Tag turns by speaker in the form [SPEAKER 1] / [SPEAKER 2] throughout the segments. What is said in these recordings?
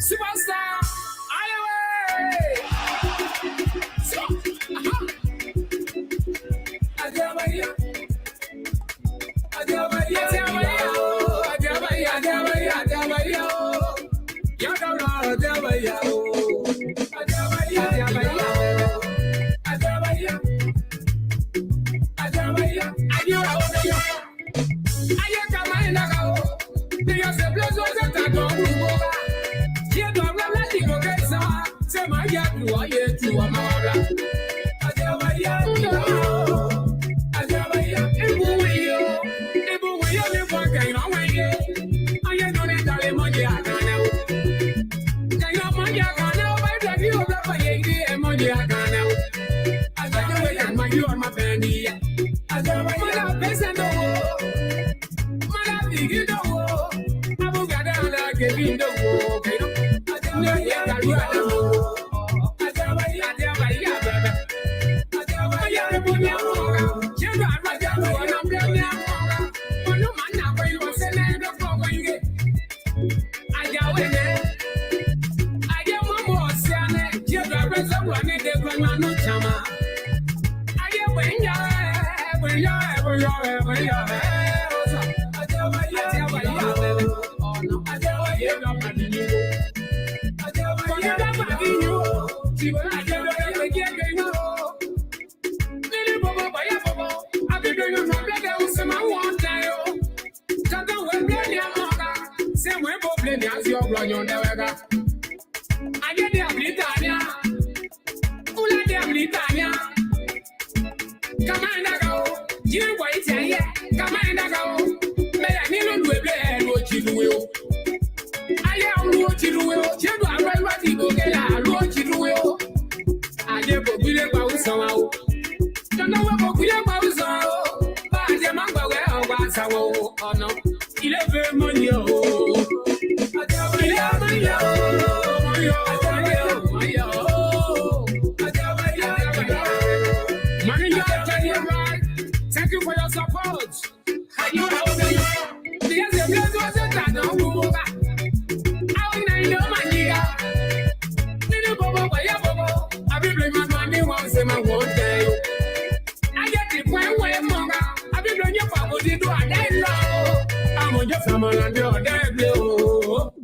[SPEAKER 1] Superstar, thank you for your support.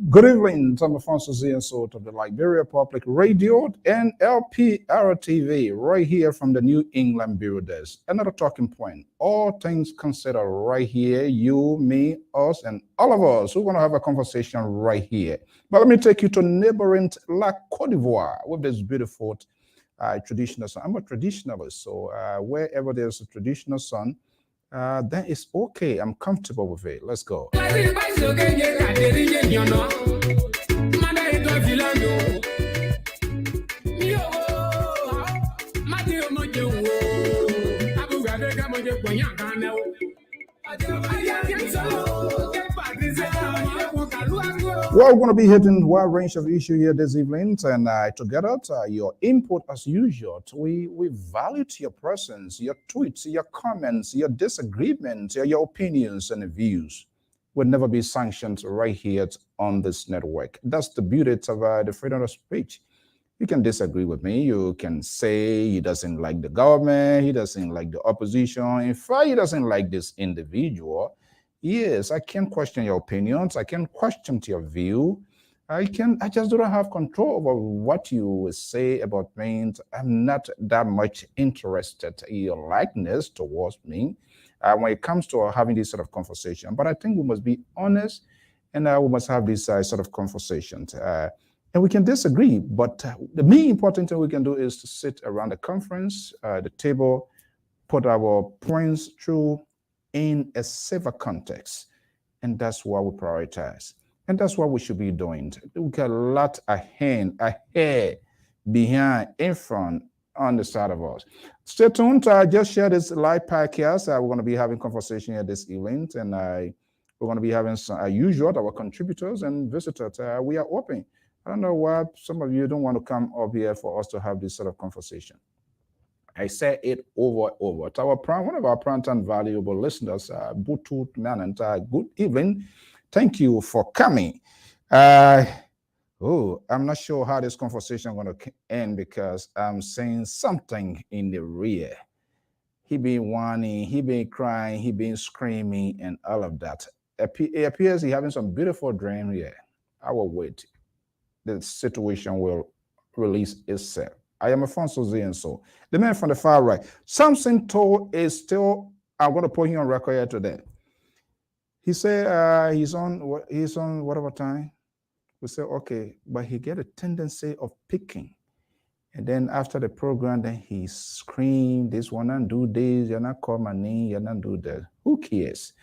[SPEAKER 2] Good evening, I'm Alfonso and Sort of the Liberia Public Radio and Lpr-Tv, right here from the New England Bureau Desk. Another talking point, all things considered right here, you, me, us, and all of us. We're going to have a conversation right here. But let me take you to neighboring La Côte d'Ivoire with this beautiful traditional song. I'm a traditionalist, so wherever there's a traditional song, that is okay. I'm comfortable with it. Let's go. Well, we're going to be hitting a wide range of issues here this evening, and together, your input as usual. We value your presence, your tweets, your comments, your disagreements, your opinions and views will never be sanctioned right here on this network. That's the beauty of the freedom of speech. You can disagree with me. You can say he doesn't like the government, he doesn't like the opposition. In fact, he doesn't like this individual. Yes, I can question your opinions. I can question your view. I just don't have control over what you say about me. I'm not that much interested in your likeness towards me when it comes to having this sort of conversation. But I think we must be honest, and we must have these sort of conversations. And we can disagree, but the main important thing we can do is to sit around the conference, the table, put our points through in a safer context. And that's what we prioritize. And that's what we should be doing. We got a lot ahead, behind, in front, on the side of us. Stay tuned. I just shared this live podcast. We're going to be having conversation here this evening. And we're going to be having, as usual, our contributors and visitors. We are open. I don't know why some of you don't want to come up here for us to have this sort of conversation. I say it over. To our one of our prime and valuable listeners, Butut Manant, good evening. Thank you for coming. I'm not sure how this conversation is going to end because I'm saying something in the rear. He been whining, he been crying, he been screaming, and all of that. It appears he having some beautiful dream here. I will wait. The situation will release itself. I am Afonso Z, and so the man from the far right. Something told is still. I'm going to put him on record here today. He said he's on whatever time. We say okay, but he get a tendency of picking. And then after the program, then he screamed, this one and do this, you're not call my name, you're not do that. Who cares?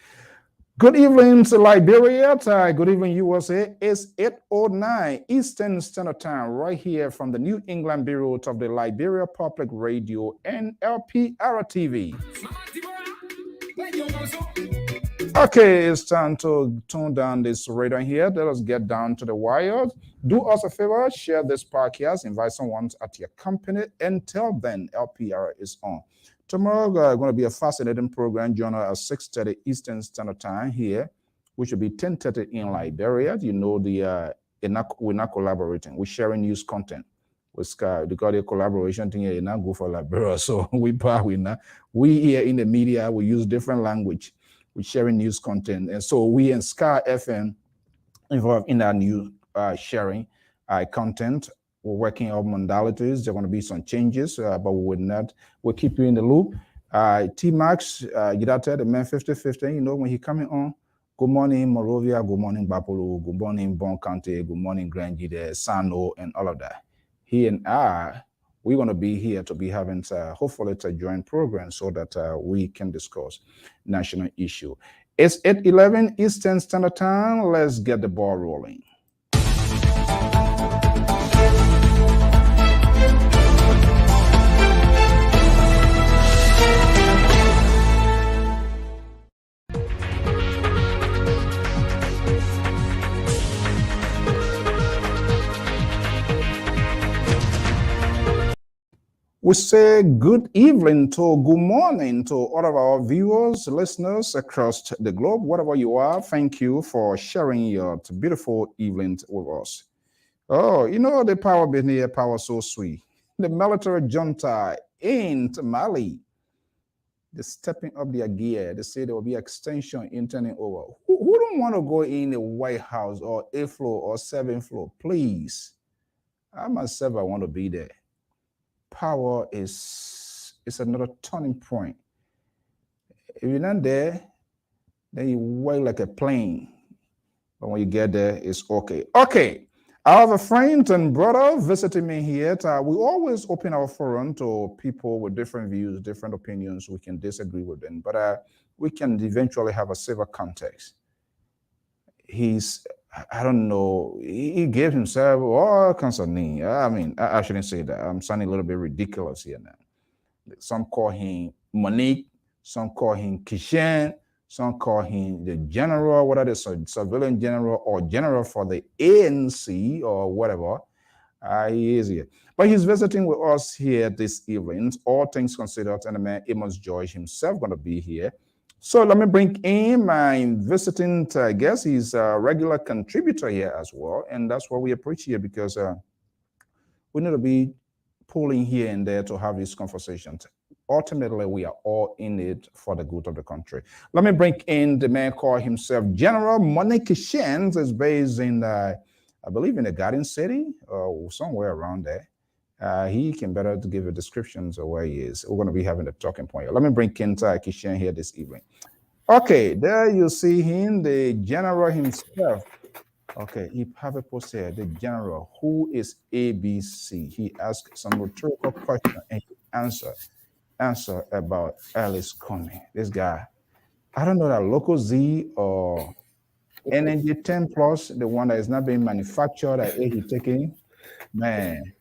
[SPEAKER 2] Good evening to Liberia. Good evening, USA. It's 8:09 Eastern Standard Time, right here from the New England Bureau of the Liberia Public Radio and Lpr-Tv. Okay, it's time to tune down this radar here. Let us get down to the wire. Do us a favor, share this podcast, invite someone at your company, and tell them LPR is on. Tomorrow, going to be a fascinating program, join us at 6:30 Eastern Standard Time here, which will be 10:30 in Liberia. You know, we're not collaborating. We're sharing news content with Sky. Because the collaboration thing here, not good for Liberia. So we here in the media, we use different language. We're sharing news content. And so we and Sky FM involved in that new sharing content. We're working on modalities. There are going to be some changes, but we'll keep you in the loop. T-Max, get out there, the man 50-50, you know, when he coming on, good morning, Morovia, good morning, Bapolo, good morning, Bon County, good morning, Grandjide, Sano, and all of that. He and I, we're going to be here to be having, hopefully, a joint program so that we can discuss national issue. It's 8:11 Eastern Standard Time. Let's get the ball rolling. We say good evening to good morning to all of our viewers, listeners across the globe, wherever you are. Thank you for sharing your beautiful evening with us. Oh, you know, the power been here, power so sweet. The military junta in Mali, they're stepping up their gear. They say there will be extension in turning over. Who don't want to go in the White House or 8th floor or 7th floor? Please. I myself, I want to be there. Power is another turning point. If you're not there, then you weigh like a plane. But when you get there, it's okay. Okay, I have a friend and brother visiting me here. We always open our forum to people with different views, different opinions. We can disagree with them, but we can eventually have a civil context. I don't know, he gave himself all kinds of names. I mean, I shouldn't say that. I'm sounding a little bit ridiculous here now. Some call him Monique, some call him Kishen, some call him the general, whether it's a civilian general or general for the ANC or whatever. He is here. But he's visiting with us here this evening, all things considered, and the man Amos George himself going to be here. So let me bring in my visiting guest. He's a regular contributor here as well. And that's what we appreciate because we need to be pulling here and there to have these conversations. Ultimately, we are all in it for the good of the country. Let me bring in the man called himself General Monique Shens, is based in, I believe, in the Garden City or somewhere around there. He can better to give a descriptions of where he is. We're going to be having a talking point. Let me bring Kenta Kishen here this evening. Okay, there you see him, the general himself. Okay, he have a post here, the general. Who is ABC? He asked some rhetorical question and he answer about Alice Coney. This guy, I don't know that Local Z or Energy 10 Plus, the one that is not being manufactured at he taking, man.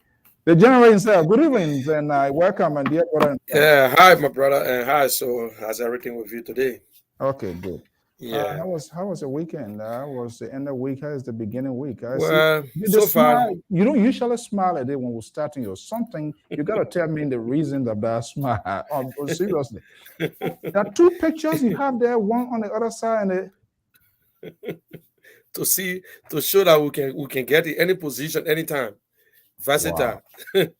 [SPEAKER 2] The general himself, good evening, and welcome, and dear brother.
[SPEAKER 3] Yeah, hi, my brother, and hi. So, how's everything with you today?
[SPEAKER 2] Okay, good.
[SPEAKER 3] Yeah.
[SPEAKER 2] How was the weekend? Was the end of week? How is the beginning week? I see
[SPEAKER 3] Well,
[SPEAKER 2] the
[SPEAKER 3] so far,
[SPEAKER 2] smile. You don't usually smile at it when we're starting or something. You gotta tell me the reason that smile. Seriously, there are two pictures you have there. One on the other side, and
[SPEAKER 3] to see to show that we can get in any position anytime.
[SPEAKER 2] wow.
[SPEAKER 3] Versatile.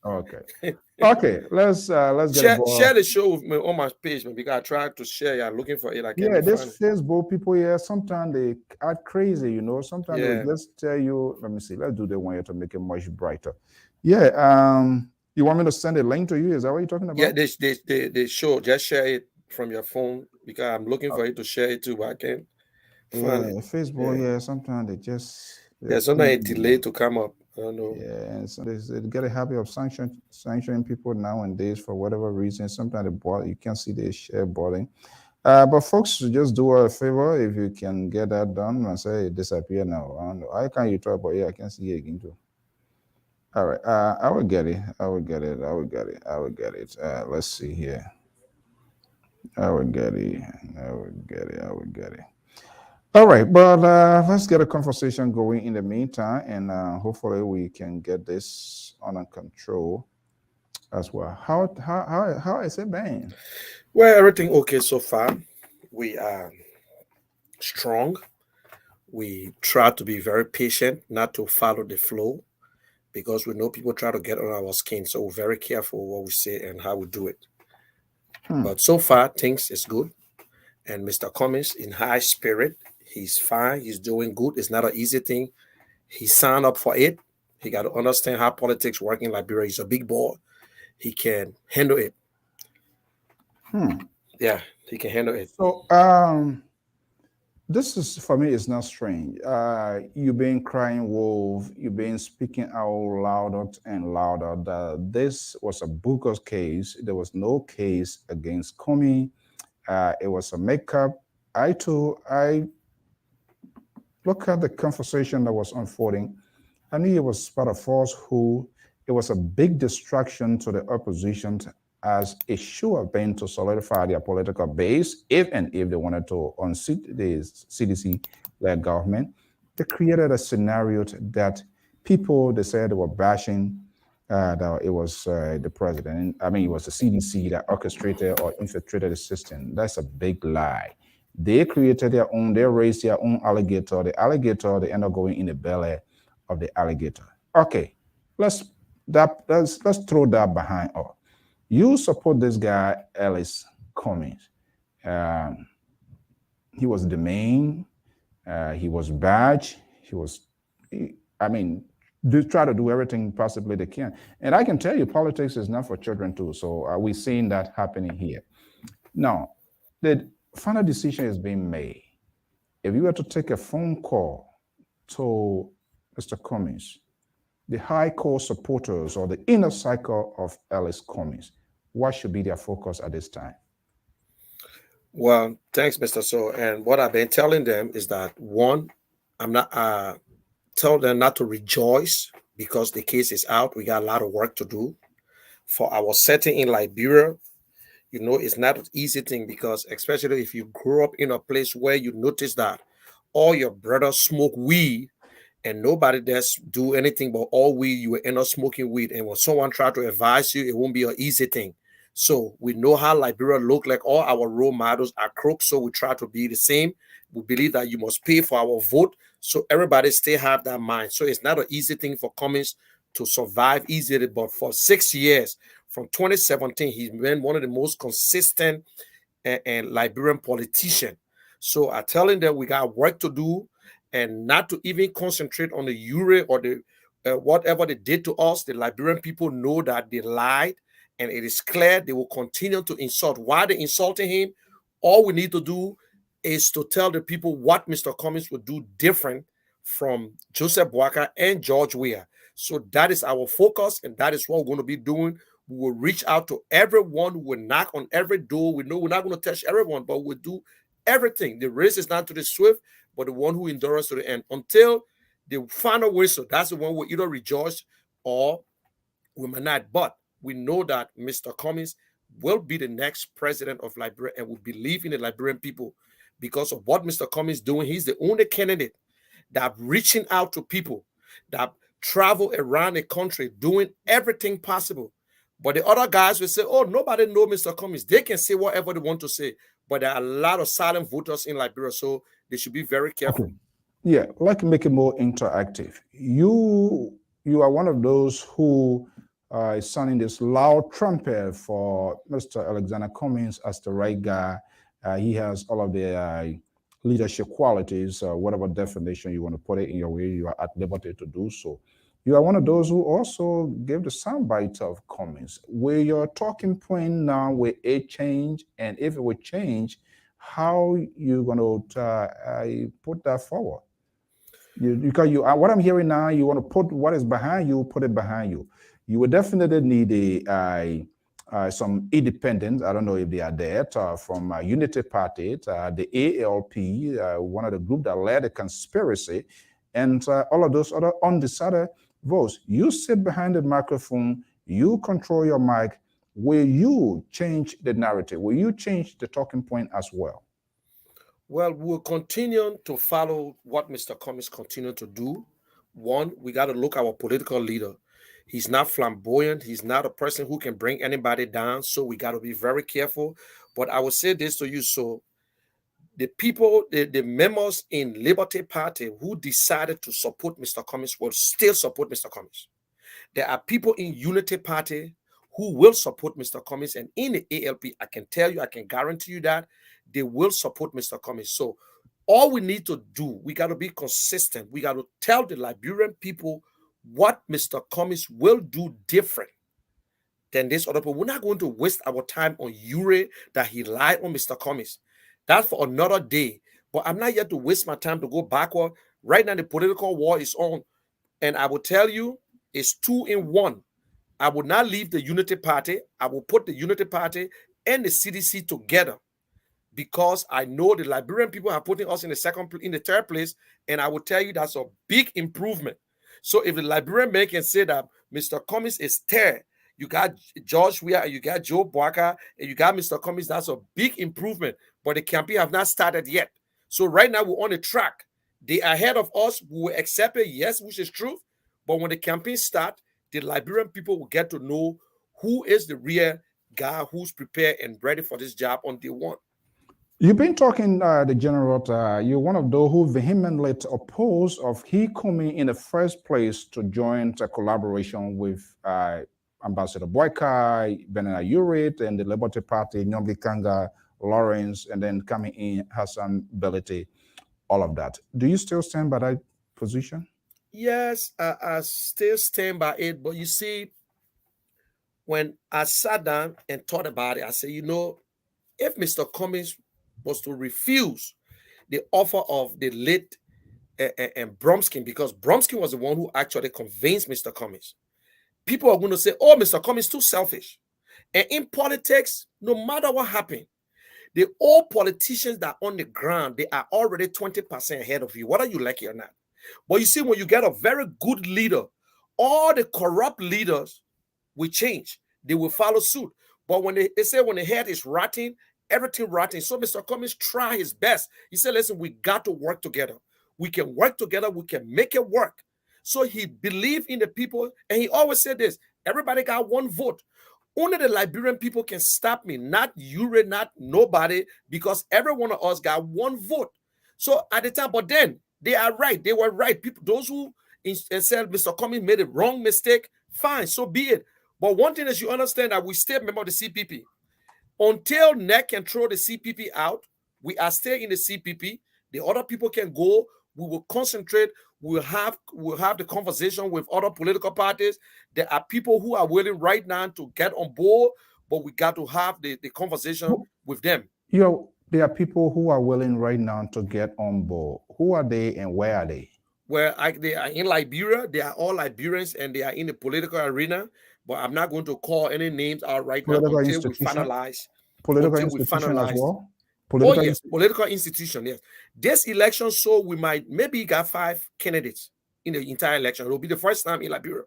[SPEAKER 2] Okay. Okay. Let's get a
[SPEAKER 3] Share
[SPEAKER 2] ball.
[SPEAKER 3] the show with me on my page, man, because I tried to share. Yeah, looking for it. I can't
[SPEAKER 2] Yeah,
[SPEAKER 3] be
[SPEAKER 2] this
[SPEAKER 3] finding.
[SPEAKER 2] Facebook people here, sometimes they act crazy, Sometimes they will
[SPEAKER 3] Yeah.
[SPEAKER 2] just tell you, let me see, let's do the one here to make it much brighter. Yeah, you want me to send a link to you? Is that what you're talking
[SPEAKER 3] Yeah,
[SPEAKER 2] about?
[SPEAKER 3] they show. Just share it from your phone because I'm looking for it to share it too, but I can't find it.
[SPEAKER 2] Yeah, Facebook,
[SPEAKER 3] Yeah.
[SPEAKER 2] yeah, sometimes they
[SPEAKER 3] Yeah, sometimes it delay to come up. I don't know.
[SPEAKER 2] yeah, and so they get a habit of sanctioning people nowadays for whatever reason. Sometimes you can't see the share boarding. But folks, just do a favor if you can get that done and say it disappear now. And I can't you talk about yeah, I can see it again too. All right, I will get it. I will get it. I will get it. I will get it. Let's see here. I will get it. I will get it. I will get it. All right, but let's get a conversation going in the meantime, and hopefully we can get this under control as well. How is it been?
[SPEAKER 3] Well, everything okay so far. We are strong. We try to be very patient, not to follow the flow, because we know people try to get on our skin. So we're very careful what we say and how we do it.
[SPEAKER 2] Hmm.
[SPEAKER 3] But so far, things is good. And Mr. Cummings in high spirit. He's fine. He's doing good. It's not an easy thing. He signed up for it. He got to understand how politics work in Liberia. He's a big boy. He can handle it.
[SPEAKER 2] Hmm.
[SPEAKER 3] Yeah, he can handle it.
[SPEAKER 2] So this is for me. It's not strange. You've been crying wolf. You've been speaking out louder and louder that this was a bogus case. There was no case against Comey. It was a makeup. I look at the conversation that was unfolding. I knew it was part of falsehood. It was a big distraction to the opposition, as it should have been to solidify their political base, if they wanted to unseat the CDC-led government. They created a scenario that people, they said they were bashing that it was the president. I mean, it was the CDC that orchestrated or infiltrated the system. That's a big lie. They created their own, they raised their own alligator. The alligator, they end up going in the belly of the alligator. Okay, let's throw that behind us. You support this guy, Ellis Cummings. Um, he was the main, he was badge, I mean, they try to do everything possibly they can. And I can tell you, politics is not for children too. So are we seeing that happening here? Now, the final decision is being made. If you were to take a phone call to Mr. Cummings, the high core supporters or the inner cycle of Ellis Cummings, what should be their focus at this time?
[SPEAKER 3] Well, thanks, Mr. So. And what I've been telling them is that one, I'm not tell them not to rejoice because the case is out. We got a lot of work to do for our setting in Liberia. It's not an easy thing because especially if you grew up in a place where you notice that all your brothers smoke weed and nobody does do anything but all weed, you will end up smoking weed. And when someone try to advise you, it won't be an easy thing. So we know how Liberia look like. All our role models are crooks, so we try to be the same. We believe that you must pay for our vote. So everybody still have that mind. So it's not an easy thing for Cummings to survive easily. But for 6 years, from 2017, he's been one of the most consistent and Liberian politician. So I'm telling them we got work to do and not to even concentrate on the Ure or the whatever they did to us. The Liberian people know that they lied, and it is clear they will continue to insult. Why they insulting him? All we need to do is to tell the people what Mr. Cummings would do different from Joseph Boakai and George Weah. So that is our focus, and that is what we're going to be doing. We will reach out to everyone. We will knock on every door. We know we're not going to touch everyone, but we'll do everything. The race is not to the swift, but the one who endures to the end. Until the final whistle, that's the one we'll either rejoice or we might not. But we know that Mr. Cummings will be the next president of Liberia, and we believe in the Liberian people because of what Mr. Cummings is doing. He's the only candidate that reaching out to people, that travel around the country doing everything possible. But the other guys will say, oh, nobody know Mr. Cummings. They can say whatever they want to say. But there are a lot of silent voters in Liberia, so they should be very careful.
[SPEAKER 2] Okay. Yeah, like make it more interactive. You are one of those who is sounding this loud trumpet for Mr. Alexander Cummings as the right guy. He has all of the leadership qualities, whatever definition you want to put it in your way, you are at liberty to do so. You are one of those who also gave the soundbite of Cummings. Where your talking point now will it change, and if it would change, how you going to put that forward? Because what I'm hearing now, you want to put what is behind you, put it behind you. You will definitely need some independents. I don't know if they are there from Unity Party, the ALP, one of the group that led the conspiracy, and all of those other undecided votes. You sit behind the microphone, you control your mic. Will you change the narrative? Will you change the talking point as well?
[SPEAKER 3] Well, we'll continue to follow what Mr. Cummings continued to do. One, we got to look at our political leader. He's not flamboyant. He's not a person who can bring anybody down. So we got to be very careful. But I will say this to you. So the people, the members in Liberty Party who decided to support Mr. Cummings will still support Mr. Cummings. There are people in Unity Party who will support Mr. Cummings, and in the ALP, I can tell you, I can guarantee you that they will support Mr. Cummings. So all we need to do, we got to be consistent. We got to tell the Liberian people what Mr. Cummings will do different than this other people. We're not going to waste our time on Ure that he lied on Mr. Cummings. That's for another day. But I'm not here to waste my time to go backward. Right now, the political war is on. And I will tell you, it's 2 in 1. I will not leave the Unity Party. I will put the Unity Party and the CDC together, because I know the Liberian people are putting us in the third place, and I will tell you that's a big improvement. So if the Liberian man can say that Mr. Cummings is third, you got George Weah, you got Joe Barker, and you got Mr. Cummings, that's a big improvement. But the campaign have not started yet. So right now we're on the track. They are ahead of us. We will accept it, yes, which is true. But when the campaign starts, the Liberian people will get to know who is the real guy who's prepared and ready for this job on day one.
[SPEAKER 2] You've been talking, the general, you're one of those who vehemently oppose of he coming in the first place to join a collaboration with Ambassador Boyka, Benena Urit, and the Liberty Party, Nyongi Kanga, Lawrence, and then coming in Hassan Belete, all of that. Do you still stand by that position?
[SPEAKER 3] Yes, I still stand by it. But you see, when I sat down and thought about it, I said, you know, if Mr. Cummings was to refuse the offer of the late and Bromskin, because Bromskin was the one who actually convinced Mr. Cummings, people are going to say, oh, Mr. Cummings is too selfish. And in politics, no matter what happened, the old politicians that are on the ground, they are already 20% ahead of you, whether you like it or not. But you see, when you get a very good leader, all the corrupt leaders will change. They will follow suit. But when they say when the head is rotting, everything rotting. So Mr. Cummings try his best. He said, listen, we got to work together. We can work together. We can make it work. So he believed in the people. And he always said this, everybody got one vote. Only the Liberian people can stop me, not you, not nobody, because every one of us got one vote. So at the time, but then they are right. They were right. People, those who said Mr. Cummings made a wrong mistake, fine, so be it. But one thing is you understand that we still member the CPP. Until NEC can throw the CPP out, we are still in the CPP. The other people can go. We will concentrate. We'll have the conversation with other political parties. There are people who are willing right now to get on board, but we got to have the conversation with them.
[SPEAKER 2] There are people who are willing right now to get on board. Who are they and where are they?
[SPEAKER 3] Well, they are in Liberia. They are all Liberians and they are in the political arena. But I'm not going to call any names out right now until we finalize.
[SPEAKER 2] Political institution as well?
[SPEAKER 3] Political institution, yes. This election, so we might maybe got 5 candidates in the entire election. It will be the first time in Liberia.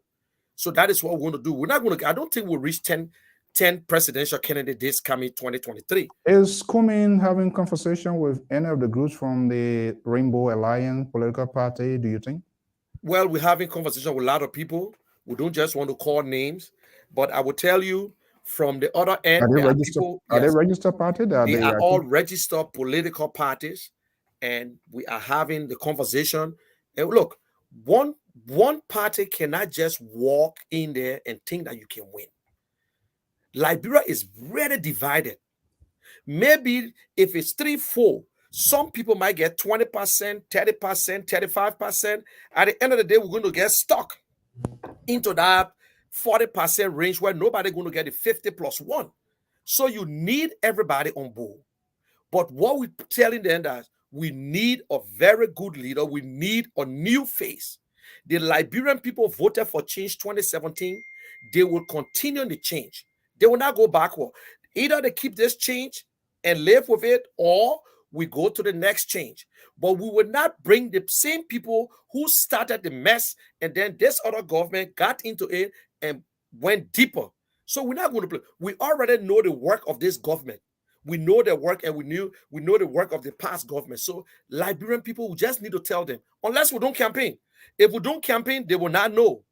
[SPEAKER 3] So that is what we're going to do. We're not going to, I don't think we'll reach 10 10 presidential candidates coming 2023.
[SPEAKER 2] Is Kumin having conversation with any of the groups from the Rainbow Alliance political party, do you think?
[SPEAKER 3] Well, we're having conversation with a lot of people. We don't just want to call names, but I will tell you from the other end, there are people.
[SPEAKER 2] Are they
[SPEAKER 3] Yes,
[SPEAKER 2] registered party?
[SPEAKER 3] they are all registered political parties, and we are having the conversation. And look, one party cannot just walk in there and think that you can win. Liberia is really divided. Maybe if it's 3-4, some people might get 20%, 30%, 35%. At the end of the day, we're going to get stuck into that 40% range where nobody's going to get the 50 plus 1. So you need everybody on board. But what we're telling them that we need a very good leader. We need a new face. The Liberian people voted for change 2017. They will continue the change. They will not go backward. Either they keep this change and live with it, or we go to the next change. But we will not bring the same people who started the mess, and then this other government got into it and went deeper. So we're not going to play. We already know the work of this government. We know their work, and we know the work of the past government. So Liberian people, we just need to tell them, unless we don't campaign. If we don't campaign, they will not know.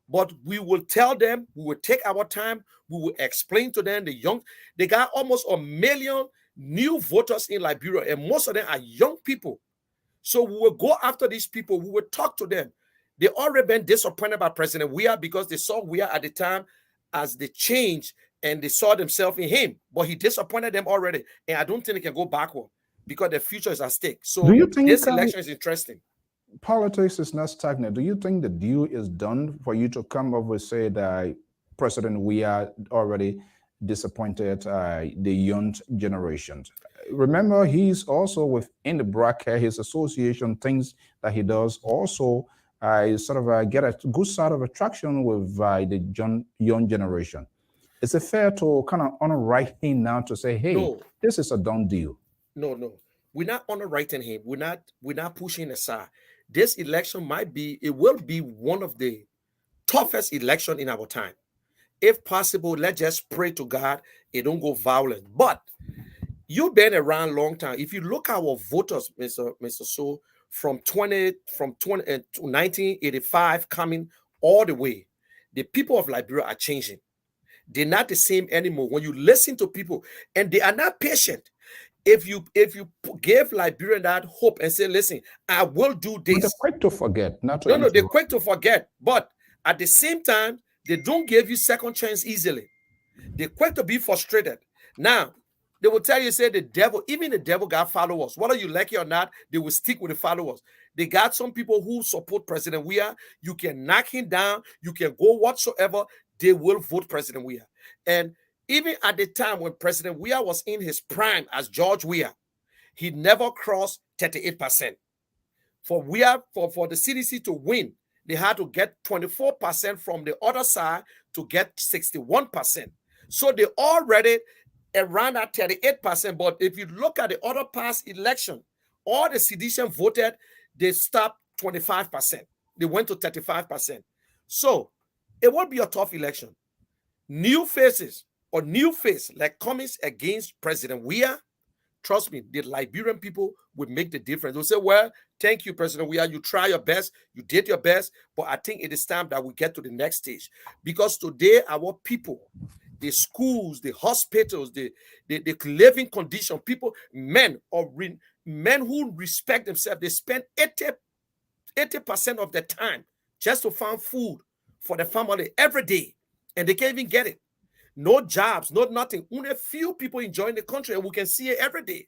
[SPEAKER 3] But we will tell them, we will take our time, we will explain to them. They got almost 1 million new voters in Liberia, and most of them are young people. So we will go after these people, we will talk to them. They already been disappointed by President Weah because they saw Weah at the time as the change, and they saw themselves in him. But he disappointed them already, and I don't think they can go backward because the future is at stake. So
[SPEAKER 2] do you think
[SPEAKER 3] this election is interesting.
[SPEAKER 2] Politics is not stagnant. Do you think the deal is done for you to come up with, say, that President Weah already disappointed the young generation? Remember, he's also within the bracket. His association, things that he does also sort of get a good side of attraction with the young generation. Is it fair to kind of underwrite him now to say, hey, no, this is a done deal?
[SPEAKER 3] No. We're not underwriting him. We're not pushing aside. This election will be one of the toughest elections in our time. If possible, let's just pray to God it don't go violent. But you've been around a long time. If you look at our voters, Mr. So, from 1985 coming all the way, the people of Liberia are changing. They're not the same anymore. When you listen to people, and they are not patient. If you give Liberian that hope and say, listen, I will do this.
[SPEAKER 2] But they're quick to forget.
[SPEAKER 3] They're quick to forget. But at the same time, they don't give you second chance easily. They're quick to be frustrated. Now, they will tell you, say even the devil got followers. Whether you like it or not, they will stick with the followers. They got some people who support President Weah. You can knock him down. You can go whatsoever. They will vote President Weah. And even at the time when President Weah was in his prime as George Weah, he never crossed 38%. For Weah, for the CDC to win, they had to get 24% from the other side to get 61%. So they already around at 38%. But if you look at the other past election, all the sedition voted, they stopped 25%. They went to 35%. So it will be a tough election. New faces or new face like Cummings against President Weah, trust me, the Liberian people would make the difference. They'll say, well, thank you, President Weah. You try your best. You did your best. But I think it is time that we get to the next stage. Because today, our people, the schools, the hospitals, the living condition, people, men who respect themselves, they spend 80% of their time just to find food for the family every day. And they can't even get it. No jobs, no nothing. Only a few people enjoying the country, and we can see it every day.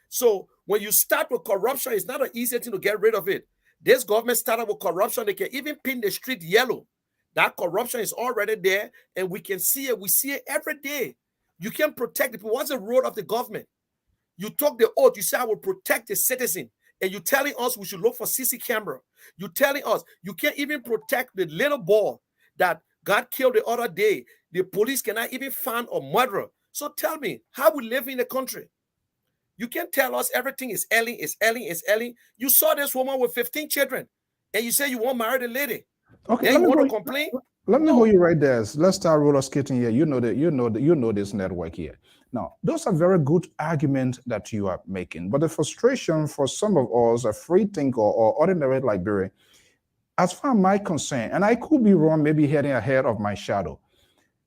[SPEAKER 3] So when you start with corruption, it's not an easy thing to get rid of it. This government started with corruption. They can even paint the street yellow. That corruption is already there, and we can see it. We see it every day. You can't protect the people. What's the role of the government? You took the oath. You say, I will protect the citizen. And you're telling us we should look for CC camera. You're telling us you can't even protect the little boy that got killed the other day. The police cannot even find a murderer. So tell me, how we live in the country? You can't tell us everything is Ellie, is Ellie, is Ellie. You saw this woman with 15 children, and you say you won't marry the lady.
[SPEAKER 2] Okay,
[SPEAKER 3] then you want to complain?
[SPEAKER 2] Let me
[SPEAKER 3] No.
[SPEAKER 2] hold you right there. Let's start roller skating here. You know this network here. Now, those are very good arguments that you are making. But the frustration for some of us, a free thinker or ordinary Liberian, as far as my concern, and I could be wrong, maybe heading ahead of my shadow,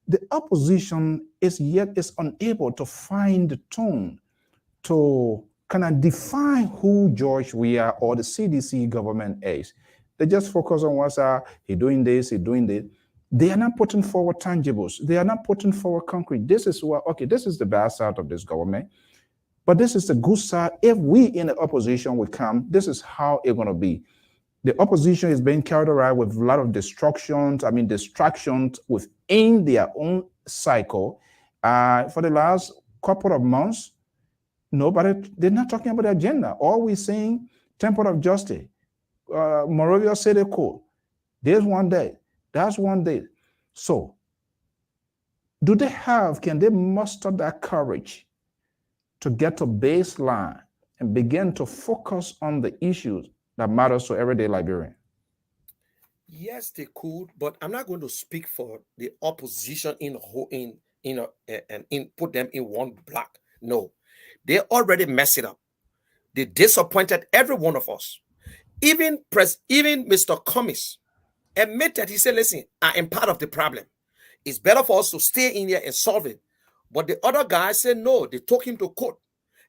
[SPEAKER 2] the opposition is unable to find the tone to kind of define who George Weah or the CDC government is. They just focus on what's he doing this, he doing this. They are not putting forward tangibles. They are not putting forward concrete. This is what, okay, this is the bad side of this government, but this is the good side. If we in the opposition will come, this is how it's going to be. The opposition is being carried around with a lot of distractions within their own cycle. For the last couple of months, they're not talking about the agenda. All we're seeing, temple of justice, Morovia City Court. There's one day. That's one day. So, can they muster that courage to get to baseline and begin to focus on the issues that matters to everyday Liberian?
[SPEAKER 3] Yes, they could, but I'm not going to speak for the opposition in put them in one block. No, they already messed it up. They disappointed every one of us. Even Mr. Cummings admitted, he said, listen, I am part of the problem. It's better for us to stay in here and solve it. But the other guy said no, they took him to court.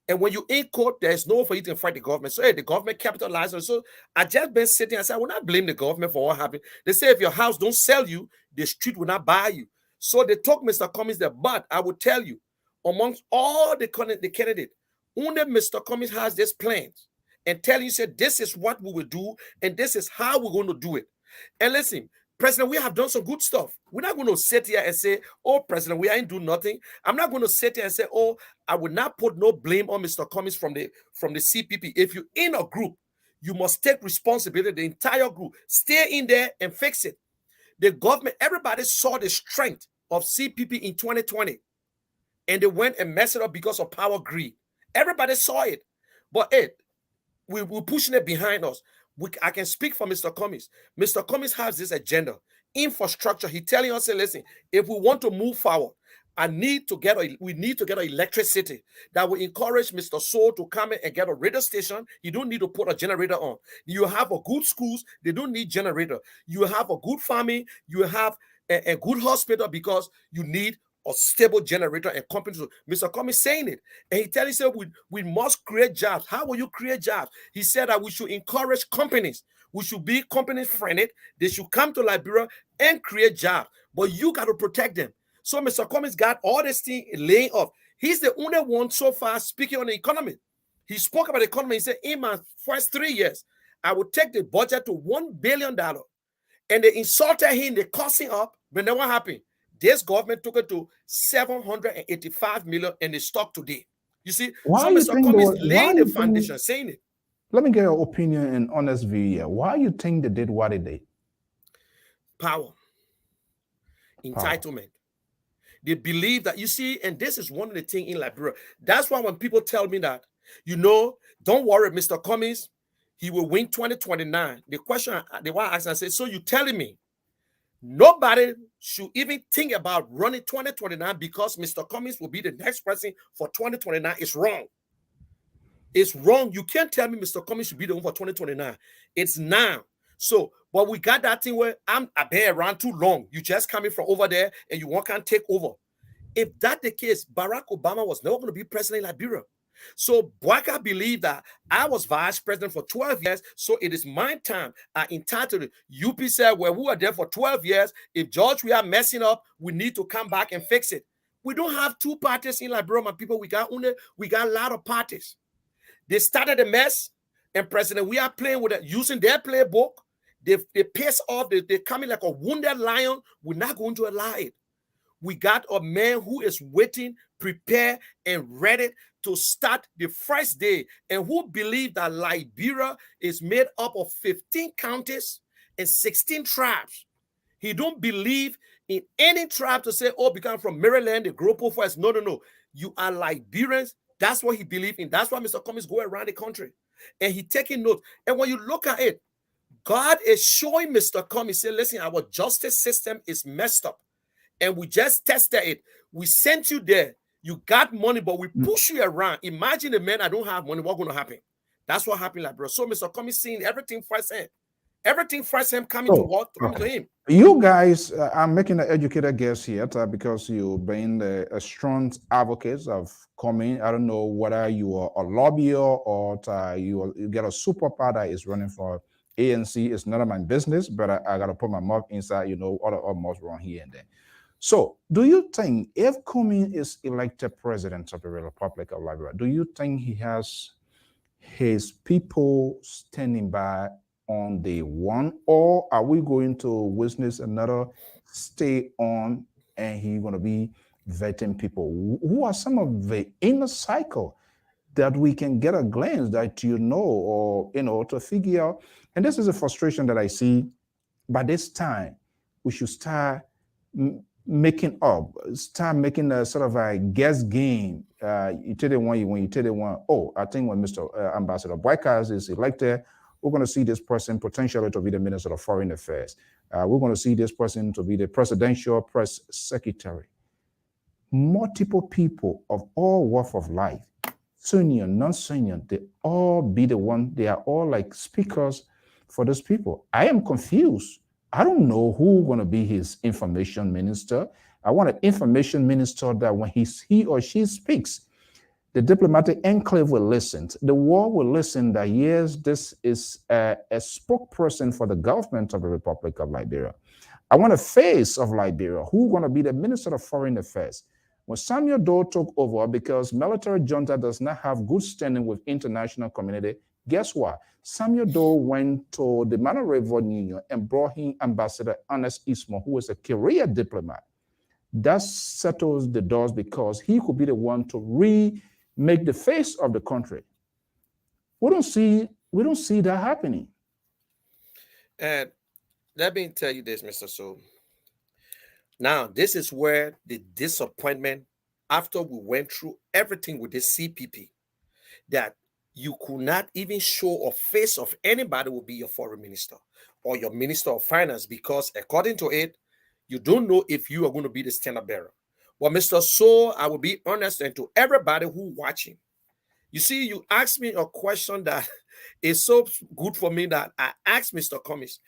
[SPEAKER 3] And when you in court, there's no for you to fight the government. So hey, the government capitalized on. So I just been sitting and said, I will not blame the government for what happened. They say if your house don't sell you, the street will not buy you. So they took Mr. Cummings there. But I will tell you, amongst all the candidates, only Mr. Cummings has this plans and tell you, said, this is what we will do, and this is how we're going to do it. And listen, President, we have done some good stuff. We're not going to sit here and say, oh, President, we ain't do nothing. I'm not going to sit here and say, oh, I will not put no blame on Mr. Cummings from the CPP. If you're in a group, you must take responsibility, the entire group. Stay in there and fix it. The government, everybody saw the strength of CPP in 2020, and they went and messed it up because of power greed. Everybody saw it. But we're pushing it behind us. I can speak for Mr. Cummings. Mr. Cummings has this agenda, infrastructure. He's telling us, listen, if we want to move forward, we need to get an electricity that will encourage Mr. Soul to come in and get a radio station. You don't need to put a generator on. You have a good schools. They don't need generator. You have a good farming. You have a good hospital because you need a stable generator and companies. Mr. Cummings saying it. And he tells us we must create jobs. How will you create jobs? He said that we should encourage companies. We should be company friendly. They should come to Liberia and create jobs. But you got to protect them. So Mr. Cummings got all this thing laying off. He's the only one so far speaking on the economy. He spoke about the economy. He said, in my first 3 years, I will take the budget to $1 billion. And they insulted him, they cost him up. But then what happened? This government took it to 785 million and they stock today. You see, so Mr. Cummings laying the foundation, saying it.
[SPEAKER 2] Let me get your opinion and honest view here. Why you think they did what they did?
[SPEAKER 3] Power. Entitlement. They believe that, you see, and this is one of the things in Liberia. That's why when people tell me that, don't worry, Mr. Cummings, he will win 2029. The question they want to ask, I say, so you telling me nobody should even think about running 2029 because Mr. Cummings will be the next president for 2029. It's wrong. It's wrong. You can't tell me Mr. Cummings should be the one for 2029. It's now. So, but we got that thing where I've been around too long. You just coming from over there and you can't take over. If that's the case, Barack Obama was never going to be president in Liberia. So Boaka believed that I was vice president for 12 years, so it is my time. I entitled it. UP said, well, we were there for 12 years. If George, we are messing up, we need to come back and fix it. We don't have two parties in Liberia, my people. We got a lot of parties. They started a mess, and President, we are playing with it, using their playbook. They piss off. They come in like a wounded lion. We're not going to allow it. We got a man who is waiting, prepared, and ready to start the first day, and who believe that Liberia is made up of 15 counties and 16 tribes. He don't believe in any tribe to say, oh, because I'm from Maryland, the group of us. No. You are Liberians. That's what he believes in. That's why Mr. Cummings go around the country. And he taking notes. And when you look at it, God is showing Mr. Cummings, say, listen, our justice system is messed up. And we just tested it. We sent you there. You got money, but we push you around. Imagine a man, I don't have money. What's going to happen? That's what happened, like, bro. So Mr. Cummings seeing everything firsthand. Everything firsthand coming to what? Coming to him.
[SPEAKER 2] You guys, I'm making an educated guess here because you've been a strong advocate of coming. I don't know whether you are a lobbyist or you get a super power that is running for ANC. It's none of my business, but I got to put my mouth inside, you know, all the almost wrong here and there. So, do you think if Cummings is elected president of the Republic of Liberia, do you think he has his people standing by on day one, or are we going to witness another stay on and he's going to be vetting people? Who are some of the inner cycle that we can get a glance that you know, or you know, to figure out? And this is a frustration that I see. By this time, we should start making a sort of a guess game. You tell them when you tell them one, oh, I think when Mr. Ambassador Boykas is elected, we're going to see this person potentially to be the Minister of Foreign Affairs. We're going to see this person to be the Presidential Press Secretary. Multiple people of all walks of life, senior, non-senior, they all be the one, they are all like speakers for those people. I am confused. I don't know who's going to be his information minister. I want an information minister that when he or she speaks, the diplomatic enclave will listen. The world will listen that, yes, this is a spokesperson for the government of the Republic of Liberia. I want a face of Liberia who's going to be the Minister of Foreign Affairs. When Samuel Doe took over, because military junta does not have good standing with international community, guess what? Samuel Doe went to the Monterey Union and brought in Ambassador Ernest Ismo, who is a career diplomat. That settles the doors because he could be the one to remake the face of the country. We don't see that happening.
[SPEAKER 3] And let me tell you this, Mr. So. Now, this is where the disappointment, after we went through everything with the CPP, that you could not even show a face of anybody will be your foreign minister or your minister of finance, because according to it, you don't know if you are going to be the standard bearer. Well, Mr. So, I will be honest, and to everybody who watching, you see, you asked me a question that is so good for me that I asked Mr. Cummings,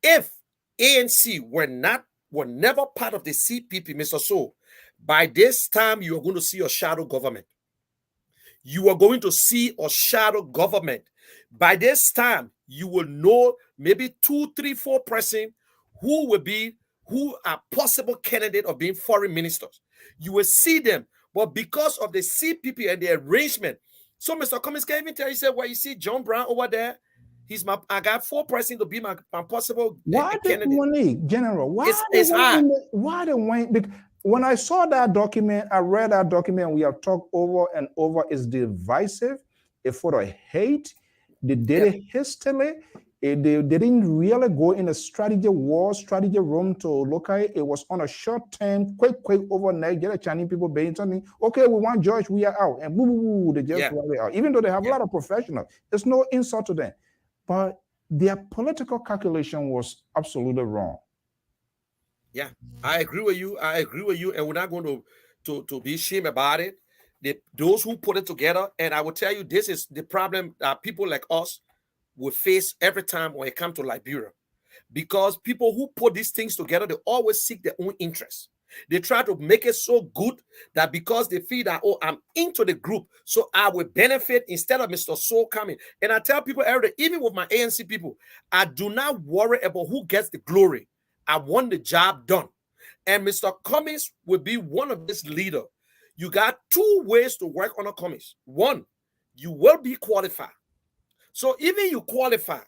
[SPEAKER 3] if ANC were never part of the CPP, Mr. So, by this time, you are going to see a shadow government. You are going to see a shadow government. By this time, you will know maybe 2, 3, 4 persons who are possible candidate of being foreign ministers. You will see them, but because of the CPP and the arrangement, so Mr. Cummings can even tell you, say, well, you see John Brown over there, I got 4 persons to be my possible candidate.
[SPEAKER 2] Monique, General,
[SPEAKER 3] it's hard.
[SPEAKER 2] Why the wine? When I saw that document, I read that document, we have talked over and over, it's divisive, it's for the hate. They did it hastily. They didn't really go in a strategy room to look at it. It was on a short term, quick overnight, get a Chinese people being something. Okay, we want George, we are out. And boo, they just were out. Even though they have a lot of professionals, there's no insult to them. But their political calculation was absolutely wrong.
[SPEAKER 3] Yeah, I agree with you. And we're not going to be ashamed about it. Those who put it together, and I will tell you, this is the problem that people like us will face every time when it comes to Liberia. Because people who put these things together, they always seek their own interests. They try to make it so good that because they feel that, oh, I'm into the group, so I will benefit instead of Mr. So coming. And I tell people every day, even with my ANC people, I do not worry about who gets the glory. I want the job done. And Mr. Cummings will be one of this leader. You got 2 ways to work on a Cummings. One, you will be qualified. So even you qualify,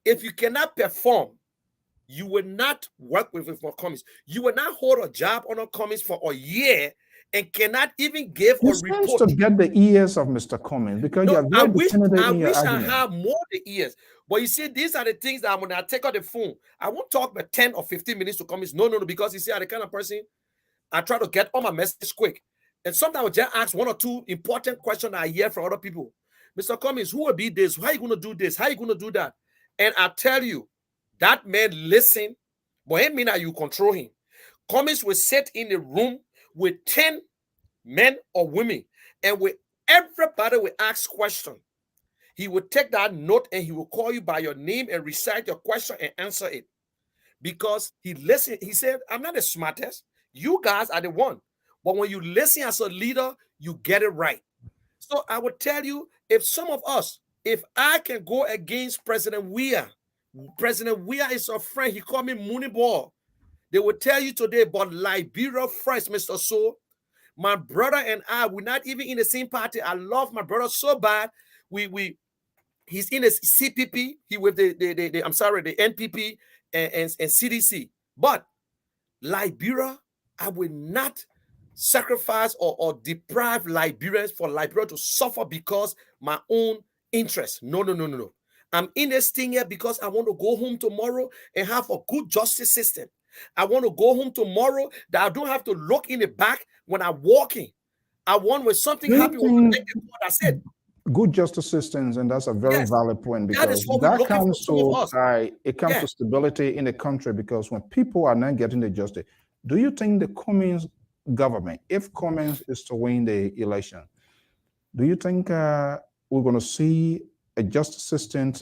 [SPEAKER 3] if you cannot perform, you will not work with Mr. Cummings. You will not hold a job on a Cummings for a year and cannot even give a report.
[SPEAKER 2] To get the ears of Mr. Cummings, because you are very
[SPEAKER 3] I wish I had more the ears. But you see, these are the things that when I take out the phone, I won't talk about 10 or 15 minutes to Cummings. No, because you see, I'm the kind of person, I try to get all my messages quick. And sometimes I just ask 1 or 2 important questions I hear from other people. Mr. Cummings, who will be this? How are you going to do this? How are you going to do that? And I tell you, That man listen, but it mean that you control him. Cummings will sit in a room with 10 men or women, and with everybody will ask question. He will take that note and he will call you by your name and recite your question and answer it. Because he listened, he said, I'm not the smartest. You guys are the one. But when you listen as a leader, you get it right. So I would tell you, if some of us, if I can go against President Weah is a friend. He called me Moneyball. They will tell you today, but Liberia first, Mr. So. My brother and I, we're not even in the same party. I love my brother so bad. He's in the CPP. He with the NPP and CDC. But Liberia, I will not sacrifice or deprive Liberians for Liberia to suffer because my own interest. No. I'm in this thing here because I want to go home tomorrow and have a good justice system. I want to go home tomorrow that I don't have to look in the back when I'm walking. I want when something happens, that's it.
[SPEAKER 2] Good justice systems, and that's a very valid point, because
[SPEAKER 3] that
[SPEAKER 2] comes to stability in the country. Because when people are not getting the justice, do you think the Cummings government, if Cummings is to win the election, do you think we're going to see a justice system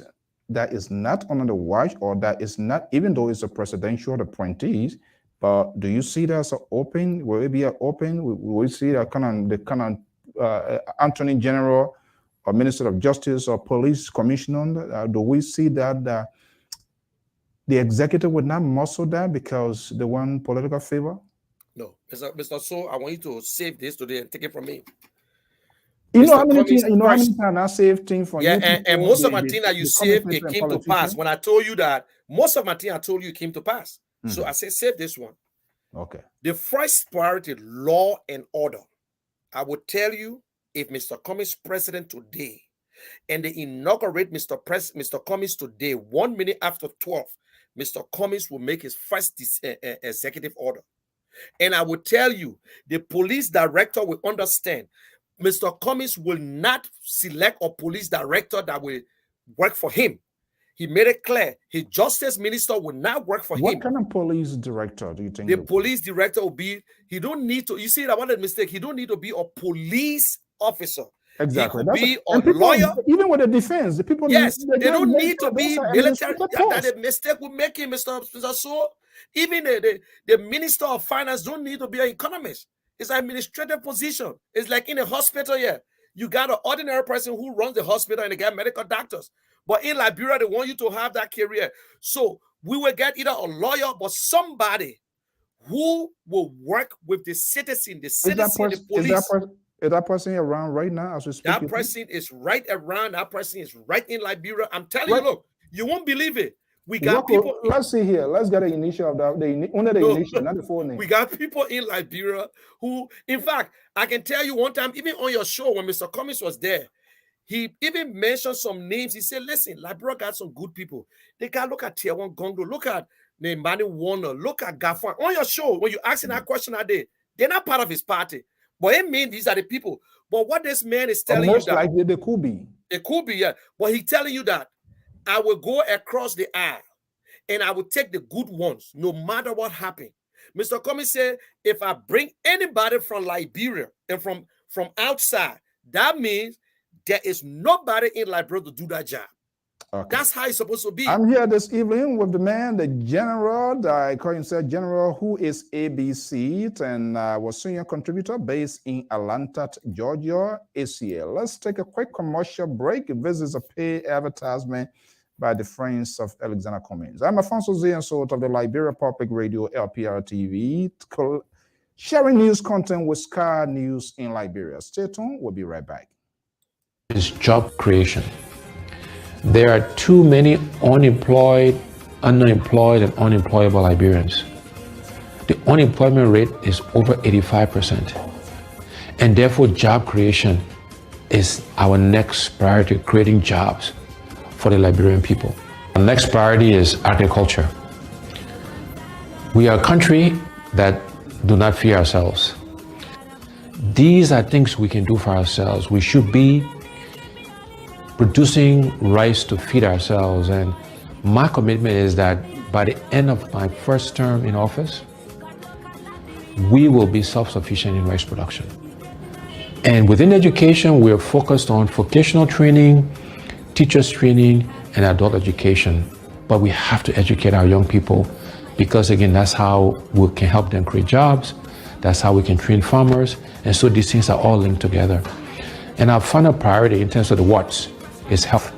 [SPEAKER 2] that is not under the watch, or that is not, even though it's a presidential appointees, but do you see that as an open? Will it be an open? Will we see that kind of Attorney General or Minister of Justice or Police Commissioner? Do we see that the executive would not muscle that because they want political favor?
[SPEAKER 3] No, Mr. So, I want you to save this today and take it from me.
[SPEAKER 2] You know how many times I saved things from you?
[SPEAKER 3] And most of my thing that you saved, it came to pass. When I told you that, most of my thing I told you came to pass. So I said, save this one.
[SPEAKER 2] Okay.
[SPEAKER 3] The first priority, law and order. I would tell you, if Mr. Cummings president today, and they inaugurate Mr. Cummings today, 1 minute after 12, Mr. Cummings will make his first executive order. And I will tell you, the police director will understand. Mr. Cummings will not select a police director that will work for him. He made it clear his justice minister will not work for him.
[SPEAKER 2] What kind of police director do you think?
[SPEAKER 3] The police director will be, he don't need to, you see that one mistake, he don't need to be a police officer.
[SPEAKER 2] Exactly.
[SPEAKER 3] He could be a lawyer.
[SPEAKER 2] Even with the defense, the people.
[SPEAKER 3] Yes, they don't need to be military. That a mistake will make him, Mr. So. Even the minister of finance don't need to be an economist. It's an administrative position. It's like in a hospital here. You got an ordinary person who runs the hospital and they get medical doctors. But in Liberia, they want you to have that career. So we will get either a lawyer, but somebody who will work with the citizen, the police.
[SPEAKER 2] Is that person around right now as we speak?
[SPEAKER 3] That person is right around. That person is right in Liberia. I'm telling you, look, you won't believe it. We got people.
[SPEAKER 2] Let's see here. Let's get the initial of that. Initial, not the full name.
[SPEAKER 3] We got people in Liberia who, in fact, I can tell you one time, even on your show when Mr. Cummings was there, he even mentioned some names. He said, listen, Liberia got some good people. They got, look at Tier 1 Gongo, look at Nembani Warner, look at Gafan. On your show, when you asking that question that day, they're not part of his party. But it means these are the people. But what this man is telling you that
[SPEAKER 2] likely they could be.
[SPEAKER 3] It could be, yeah. But he's telling you that I will go across the aisle and I will take the good ones, no matter what happened. Mr. Cummings said, if I bring anybody from Liberia and from outside, that means there is nobody in Liberia to do that job. Okay. That's how it's supposed to be.
[SPEAKER 2] I'm here this evening with the man, the general, I call himself General, who is ABC and was senior contributor based in Atlanta, Georgia, ACA. Let's take a quick commercial break. This is a paid advertisement by the friends of Alexander Cummings. I'm Afonso Ziensot of the Liberia Public Radio, Lpr-Tv, sharing news content with Sky News in Liberia. Stay tuned. We'll be right back.
[SPEAKER 4] Is job creation. There are too many unemployed, underemployed, and unemployable Liberians. The unemployment rate is over 85%. And therefore, job creation is our next priority, creating jobs for the Liberian people. The next priority is agriculture. We are a country that do not feed ourselves. These are things we can do for ourselves. We should be producing rice to feed ourselves and My commitment is that by the end of my first term in office, we will be self-sufficient in rice production. And within education, we're focused on vocational training, teachers training, and adult education. But we have to educate our young people because, again, that's how we can help them create jobs. That's how we can train farmers. And so these things are all linked together. And our final priority in terms of the what's is health.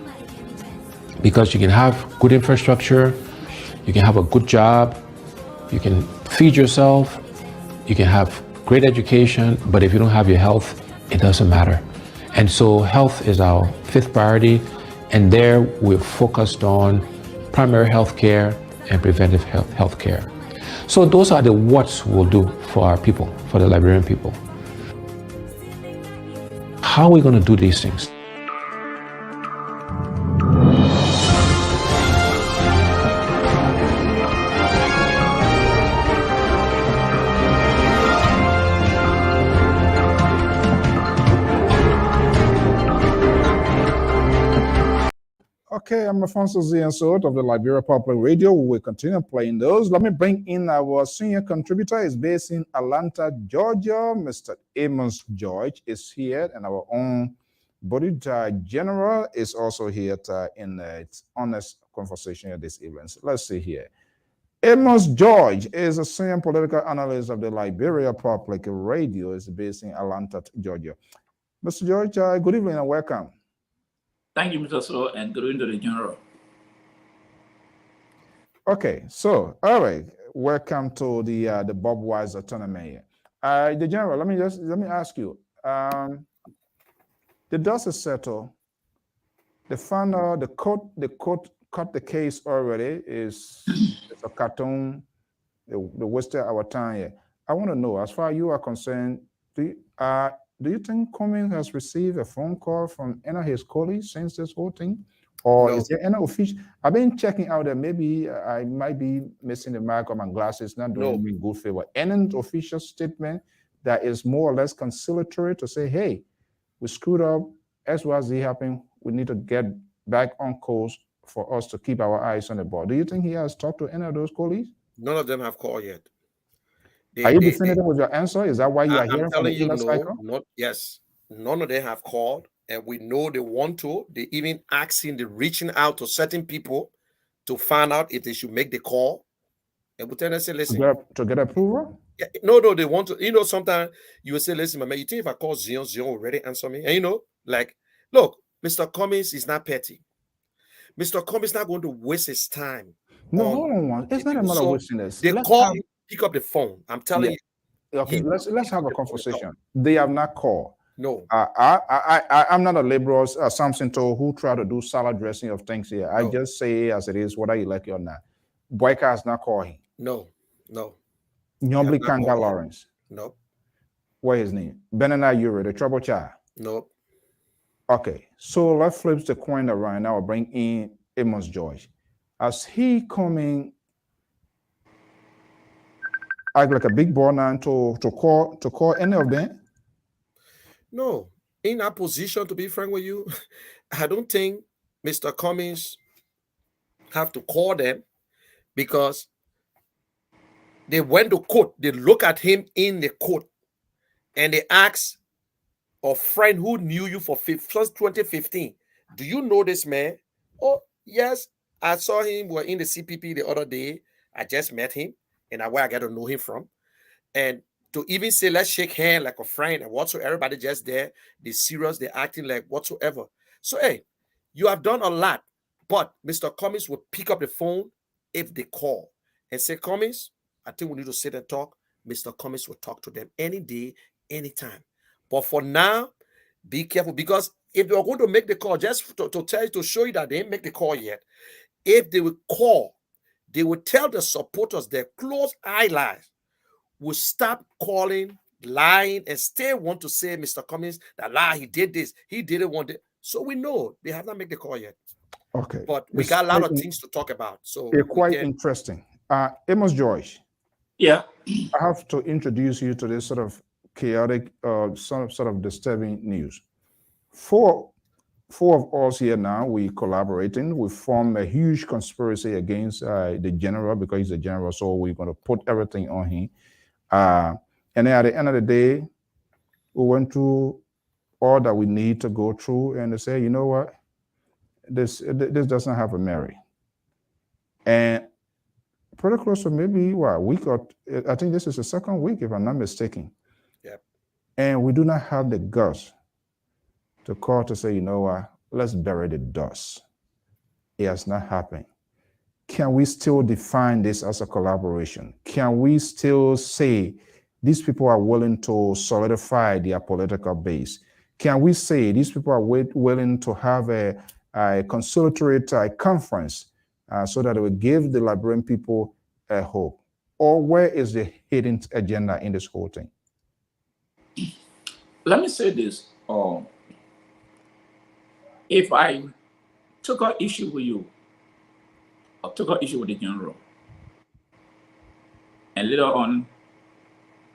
[SPEAKER 4] Because you can have good infrastructure, you can have a good job, you can feed yourself, you can have great education, but if you don't have your health, it doesn't matter. And so health is our fifth priority, and there we're focused on primary health care and preventive health care. So those are the what's we'll do for our people, for the Liberian people. How are we going to do these things?
[SPEAKER 2] Okay, I'm Alfonso Ziensot of the Liberia Public Radio. We will continue playing those. Let me bring in our senior contributor. He's based in Atlanta, Georgia. Mr. Amos George is here, and our own body general is also here in its honest conversation here this evening. So let's see here. Amos George is a senior political analyst of the Liberia Public Radio. He's based in Atlanta, Georgia. Mr. George, good evening and welcome.
[SPEAKER 5] Thank you, Mr. So, and good evening to the general.
[SPEAKER 2] Okay, so all right, welcome to the Bob Weiser tournament here. The general, let me ask you. The dust is settled. The final, the court cut the case already. It's a cartoon. They wasted our time here. I want to know, as far as you are concerned, do you think Cummings has received a phone call from any of his colleagues since this whole thing? Or is there any official? I've been checking out there. Maybe I might be missing the mark on my glasses, not doing me good favor. Any official statement that is more or less conciliatory to say, hey, we screwed up, XYZ happened, we need to get back on course for us to keep our eyes on the ball. Do you think he has talked to any of those colleagues?
[SPEAKER 3] None of them have called yet.
[SPEAKER 2] Are you definitive with your answer? Is that why you are hearing from the inner cycle?
[SPEAKER 3] Yes, none of them have called, and we know they want to. They even asking, they reaching out to certain people to find out if they should make the call. And we tell them, say, listen,
[SPEAKER 2] to get approval.
[SPEAKER 3] Yeah, no, they want to. You know, sometimes you will say, listen, man, you think if I call Zion, Zion will already answer me? And you know, like, look, Mr. Cummings is not petty. Mr. Cummings is not going to waste his time.
[SPEAKER 2] No, hold on. It's not a matter of wasting this.
[SPEAKER 3] They call. Pick up the phone. I'm telling you.
[SPEAKER 2] Okay, let's have a conversation. They have not called.
[SPEAKER 3] No.
[SPEAKER 2] I'm not a liberal Samson to who try to do salad dressing of things here. I just say as it is, whether you like it or not. Boyka has not called him.
[SPEAKER 3] No.
[SPEAKER 2] Nyobli Kanga Lawrence.
[SPEAKER 3] No.
[SPEAKER 2] What is his name? Benana Ure, the trouble child.
[SPEAKER 3] No.
[SPEAKER 2] Okay, so let's flip the coin around. Now I'll bring in Amos George. As he coming act like a big boy now to call any of them?
[SPEAKER 3] No. In that position, to be frank with you, I don't think Mr. Cummings have to call them because they went to court. They look at him in the court and they ask a friend who knew you since 2015, do you know this man? Oh, yes, I saw him. We were in the CPP the other day. I just met him. And where I got to know him from. And to even say, let's shake hands like a friend and whatsoever, everybody just there, they're serious, they're acting like whatsoever. So, hey, you have done a lot, but Mr. Cummings will pick up the phone if they call and say, Cummings, I think we need to sit and talk. Mr. Cummings will talk to them any day, anytime. But for now, be careful because if they are going to make the call, just to show you that they didn't make the call yet, if they will call, they will tell the supporters, their close allies will stop calling, lying, and still want to say, Mr. Cummings, that lie, he did this, he didn't want it. So we know they have not made the call yet.
[SPEAKER 2] Okay.
[SPEAKER 3] But we got a lot of things to talk about. So
[SPEAKER 2] it's quite interesting. Amos George.
[SPEAKER 5] Yeah.
[SPEAKER 2] I have to introduce you to this sort of chaotic, sort of disturbing news. For four of us here now, we collaborating. We form a huge conspiracy against the general because he's a general. So we're going to put everything on him. And then at the end of the day, we went through all that we need to go through, and they say, you know what, this doesn't have a merit. And pretty close to maybe what, a week or I think this is the second week, if I'm not mistaken.
[SPEAKER 3] Yep.
[SPEAKER 2] And we do not have the guts to call to say, you know what, let's bury the dust. It has not happened. Can we still define this as a collaboration? Can we still say these people are willing to solidify their political base? Can we say these people are willing to have a conciliatory conference so that it will give the Liberian people a hope? Or where is the hidden agenda in this whole thing?
[SPEAKER 5] Let me say this. If I took an issue with you, or took an issue with the general, and later on,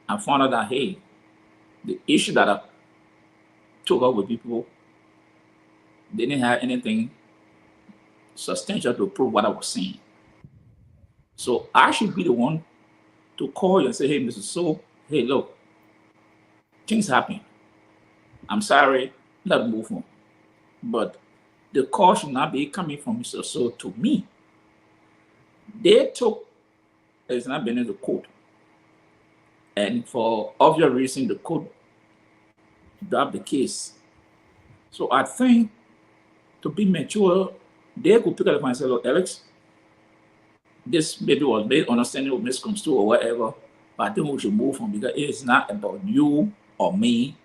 [SPEAKER 5] I found out that, hey, the issue that I took up with people didn't have anything substantial to prove what I was saying. So I should be the one to call you and say, hey, Mr. So, hey, look, things happen. I'm sorry, let's move on. But the call should not be coming from Mr. So to me. They took, it's not been in the court. And for obvious reason, the court dropped the case. So I think to be mature, they could pick up and say, look, Alex, this maybe was made understanding or misconstrued or whatever, but I think we should move on because it's not about you or me,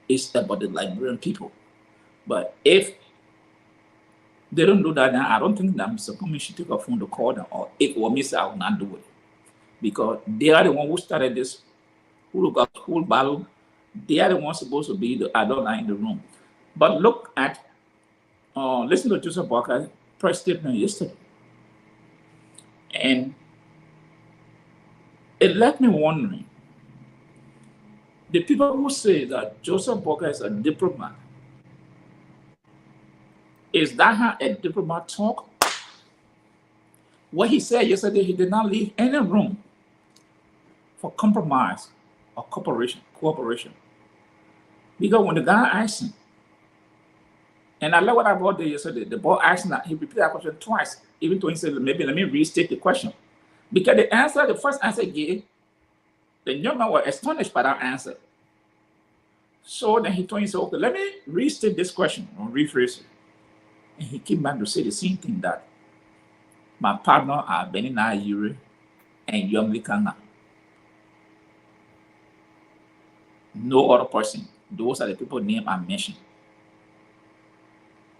[SPEAKER 5] it's about the Liberian people. But if they don't do that, then I don't think that Mr. Comey should take a phone to call them, or if it were me, I would not do it. Because they are the one who started this whole battle. They are the ones supposed to be the adult in the room. But look at, listen to Joseph Walker's press statement yesterday. And it left me wondering, the people who say that Joseph Walker is a diplomat, is that how a diplomat talk? What he said yesterday, he did not leave any room for compromise or cooperation. Because when the guy asked him, and I love what I brought there yesterday, the boy asked him that, he repeated that question twice, even though he said, maybe let me restate the question. Because the first answer he gave, the young man was astonished by that answer. So then he told him, so, okay, let me restate this question or rephrase it. And he came back to say the same thing, that my partner are Benny Yuri and Young Likanga. No other person. Those are the people name I mentioned.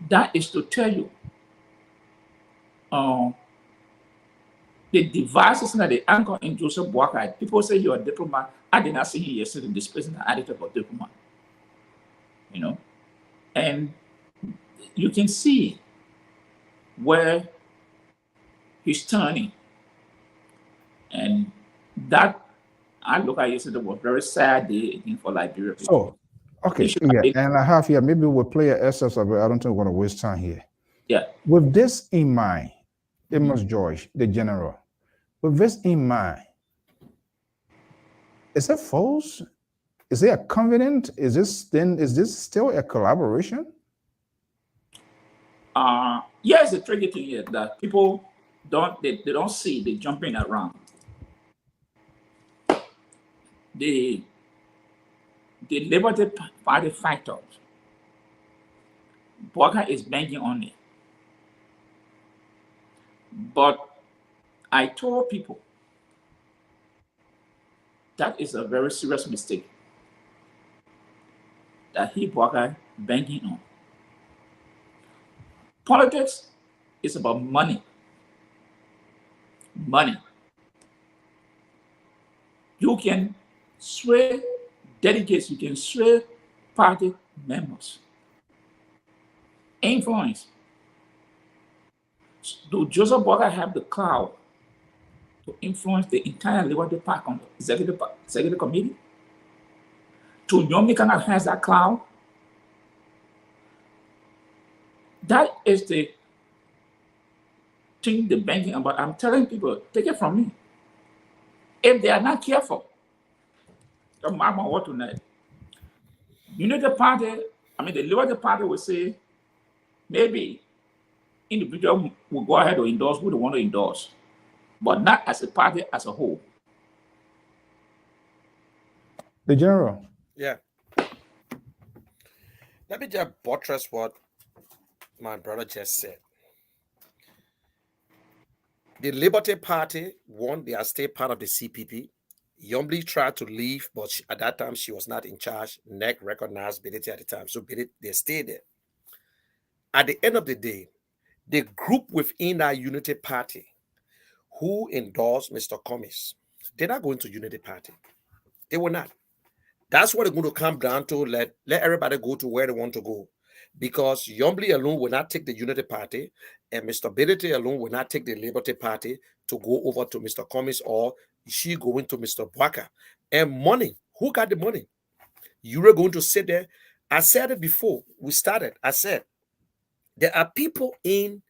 [SPEAKER 5] That is to tell you the devices that they anchor in Joseph Walker. People say you're a diplomat. I did not see him yesterday displacing the attitude of diplomat. You know? And you can see where he's turning. And that, I look at yesterday, was a very sad day for Liberia.
[SPEAKER 2] So, okay, yeah, and I have here, maybe we'll play an excerpt of it. I don't think we're going to waste time here.
[SPEAKER 5] Yeah.
[SPEAKER 2] With this in mind, Amos George, the general, with this in mind, is it false? Is it a covenant? Is this still a collaboration?
[SPEAKER 5] Yeah, it's a tricky thing here that people don't see, they jumping around. The Liberty Party factors, Walker is banking on it. But I told people that is a very serious mistake that Walker banking on. Politics is about money. Money. You can sway delegates, you can sway party members. Influence. Do Joseph Walker have the clout to influence the entire Liberty Party on the executive committee? To Yomi Kana has that clout? That is the thing, the banking about. I'm telling people, take it from me. If they are not careful, the mama what tonight. The party, the Liberty Party will say, maybe individual will go ahead or endorse who they want to endorse, but not as a party as a whole.
[SPEAKER 2] The general.
[SPEAKER 3] Yeah. Let me just buttress what my brother just said. The Liberty Party won. They are still part of the CPP. Yombly tried to leave, but at that time she was not in charge. NEC recognized Bility at the time, so they stayed there. At the end of the day, the group within that Unity Party who endorsed Mr. Cummings, they're not going to Unity Party. They were not. That's what they're going to come down to. Let everybody go to where they want to go. Because Yombly alone will not take the Unity Party, and Mr. Bility alone will not take the Liberty Party to go over to Mr. Cummings, or she going to Mr. Bwaka. And money, who got the money? You were going to sit there. I said it before we started. I said, there are people in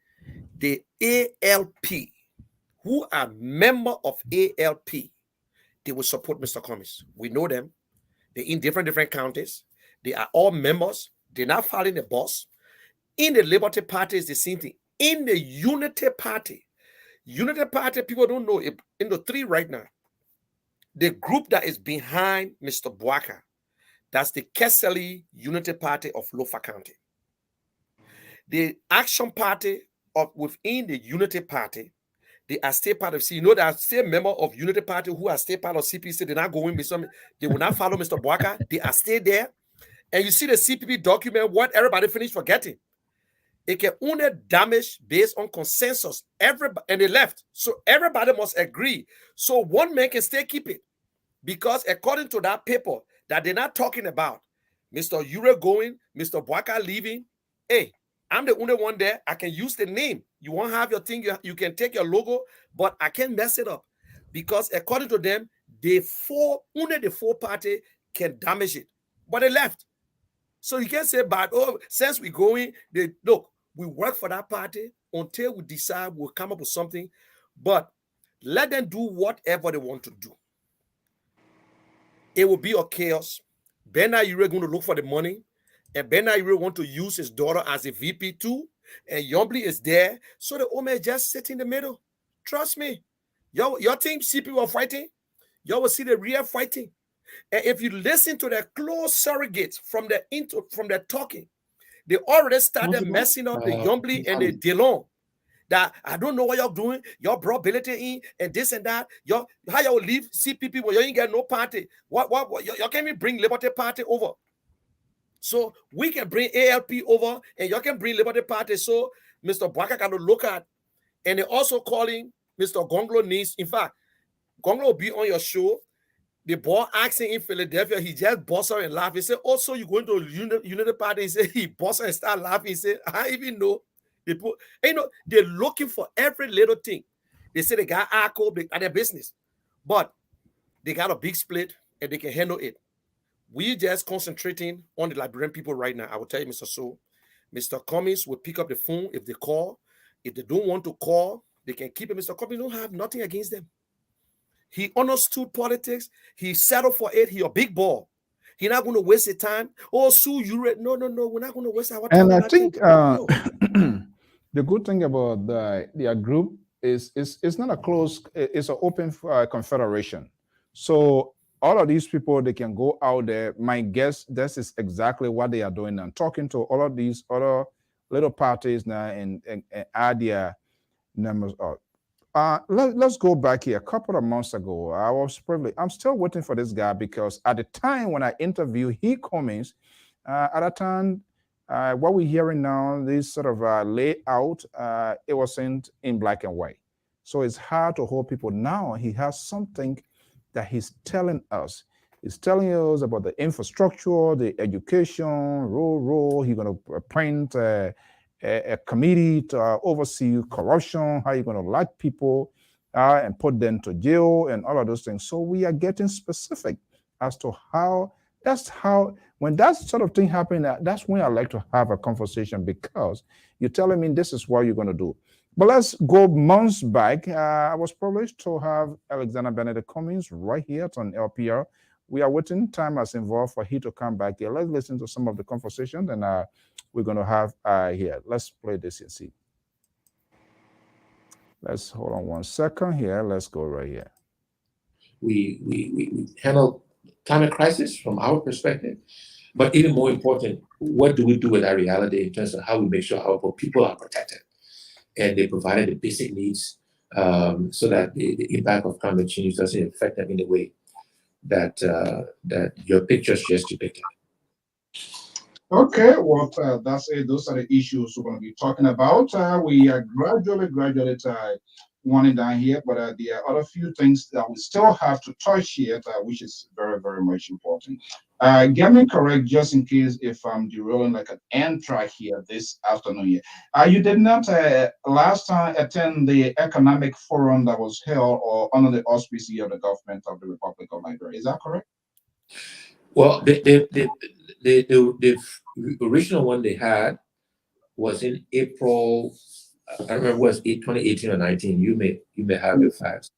[SPEAKER 3] the ALP who are member of ALP. They will support Mr. Cummings. We know them. They're in different counties. They are all members. They're not following the boss. In the Liberty Party is the same thing. In the Unity Party, people don't know it. In the three right now, the group that is behind Mr. Bwaka, that's the Keseli Unity Party of Lofa County. The Action Party within the Unity Party, they are still part of. See, there are still members of Unity Party who are still part of CPC. They're not going with some. They will not follow Mr. Bwaka. They are still there. And you see the CPP document, what everybody finished forgetting. It can only damage based on consensus. Everybody, and they left. So everybody must agree. So one man can still keep it. Because according to that paper that they're not talking about, Mr. Ure going, Mr. Bwaka leaving, hey, I'm the only one there. I can use the name. You won't have your thing. You can take your logo, but I can't mess it up. Because according to them, only the four party can damage it. But they left. So you can't say, but since we're going, we work for that party until we decide we'll come up with something. But let them do whatever they want to do. It will be a chaos. Ben Ayure going to look for the money. And Ben Ayure want to use his daughter as a VP too. And Yombly is there. So the Ome just sit in the middle. Trust me. Your team see people fighting. Y'all will see the real fighting. And if you listen to the close surrogates from the talking, they already started messing up the Yombly and the Delon. That I don't know what y'all doing. Y'all brought Bility in and this and that. How y'all leave CPP when you ain't got no party? What y'all can't even bring Liberty Party over. So we can bring ALP over and y'all can bring Liberty Party. So Mr. Bwaka got to look at. And they're also calling Mr. Gonglo needs. In fact, Gonglo will be on your show. The boy asking in Philadelphia, he just bust out and laugh. He said, also, you going to Unity Party? He said, he bust out and start laughing. He said, I even know. They're looking for every little thing. They say they got ARCO at their business. But they got a big split and they can handle it. We're just concentrating on the Liberian people right now. I will tell you, Mr. So, Mr. Cummings will pick up the phone if they call. If they don't want to call, they can keep it. Mr. Cummings don't have nothing against them. He understood politics. He settled for it. He a big ball. He's not going to waste his time. Oh, Sue, you read? No. We're not going to waste our time.
[SPEAKER 2] And I think the good thing about their group is it's not a closed, it's an open confederation. So all of these people, they can go out there. My guess, this is exactly what they are doing now. Talking to all of these other little parties now and add their numbers up. Let's go back here. A couple of months ago, I was privileged. I'm still waiting for this guy because at the time when I interviewed Cummings, at that time, what we're hearing now, this sort of layout, it wasn't in black and white. So it's hard to hold people now. He has something that he's telling us. He's telling us about the infrastructure, the education, rural. He's going to appoint a committee to oversee corruption, how you're going to lock people and put them to jail and all of those things. So we are getting specific as to how That's how, when that sort of thing happens, that's when I like to have a conversation, because you're telling me this is what you're going to do. But let's go months back. I was privileged to have Alexander Benedict Cummings right here on LPR. We are waiting. Time has involved for he to come back here. Let's listen to some of the conversations, and we're going to have here. Let's play this and see. Let's hold on 1 second here. Let's go right here.
[SPEAKER 4] We handle climate crisis from our perspective, but even more important, what do we do with that reality in terms of how we make sure our people are protected and they provided the basic needs, so that the impact of climate change doesn't affect them in the way that that your pictures just depicted.
[SPEAKER 2] Okay, well, that's it. Those are the issues we're going to be talking about. We are gradually winding down here, but there are other few things that we still have to touch here, which is very, very much important. Get me correct, just in case if I'm derailing like an end track here this afternoon here. You did not last time attend the economic forum that was held or under the auspices of the government of the Republic of Liberia. Is that correct?
[SPEAKER 4] Well, the original one they had was in April. I don't remember, was it 2018 or 19? You may have the facts.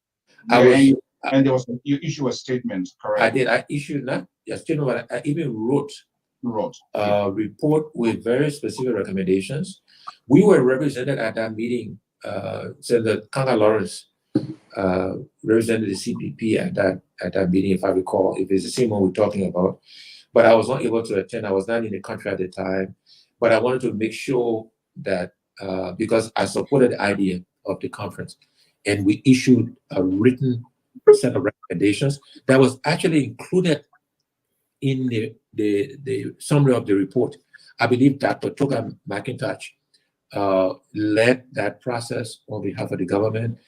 [SPEAKER 2] Yeah, and there was you issue a statement, correct?
[SPEAKER 4] I did. I issued not a statement, but I even wrote a report with very specific recommendations. We were represented at that meeting. Senator Kanga Lawrence represented the CPP at that meeting, if I recall, if it's the same one we're talking about. But I was not able to attend. I was not in the country at the time. But I wanted to make sure that because I supported the idea of the conference, and we issued a written set of recommendations that was actually included in the summary of the report. I believe Dr. Toga McIntosh led that process on behalf of the government.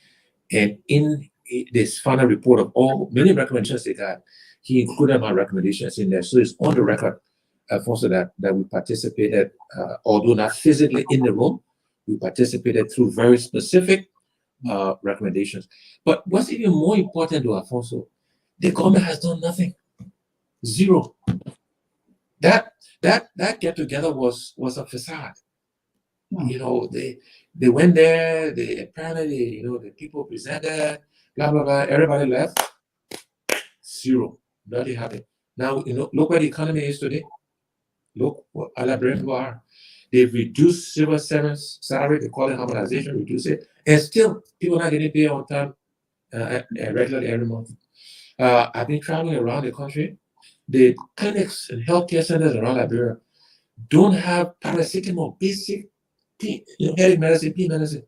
[SPEAKER 4] And in this final report of all many recommendations they got, he included my recommendations in there. So it's on the record, also that we participated, although not physically in the room, we participated through very specific recommendations. But what's even more important to Alfonso, the government has done nothing. Zero. That get together was a facade. You know, they went there, they apparently, the people presented, blah blah blah, everybody left. Zero. Nothing happened. Now, look where the economy is today. Look what Liberian people are. They've reduced civil servants' salary, they call it harmonization, reduce it, and still people not getting paid on time regularly every month. I've been traveling around the country. The clinics and healthcare centers around Liberia don't have paracetamol, basic headache medicine, pain medicine,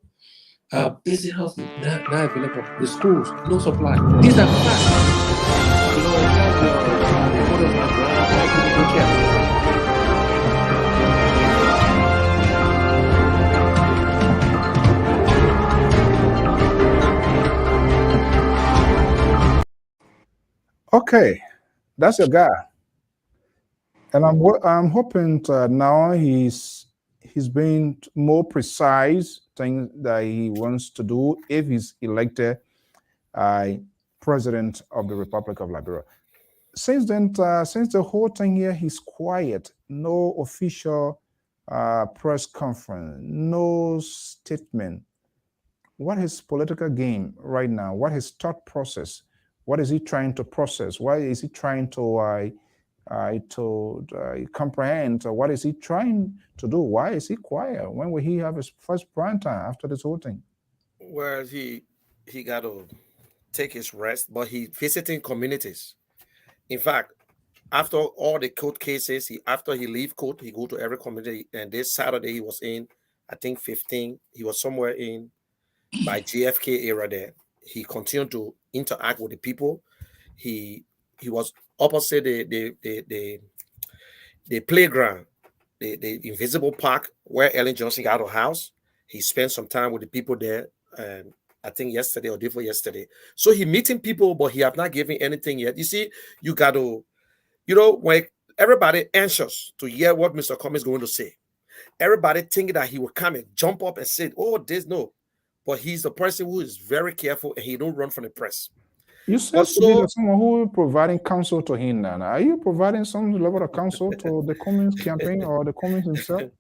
[SPEAKER 4] basic health not available. The schools, no supply. These are facts.
[SPEAKER 2] Okay, that's your guy, and I'm hoping now he's being more precise things that he wants to do if he's elected president of the Republic of Liberia. Since then, since the whole thing here, he's quiet. No official press conference, no statement. What is political game right now? What is thought process? What is he trying to process? Why is he trying to comprehend? What is he trying to do? Why is he quiet? When will he have his first prime time after this whole thing?
[SPEAKER 3] Well, he got to take his rest, but he visiting communities. In fact, after all the court cases, after he leave court, he go to every community. And this Saturday he was in, I think 15. He was somewhere in by JFK area there. He continued to interact with the people. He was opposite the playground, the invisible park where Ellen Johnson got her house. He spent some time with the people there, and I think yesterday or day before yesterday. So he meeting people, but he have not given anything yet. You see, you got to, when everybody anxious to hear what Mr. Cummings is going to say. Everybody thinking that he will come and jump up and say, "Oh, there's no." But he's a person who is very careful and he don't run from the press.
[SPEAKER 2] You said
[SPEAKER 3] But
[SPEAKER 2] to me that
[SPEAKER 3] so
[SPEAKER 2] someone who is providing counsel to him now. Are you providing some level of counsel to the Cummings campaign or the Cummings himself?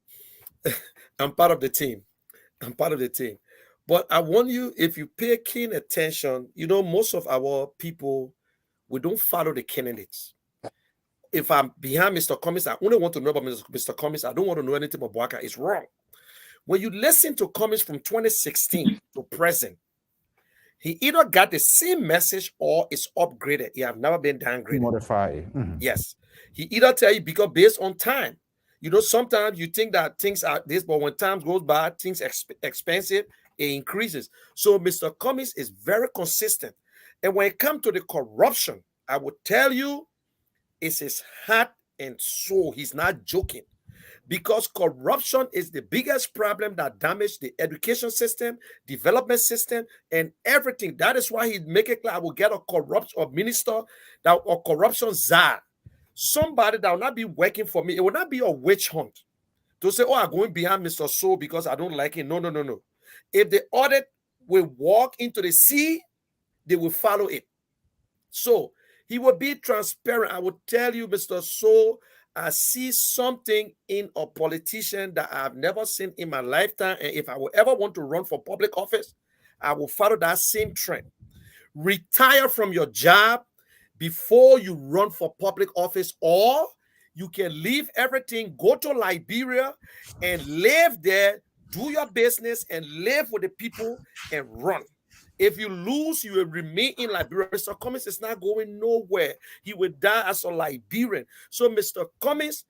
[SPEAKER 3] I'm part of the team. I'm part of the team. But I want you, if you pay keen attention, you know, most of our people, we don't follow the candidates. If I'm behind Mr. Cummings, I only want to know about Mr. Cummings. I don't want to know anything about Boaka. It's wrong. When you listen to Cummings from 2016 to present, he either got the same message or is upgraded. He have never been downgraded.
[SPEAKER 2] Modify.
[SPEAKER 3] Yes. He either tell you because based on time. You know, sometimes you think that things are this, but when time goes by, things expensive, it increases. So Mr. Cummings is very consistent. And when it comes to the corruption, I would tell you, it's his heart and soul. He's not joking. Because corruption is the biggest problem that damaged the education system, development system, and everything. That is why he make it clear I will get a corrupt or minister that or corruption czar. Somebody that will not be working for me. It will not be a witch hunt to say, oh, I'm going behind Mr. So because I don't like him. No, no, no, no. If the audit will walk into the sea, they will follow it. So he will be transparent. I will tell you, Mr. So, I see something in a politician that I've never seen in my lifetime. And if I will ever want to run for public office, I will follow that same trend. Retire from your job before you run for public office, or you can leave everything, go to Liberia and live there, do your business and live with the people and run. If you lose, you will remain in Liberia. Mr. Cummings is not going nowhere. He will die as a Liberian. So Mr. Cummings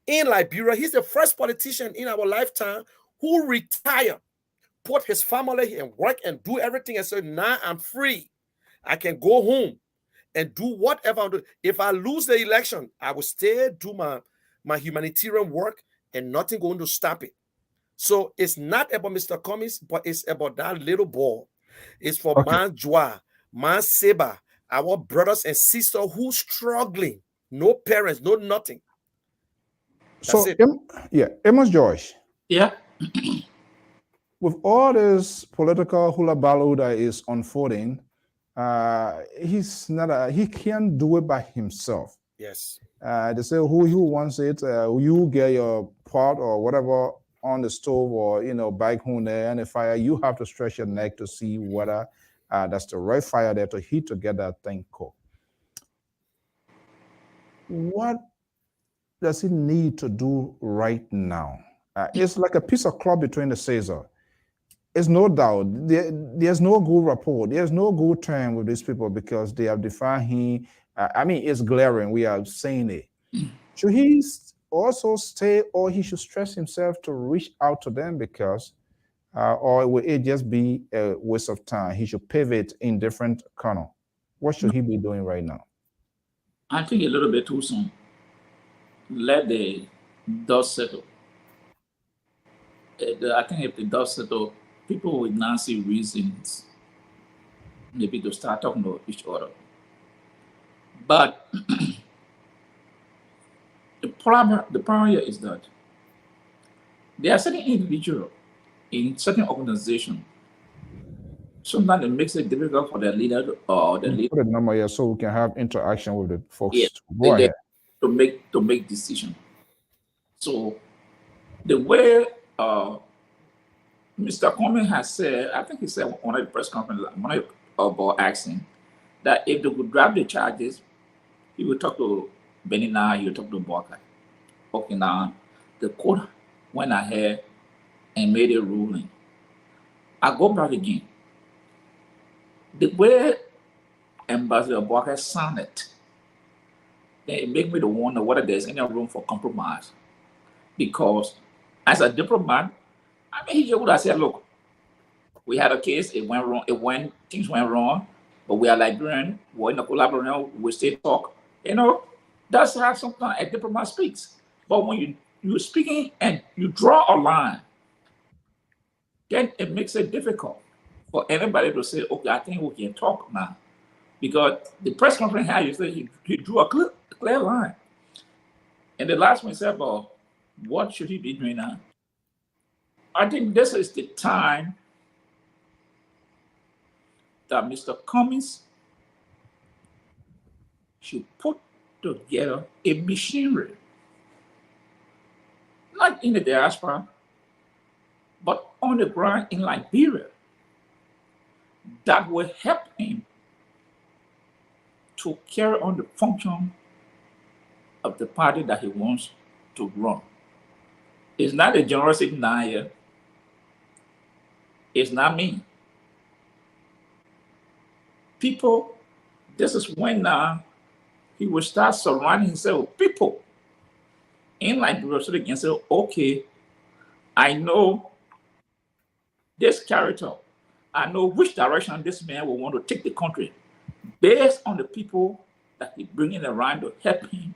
[SPEAKER 3] in Liberia, he's the first politician in our lifetime who retired, put his family and work and do everything and said, now I'm free. I can go home and do whatever I do. If I lose the election, I will stay, do my humanitarian work, and nothing going to stop it. So it's not about Mr. Cummings, but it's about that little boy. It's for Man Joa, Man Seba, our brothers and sisters who struggling, no parents, no nothing. That's
[SPEAKER 2] So,
[SPEAKER 3] it.
[SPEAKER 2] Amos Joyce.
[SPEAKER 5] Yeah.
[SPEAKER 2] With all this political hula baloo that is unfolding, he can't do it by himself.
[SPEAKER 3] Yes.
[SPEAKER 2] They say who wants it, you get your pot or whatever on the stove or back home there and the fire, you have to stretch your neck to see whether that's the right fire there to heat to get that thing cooked. What does he need to do right now? It's like a piece of cloth between the Caesar. It's no doubt there's no good rapport, there's no good term with these people because they have defined him. It's glaring, we are saying it. Should he also stay, or he should stress himself to reach out to them because, or will it just be a waste of time? He should pivot in different corner. What should he be doing right now?
[SPEAKER 5] I think a little bit too soon. Let the dust settle. I think if the dust settle, people will now see reasons maybe to start talking to each other. But the problem here is that there are certain individuals in certain organizations. Sometimes it makes it difficult for the leader or the leader.
[SPEAKER 2] Put a number here so we can have interaction with the folks.
[SPEAKER 5] Yeah,
[SPEAKER 2] Go ahead.
[SPEAKER 5] To make decisions. So the way Mr. Cummings has said, I think he said on a press conference, about asking that if they could drop the charges, he would talk to Benina, he would talk to Boaka. Okay, now the court went ahead and made a ruling. I go back again. The way Ambassador Boaka sounded, then it made me to wonder whether there's any room for compromise. Because as a diplomat, he just would have said, look, we had a case, it went wrong, things went wrong, but we are Liberian, we're in a collaboration, we still talk. That's how sometimes a diplomat speaks. But when you're speaking and you draw a line, then it makes it difficult for anybody to say, okay, I think we can talk now. Because the press conference had, you say he drew a clear line. And the last one said, well, what should he be doing now? I think this is the time that Mr. Cummings should put together a machinery, not in the diaspora, but on the ground in Liberia, that will help him to carry on the function of the party that he wants to run. It's not a General Secretary. It's not me. People, this is when he will start surrounding himself with people in Liberia so they can say, okay, I know this character. I know which direction this man will want to take the country based on the people that he's bringing around to help him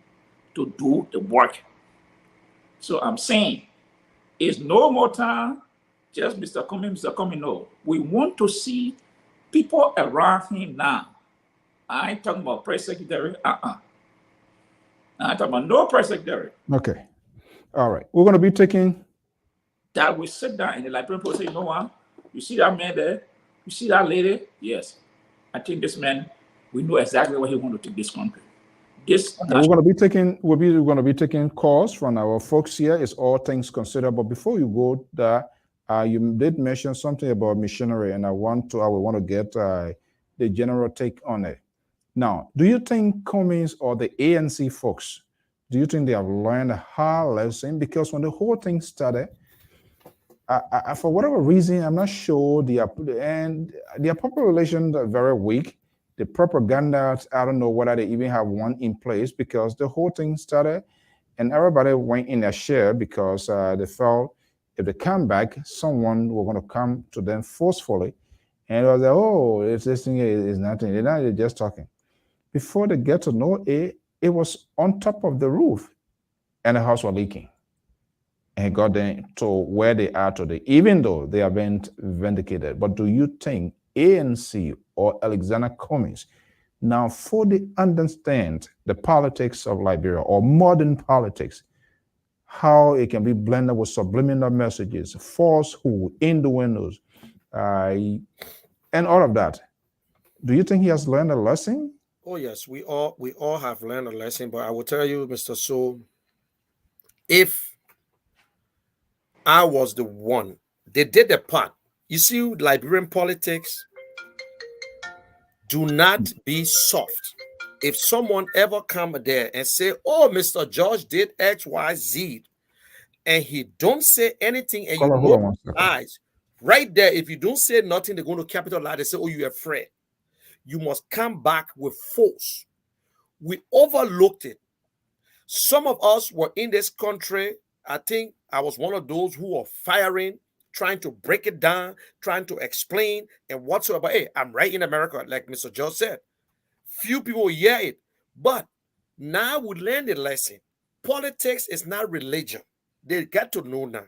[SPEAKER 5] to do the work. So I'm saying, it's no more time, just Mr. Cumming, no. We want to see people around him now. I ain't talking about press secretary, I'm talking about no press secretary.
[SPEAKER 2] Okay. All right. We're going to be taking...
[SPEAKER 5] That we sit down and the Liberian people say, you know what? You see that man there? You see that lady? Yes. I think this man, we know exactly where he wants to take this country. We're going to be taking calls from our folks here. It's all things considered. But before you go there, you did mention something about missionary, and I want to get the general take on it. Now, do you think Cummings or the ANC folks, do you think they have learned a hard lesson? Because when the whole thing started, for whatever reason, I'm not sure, their public relations are very weak. The propaganda, I don't know whether they even have one in place, because the whole thing started and everybody went in their share because they felt if they come back, someone was going to come to them forcefully. And it was like, oh, this thing is nothing. They're just talking. Before they get to know it, it was on top of the roof and the house was leaking. And it got them to where they are today, even though they have been vindicated. But do you think ANC or Alexander Cummings now fully understand the politics of Liberia or modern politics, how it can be blended with subliminal messages, falsehood, innuendos, and all of that? Do you think he has learned a lesson?
[SPEAKER 3] Oh yes, we all have learned a lesson. But I will tell you, Mr. So, if I was the one, they did their part. You see, Liberian politics, do not be soft. If someone ever come there and say, oh, Mr. George did X, Y, Z, and he don't say anything, and you know eyes, right there, if you don't say nothing, they're going to capitalize. They say, oh, you're afraid. You must come back with force. We overlooked it. Some of us were in this country. I think I was one of those who were firing, trying to break it down, trying to explain and whatsoever. Hey, I'm right in America, like Mr. George said. Few people hear it. But now we learned a lesson. Politics is not religion. They got to know now.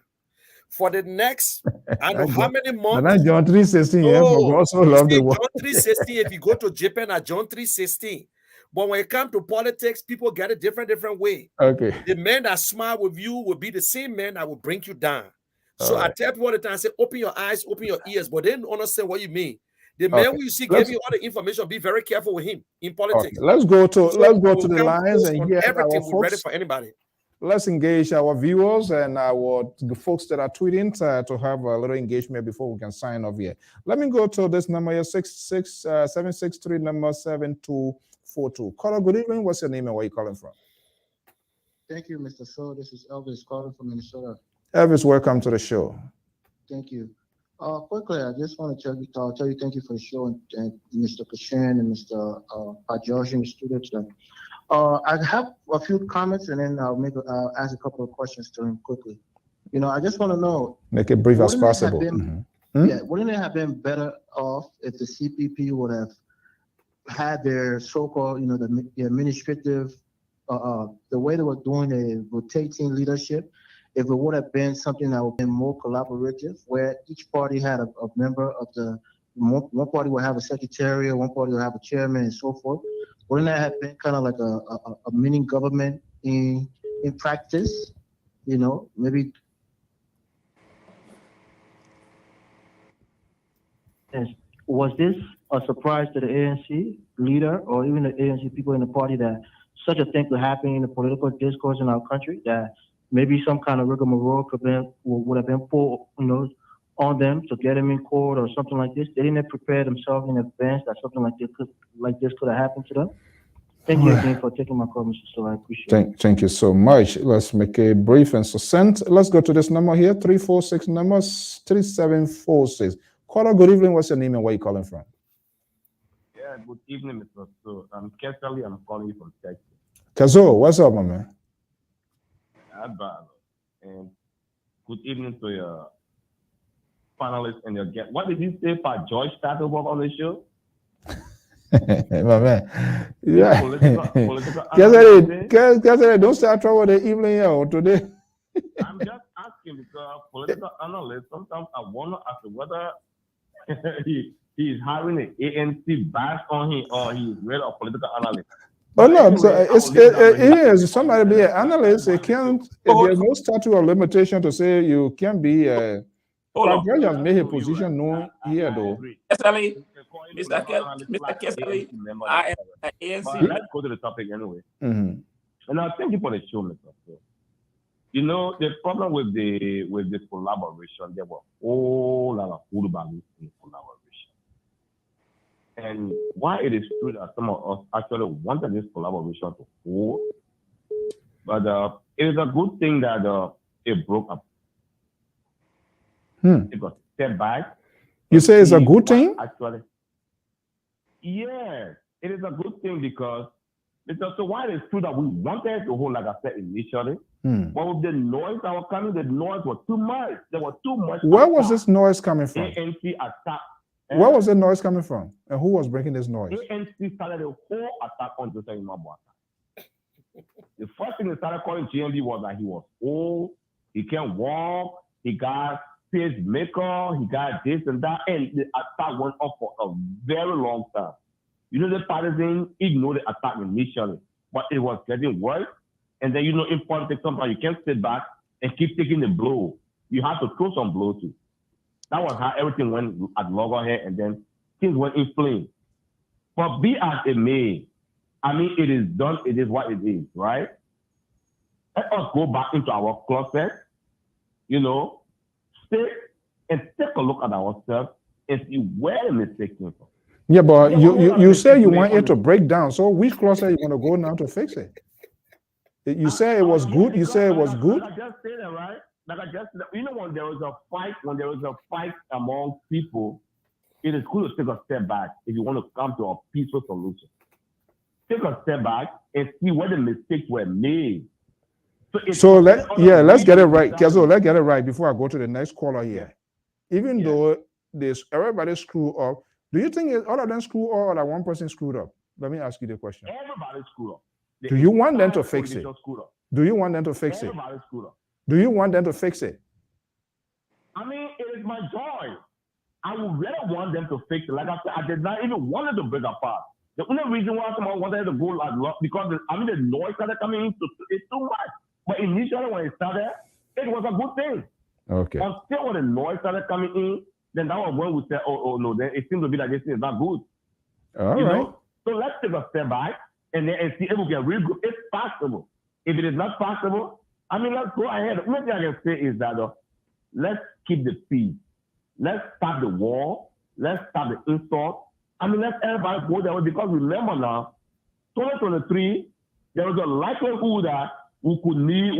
[SPEAKER 3] For the next, I don't know how many months.
[SPEAKER 2] John 3:16, yeah, for God so loved the world.
[SPEAKER 3] John 3:16, if you go to Japan at John 3:16. But when it comes to politics, people get a different way.
[SPEAKER 2] Okay.
[SPEAKER 3] The man that smile with you will be the same man that will bring you down. So I tell people all the time, I say, open your eyes, open your ears, but they don't understand what you mean. The man who you see giving you all the information, be very careful with him in politics.
[SPEAKER 2] Okay. Let's go to the lines and hear
[SPEAKER 3] everything.
[SPEAKER 2] Our
[SPEAKER 3] We're
[SPEAKER 2] folks.
[SPEAKER 3] ready for anybody.
[SPEAKER 2] Let's engage our viewers and the folks that are tweeting to have a little engagement before we can sign off here. Let me go to this number here, 763 number 7242. Caller, good evening. What's your name and where are you calling from?
[SPEAKER 6] Thank you, Mr. So. This is Elvis calling from Minnesota.
[SPEAKER 2] Elvis, welcome to the show.
[SPEAKER 6] Thank you. Quickly, I just want to tell you thank you for the show, and Mr. Kashan and Mr. George and the studio today. I have a few comments, and then I'll ask a couple of questions to him quickly. You know, I just want to know.
[SPEAKER 2] Make it brief as possible.
[SPEAKER 6] Yeah, wouldn't it have been better off if the CPP would have had their so-called, you know, the administrative, the way they were doing a rotating leadership, if it would have been something that would have been more collaborative, where each party had a member of the, one party would have a secretary, one party would have a chairman, and so forth. Wouldn't that have been kind of like a mini government in practice? You know, maybe. Was this a surprise to the ANC leader or even the ANC people in the party that such a thing could happen in the political discourse in our country, that maybe some kind of rigmarole would have been pulled, on them to get them in court or something like this? They didn't prepare themselves in advance that something like this could have happened to them? Thank you again for taking my call, Mr. So I appreciate it.
[SPEAKER 2] Thank you so much. Let's make a brief and succinct. Let's go to this number here, 346 numbers 3746. Caller, good evening. What's your name and where you calling from?
[SPEAKER 7] Yeah, good evening, Mr. So I'm Kesali. I'm calling you from Texas.
[SPEAKER 2] Kazo, what's up, my man?
[SPEAKER 7] And good evening to your panelists and your guests. What did you say for George started on the show?
[SPEAKER 2] My man, yeah.
[SPEAKER 7] Political
[SPEAKER 2] don't start trouble the evening here or today.
[SPEAKER 7] I'm just asking because political analysts, sometimes I wonder as to whether he's having an ANC bash on him or he's really a political analyst.
[SPEAKER 2] Oh no, so it is somebody be an analyst. It can't. There's no statute or limitation to say you can be a. George has made his position known here, though.
[SPEAKER 5] Mr. Kesali, I am ANC.
[SPEAKER 7] Let's go to the topic anyway. And I thank you for the show, Mr. So. The problem with the collaboration, there were a whole lot of Urubani in collaboration. And why it is true that some of us actually wanted this collaboration to hold, but it is a good thing that it broke up. It got step back.
[SPEAKER 2] You say it's a good thing?
[SPEAKER 7] Actually, yes, it is a good thing because so while it's true that we wanted to hold, like I said initially, but with the noise that was coming, the noise was too much. There was too much.
[SPEAKER 2] Where was this noise coming from?
[SPEAKER 7] ANC attack.
[SPEAKER 2] Where was the noise coming from? And who was breaking this noise?
[SPEAKER 7] ANC started a whole attack on Joseph Imabwata. The first thing they started calling GMB was that he was old, he can't walk, he got pacemaker, he got this and that, and the attack went on for a very long time. The partisan ignored the attack initially, but it was getting worse. And then, in politics, sometimes you can't sit back and keep taking the blow. You have to throw some blow too. That was how everything went at loggerhead, and then things went in flames. But be as it may, it is done, it is what it is, right? Let us go back into our closet, sit and take a look at ourselves and see where the mistake came from.
[SPEAKER 2] Yeah, but you say you want it to break down. So which closet you want to go now to fix it? You say it was good. You say it was good.
[SPEAKER 7] Like I just said that, right? Like I just said, when there was a fight among people, it is good to take a step back if you want to come to a peaceful solution. Take a step back and see where the mistakes were made.
[SPEAKER 2] Let's get it right. Kezo, let's get it right before I go to the next caller here. Even though everybody screwed up, do you think all of them screwed up or that one person screwed up? Let me ask you the question.
[SPEAKER 7] Everybody screwed up.
[SPEAKER 2] Do you want them to fix it? Do you want them to fix it?
[SPEAKER 7] Everybody screwed up.
[SPEAKER 2] Do you want them to fix it?
[SPEAKER 7] It is my joy. I would rather want them to fix it. Like I said, I did not even want it to break apart. The only reason why someone wanted to go because the noise started coming in, it's too much. But initially when it started, it was a good thing.
[SPEAKER 2] Okay.
[SPEAKER 7] Until when the noise started coming in, then that was when we said, oh no, then it seems to be like this thing is not good.
[SPEAKER 2] All right.
[SPEAKER 7] So let's take a step back and then see if we can really good. It's possible. If it is not possible, let's go ahead. The only thing I can say is that let's keep the peace. Let's stop the war. Let's stop the insult. Let everybody go that way, because remember now, 2023, there was a likelihood that we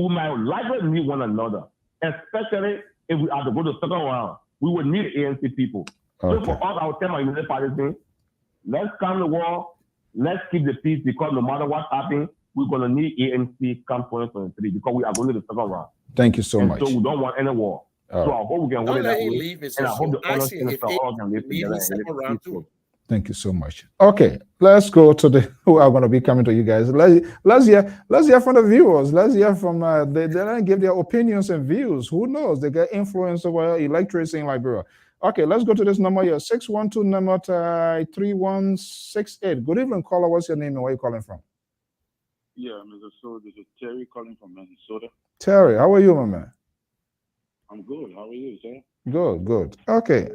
[SPEAKER 7] might likely need one another, especially if we have to go to the second round. We would need ANC people.
[SPEAKER 2] Okay.
[SPEAKER 7] So for us, I would tell my United Party, let's calm the war, let's keep the peace, because no matter what happens, we're going to need ANC come 2023, because we are going to the second round.
[SPEAKER 2] Thank you so much.
[SPEAKER 7] So we don't want any war. So I hope we can hold it that way. And I hope the honor minister all can live together and live peaceful.
[SPEAKER 2] Thank you so much. Okay, let's go to who are going to be coming to you guys. Let's hear from the viewers. Let's hear from they give their opinions and views. Who knows? They get influence over electricity in Liberia. Okay, let's go to this number here, 612 number 3168. Good evening, caller. What's your name and where are you calling from?
[SPEAKER 8] Yeah, Mr. So this is Terry calling from Minnesota.
[SPEAKER 2] Terry, how are you, my man?
[SPEAKER 8] I'm good. How are you, sir?
[SPEAKER 2] Good. Okay.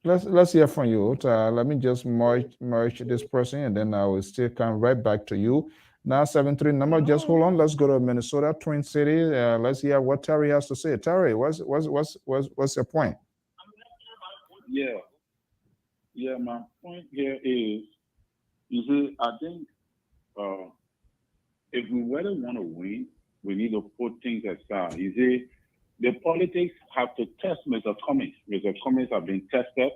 [SPEAKER 2] Let's hear from you. Let me just merge this person, and then I will still come right back to you. Now 73 number. Just hold on. Let's go to Minnesota, Twin City. Let's hear what Terry has to say. Terry, what's your point?
[SPEAKER 8] Yeah. My point here is, you see, I think if we really want to win, we need to put things aside. You see, the politics have to test Mr. Cummings. Mr. Cummings have been tested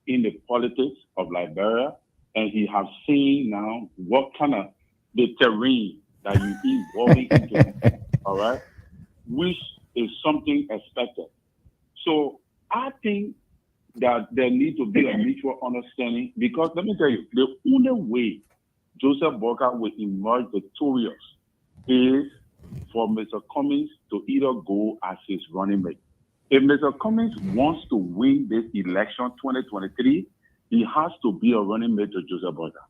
[SPEAKER 8] in the politics of Liberia, and he has seen now what kind of the terrain that you evolving into, all right, which is something expected. So I think that there needs to be a mutual understanding, because let me tell you, the only way Joseph Boakai will emerge victorious is for Mr. Cummings to either go as his running mate. If Mr. Cummings wants to win this election 2023, he has to be a running mate to Joseph Boakai.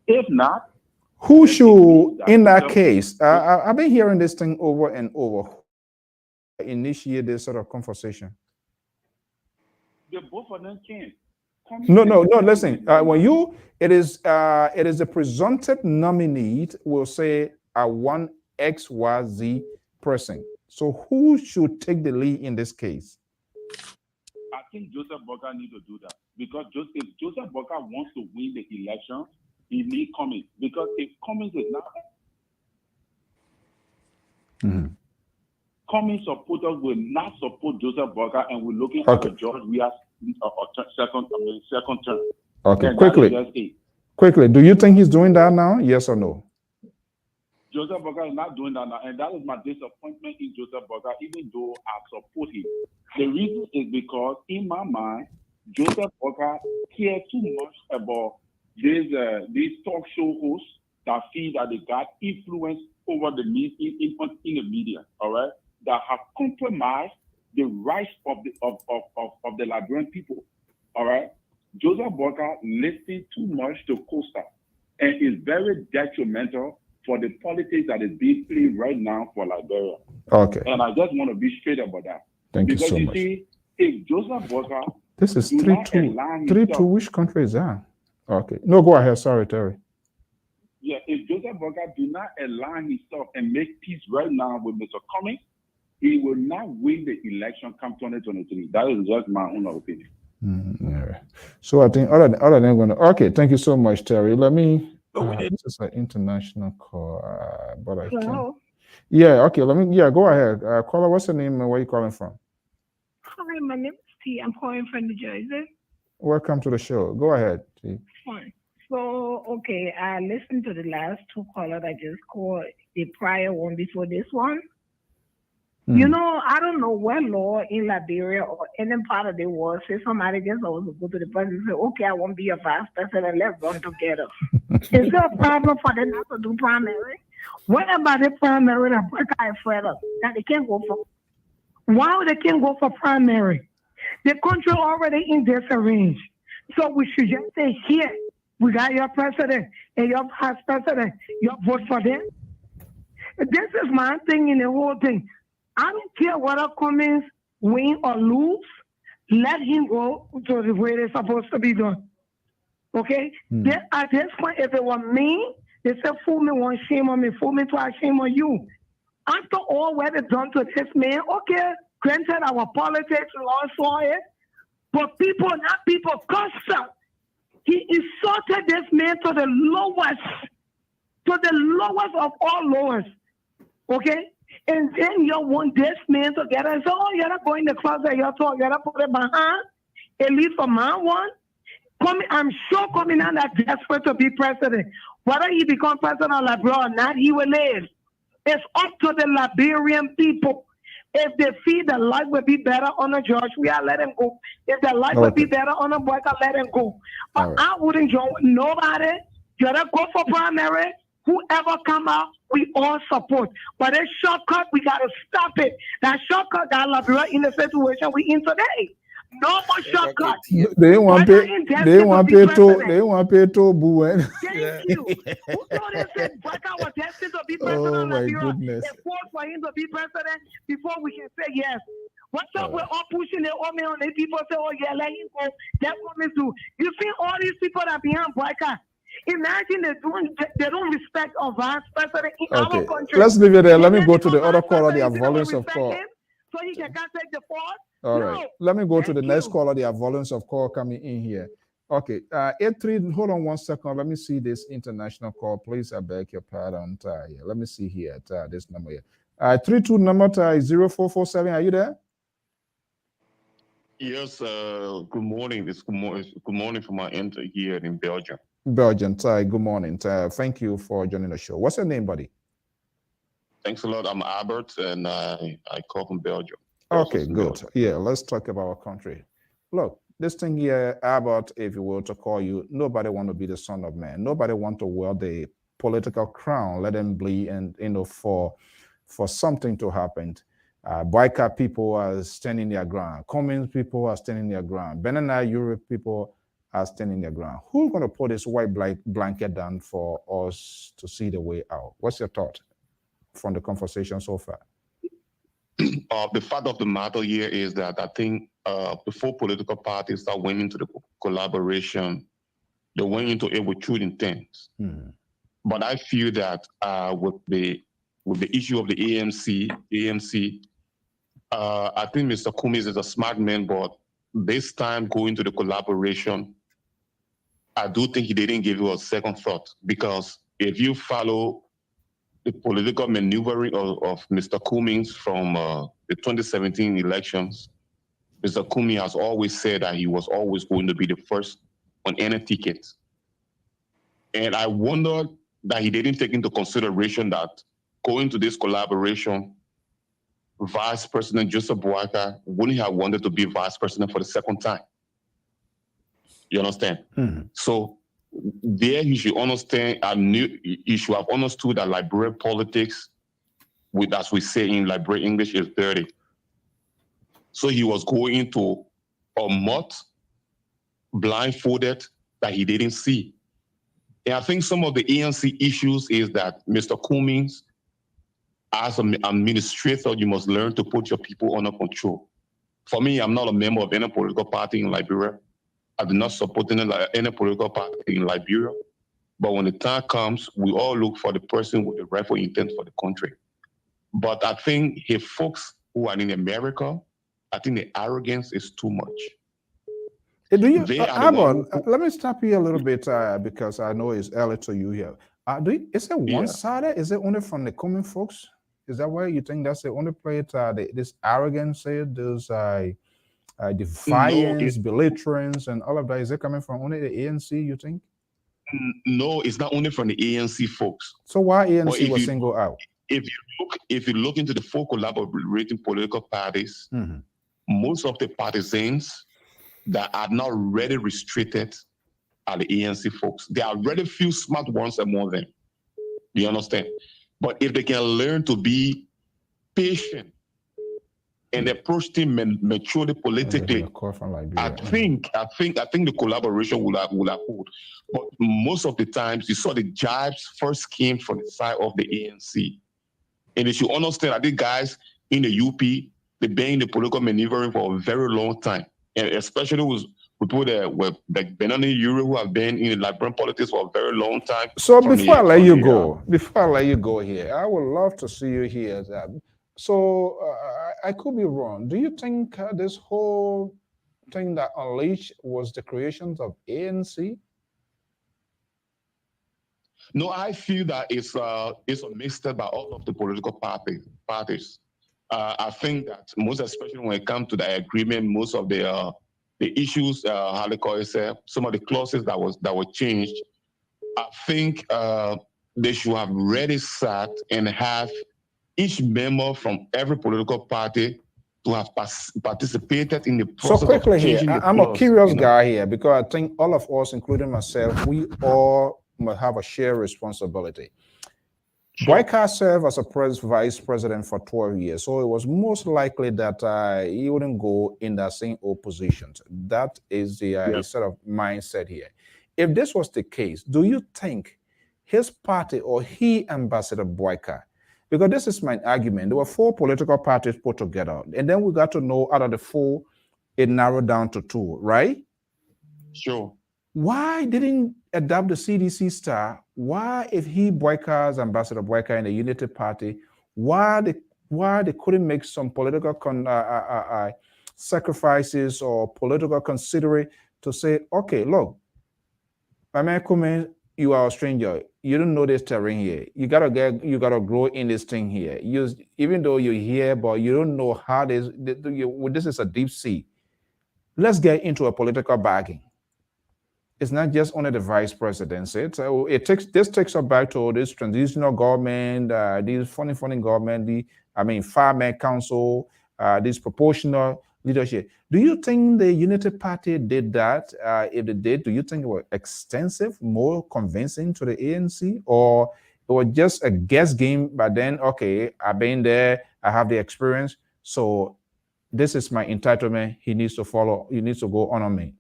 [SPEAKER 8] If not,
[SPEAKER 2] who should, in that case, I've been hearing this thing over and over, initiate this sort of conversation?
[SPEAKER 8] The both of them can.
[SPEAKER 2] No. Listen, when it is a presumptive nominee will say I want XYZ person. So who should take the lead in this case?
[SPEAKER 8] I think Joseph Boakai needs to do that, because if Joseph Boakai wants to win the election, he needs Cummings. Because if Cummings is not, Cummings supporters will not support Joseph Boakai, and we're looking at the George Weah's second term.
[SPEAKER 2] Okay,
[SPEAKER 8] and
[SPEAKER 2] quickly. Do you think he's doing that now? Yes or no?
[SPEAKER 8] Joseph Boakai is not doing that now, and that is my disappointment in Joseph Boakai, even though I support him. The reason is because, in my mind, Joseph Boakai cares too much about these talk show hosts that feel that they got influence over the in the media, all right, that have compromised the rights of the Liberian people, all right. Joseph Boakai listens too much to Costa, and is very detrimental for the politics that is being played right now for Liberia.
[SPEAKER 2] Okay.
[SPEAKER 8] And I just want to be straight about that.
[SPEAKER 2] Thank you so much.
[SPEAKER 8] Because you see, if Joseph Boakai,
[SPEAKER 2] this is 3-2. 3-2. Which country is that? Okay. No, go ahead. Sorry, Terry.
[SPEAKER 8] Yeah, if Joseph Boakai do not align himself and make peace right now with Mr. Cummings, he will not win the election come 2023. That is just my own opinion.
[SPEAKER 2] Yeah. So I think other than going to, okay, thank you so much, Terry. Let me, this is an international call, but I can't. Yeah, okay, go ahead. Caller, what's your name and where are you calling from?
[SPEAKER 9] Hi, my name is T. I'm calling from New Jersey.
[SPEAKER 2] Welcome to the show. Go ahead, T.
[SPEAKER 9] Fine. So, okay, I listened to the last two callers that just called, the prior one before this one. You know, I don't know what law in Liberia or any part of the world says somebody just always go to the president and say, okay, I won't be a vice president, let's run together. Is there a problem for them not to do primary? What about the primary that Boakai is afraid of that they can't go for? Why they can't go for primary? The country already in disarrange. So we should just say, here, we got your president and your vice president, you vote for them. This is my thing in the whole thing. I don't care whether Cummings win or lose. Let him go to the way they're supposed to be done. Okay? At this point, if it were me, they said, fool me one, shame on me. Fool me twice, shame on you. After all what they've done to this man, okay, granted our politics lost for it, but people, not people, Costa, he insulted this man to the lowest of all lowest. Okay? And then you want this man to get and say, oh, you're not going to the closet, you're talking, you're not put it behind, at least for my one. I'm sure coming out that desperate to be president. Whether he become president of Liberia or not, he will live. It's up to the Liberian people. If they feel the life will be better on a George, we are let him go. If the life will be better on a Boakai, let him go. But I wouldn't join with nobody. You gotta go for primary. Whoever come out, we all support. But this shortcut, we gotta stop it. That shortcut got Liberia in the situation we in today. No more shortcut.
[SPEAKER 2] They want pay to boo.
[SPEAKER 9] Thank you. Who told us that Boakai was destined to be president of Liberia?
[SPEAKER 2] Goodness.
[SPEAKER 9] It fought for him to be president before we can say yes.
[SPEAKER 10] What's up with all pushing their army on the people say, oh yeah, let him go. That woman too. You see all these people that behind boycott. Imagine they don't respect our vice president in our country.
[SPEAKER 2] Let's leave it there. Let me go to the other caller. Their volumes of call.
[SPEAKER 10] So he can take the force.
[SPEAKER 2] All right. Let me go to the next caller. Their volumes of call coming in here. Okay. 83. Hold on 1 second. Let me see this international call. Please, I beg your pardon. Let me see here. This number here. 32 number 0447. Are you there?
[SPEAKER 11] Yes. Good morning. It's good morning from my end here in Belgium.
[SPEAKER 2] Belgium. Good morning. Thank you for joining the show. What's your name, buddy?
[SPEAKER 11] Thanks a lot. I'm Albert, and I call from Belgium.
[SPEAKER 2] Okay, good. Yeah, let's talk about our country. Look, this thing here, Albert, if you were to call you, nobody want to be the son of man. Nobody want to wear the political crown, let them bleed, and for something to happen. Boycott people are standing their ground. Cummins people are standing their ground. Benana Europe people are standing their ground. Who's going to put this white blanket down for us to see the way out? What's your thought from the conversation so far?
[SPEAKER 11] The fact of the matter here is that I think before political parties start went into the collaboration, they went into it with true intent. But I feel that with the issue of the ANC, I think Mr. Cummins is a smart man, but this time going to the collaboration, I do think he didn't give you a second thought, because if you follow the political maneuvering of Mr. Cummins from the 2017 elections, Mr. Cummins has always said that he was always going to be the first on any ticket. And I wonder that he didn't take into consideration that going to this collaboration, Vice President Joseph Boakai wouldn't have wanted to be Vice President for the second time. You understand? So there he should understand, he should have understood that Liberian politics, as we say in Liberian English, is dirty. So he was going into a mud, blindfolded, that he didn't see. And I think some of the ANC issues is that Mr. Cummins, as an administrator, you must learn to put your people under control. For me, I'm not a member of any political party in Liberia. I do not support any political party in Liberia. But when the time comes, we all look for the person with the rightful intent for the country. But I think if folks who are in America, I think the arrogance is too much.
[SPEAKER 2] Do you, Abon, let me stop you a little bit because I know it's early to you here. Is it one-sided? Is it only from the Cummins folks? Is that why you think that's the only place this arrogance, those defiance, belligerence, and all of that? Is it coming from only the ANC, you think?
[SPEAKER 11] No, it's not only from the ANC folks.
[SPEAKER 2] So why ANC was singled out?
[SPEAKER 11] If you look into the four collaborating political parties, most of the partisans that are not really restricted are the ANC folks. There are really few smart ones among them. You understand? But if they can learn to be patient and approach things maturely politically, I think the collaboration will hold. But most of the times, you saw the jibes first came from the side of the ANC, and they should understand that the guys in the UP, they've been in the political maneuvering for a very long time, and especially with people that were like Benani Yuri, who have been in Liberian politics for a very long time.
[SPEAKER 2] So before I let you go here, I would love to see you here. So I could be wrong. Do you think this whole thing that unleashed was the creation of ANC?
[SPEAKER 11] No, I feel that it's a mixture by all of the political parties. I think that most especially when it comes to the agreement, most of the issues, how they call it, some of the clauses that were changed, I think they should have really sat and have each member from every political party to have participated in the process.
[SPEAKER 2] So quickly here, I'm a curious guy here because I think all of us, including myself, we all must have a shared responsibility. Boycott served as a vice president for 12 years, so it was most likely that he wouldn't go in that same old position. That is the sort of mindset here. If this was the case, do you think his party or he, Ambassador Boycott, Because this is my argument. There were 4 political parties put together, and then we got to know out of the 4, it narrowed down to 2, right?
[SPEAKER 11] Sure.
[SPEAKER 2] Why didn't adopt the CDC star? Why, if he boycotts Ambassador Boyka in the Unity Party, why they couldn't make some political sacrifices or political considerate to say, okay, look, my man Kume, you are a stranger. You don't know this terrain here. You gotta grow in this thing here. Even though you're here, but you don't know how this is a deep sea. Let's get into a political bargain. It's not just only the vice presidency. So this takes us back to this transitional government, this funny government, fireman council, this proportional leadership. Do you think the Unity Party did that? If they did, do you think it was extensive, more convincing to the ANC, or it was just a guess game? But then, okay, I've been there, I have the experience, so this is my entitlement. He needs to follow. He needs to go on me.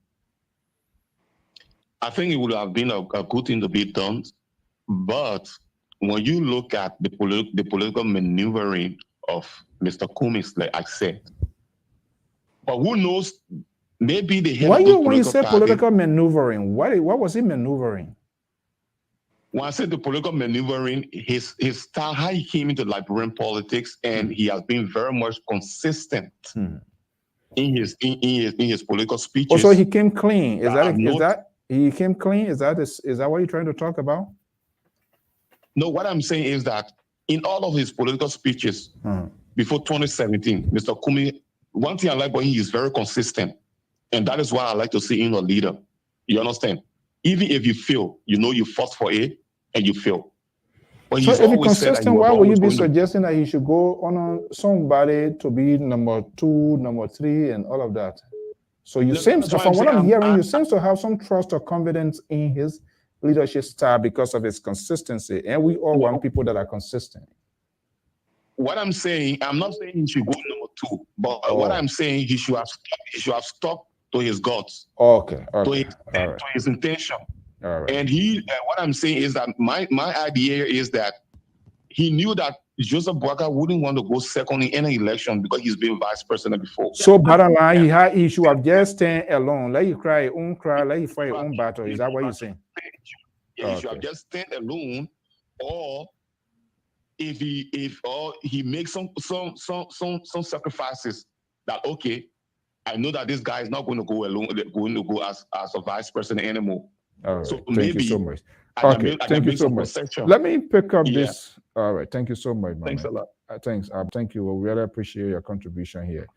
[SPEAKER 11] I think it would have been a good thing to be done, but when you look at the political maneuvering of Mr. Cummings, like I said, but who knows? Maybe the head of the
[SPEAKER 2] when you say
[SPEAKER 11] party,
[SPEAKER 2] political maneuvering, what was he maneuvering?
[SPEAKER 11] When I say the political maneuvering, his style, how he came into Liberian politics, and he has been very much consistent in his political speeches.
[SPEAKER 2] Oh, so he came clean. Is that he came clean? Is that what you're trying to talk about?
[SPEAKER 11] No, what I'm saying is that in all of his political speeches before 2017, Mr. Kumi, one thing I like about him, he's very consistent. And that is why I like to see him a leader. You understand? Even if you fail, you know you fought for it and you fail. But
[SPEAKER 2] so if he's consistent, why would you be suggesting that he should go on somebody to be number 2, number 3, and all of that? So you seem, from what I'm hearing, you seem to have some trust or confidence in his leadership style because of his consistency. And we all want people that are consistent.
[SPEAKER 11] What I'm saying, I'm not saying he should go number 2, but what I'm saying, he should have stuck to his guts.
[SPEAKER 2] Okay.
[SPEAKER 11] To his intention.
[SPEAKER 2] All right.
[SPEAKER 11] And what I'm saying is that my idea is that he knew that Joseph Boyka wouldn't want to go second in any election because he's been vice president before.
[SPEAKER 2] So bottom line, he should have just stand alone. Let you cry your own cry, let you fight your own battle. Is that what you're saying?
[SPEAKER 11] Yeah, he should have just stand alone, or if he makes some sacrifices that, okay, I know that this guy is not going to go alone, going to go as a vice president anymore.
[SPEAKER 2] All right.
[SPEAKER 11] So
[SPEAKER 2] thank you so much. Okay, thank you so much. Let me pick up this. All right, thank you so much, man.
[SPEAKER 11] Thanks a lot.
[SPEAKER 2] Thanks. Thank you. We really appreciate your contribution here.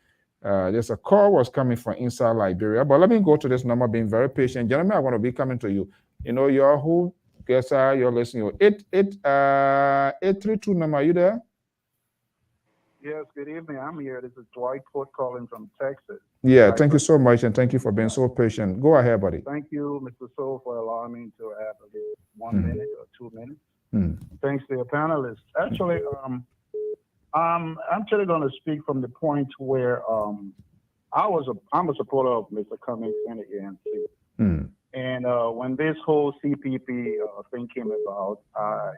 [SPEAKER 2] There's a call was coming from inside Liberia, but let me go to this number, being very patient. Gentlemen, I want to be coming to you. You know, you're who? Guess you're listening. 832 number, are you there?
[SPEAKER 12] Yes, good evening. I'm here. This is Dwight Court calling from Texas.
[SPEAKER 2] Yeah, thank you so much, and thank you for being so patient. Go ahead, buddy.
[SPEAKER 12] Thank you, Mr. Soul, for allowing me to have 1 minute or 2 minutes. Thanks to your panelists. Actually, I'm actually going to speak from the point where I'm a supporter of Mr. Cummings and the ANC. And when this whole CPP thing came about, I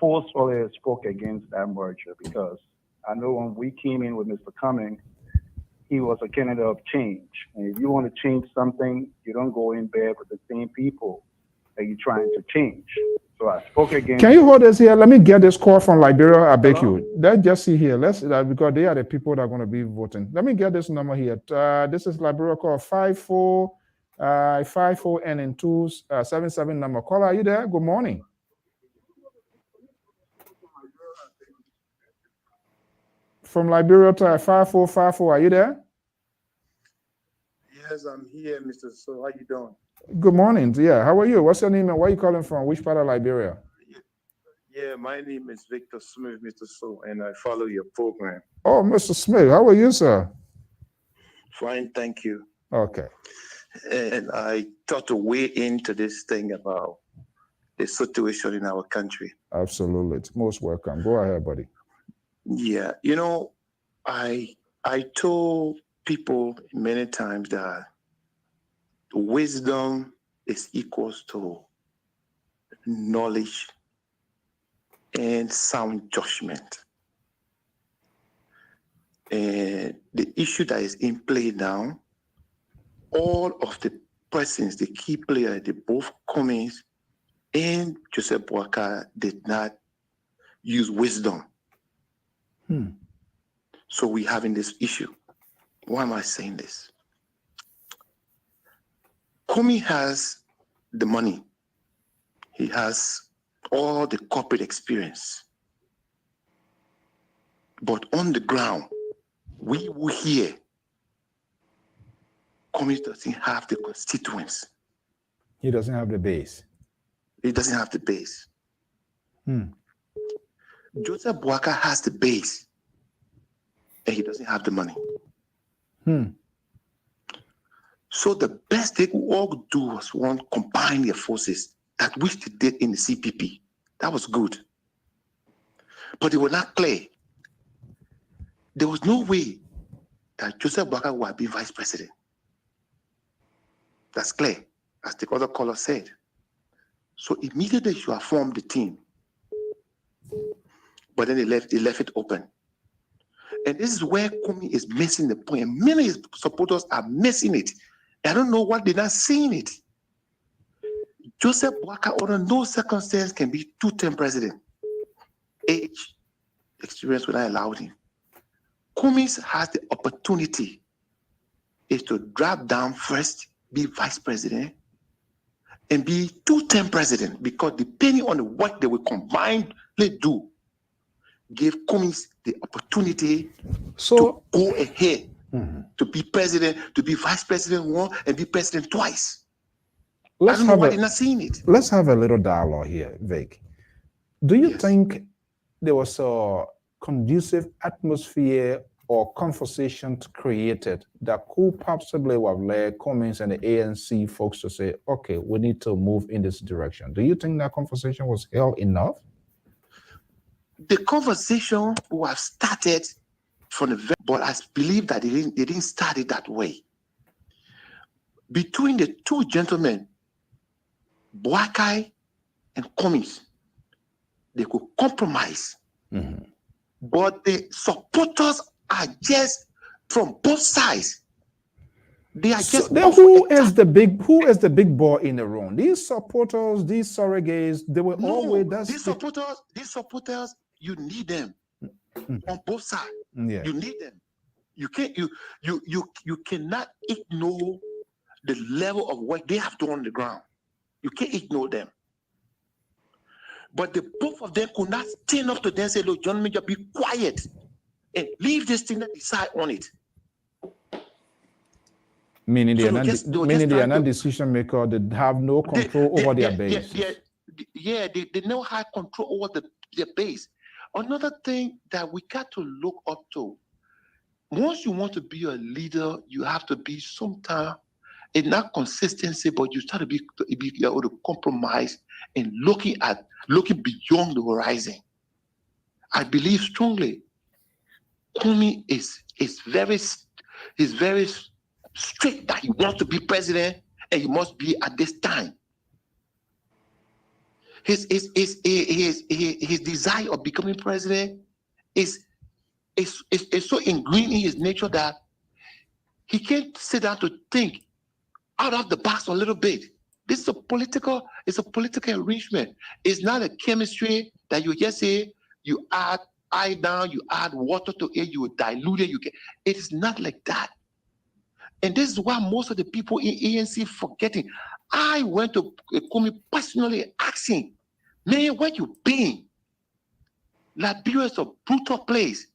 [SPEAKER 12] forcefully spoke against that merger because I know when we came in with Mr. Cummings, he was a candidate of change. And if you want to change something, you don't go in bed with the same people that you're trying to change. So I spoke against.
[SPEAKER 2] Can you hold this here? Let me get this call from Liberia. I beg you. Let's just see here. Because they are the people that are going to be voting. Let me get this number here. This is Liberia call 54 and in 277 number. Caller, are you there? Good morning. From Liberia to 5454, are you there?
[SPEAKER 13] Yes, I'm here, Mr. So. How you doing?
[SPEAKER 2] Good morning. Yeah, how are you? What's your name and where are you calling from? Which part of Liberia?
[SPEAKER 13] Yeah, my name is Victor Smith, Mr. So, and I follow your program.
[SPEAKER 2] Oh, Mr. Smith, how are you, sir?
[SPEAKER 13] Fine, thank you.
[SPEAKER 2] Okay.
[SPEAKER 13] And I thought to weigh into this thing about the situation in our country.
[SPEAKER 2] Absolutely. It's most welcome. Go ahead, buddy.
[SPEAKER 13] Yeah, you know, I told people many times that wisdom is equals to knowledge and sound judgment. And the issue that is in play now, all of the persons, the key players, they both Cummings and Joseph Boakai did not use wisdom. So we're having this issue. Why am I saying this? Cummings has the money. He has all the corporate experience. But on the ground, we will hear Cummings doesn't have the constituents.
[SPEAKER 2] He doesn't have the base.
[SPEAKER 13] He doesn't have the base. Joseph Boakai has the base, and he doesn't have the money. So the best they could all do was one, combine their forces, that which they did in the CPP. That was good. But they were not clear. There was no way that Joseph Boakai would have been vice president. That's clear, as the other caller said. So immediately you have formed the team. But then they left it open. And this is where Kumi is missing the point. Many of his supporters are missing it. I don't know what they're not seeing it. Joseph Boakai, under no circumstance, can be two-term president. Age, experience would not allow him. Cummings has the opportunity is to drop down first, be vice president, and be two-term president, because depending on what they will combinedly do, give Cummings the opportunity to go ahead to be president, to be vice president once, and be president twice. I don't know why they're not seeing it.
[SPEAKER 2] Let's have a little dialogue here, Vic. Do you think there was a conducive atmosphere or conversation created that could possibly have led Cummings and the ANC folks to say, okay, we need to move in this direction? Do you think that conversation was held enough?
[SPEAKER 13] The conversation would have started from the very, but I believe that they didn't start it that way. Between the two gentlemen, Boakai and Cummings, they could compromise. But the supporters are just from both sides. They are just.
[SPEAKER 2] Then who is the big boy in the room? These supporters, these surrogates, they were always.
[SPEAKER 13] These supporters, you need them on both sides. You need them. You can't. You cannot ignore the level of work they have done on the ground. You can't ignore them. But the both of them could not stand up to them and say, look, John Major, be quiet and leave this thing and decide on it.
[SPEAKER 2] Meaning they are not decision maker, they have no control over their base.
[SPEAKER 13] They know how to control over their base. Another thing that we got to look up to, once you want to be a leader, you have to be sometimes, it's not consistency, but you start to be able to compromise and looking beyond the horizon. I believe strongly, Kumi is very strict that he wants to be president and he must be at this time. His desire of becoming president is so ingrained in his nature that he can't sit down to think out of the box a little bit. This is a political arrangement. It's not a chemistry that you just say you add iodine, you add water to it, you dilute it. It is not like that. And this is why most of the people in ANC forgetting. I went to Kumi personally asking, man, where you been? Liberia is a brutal place.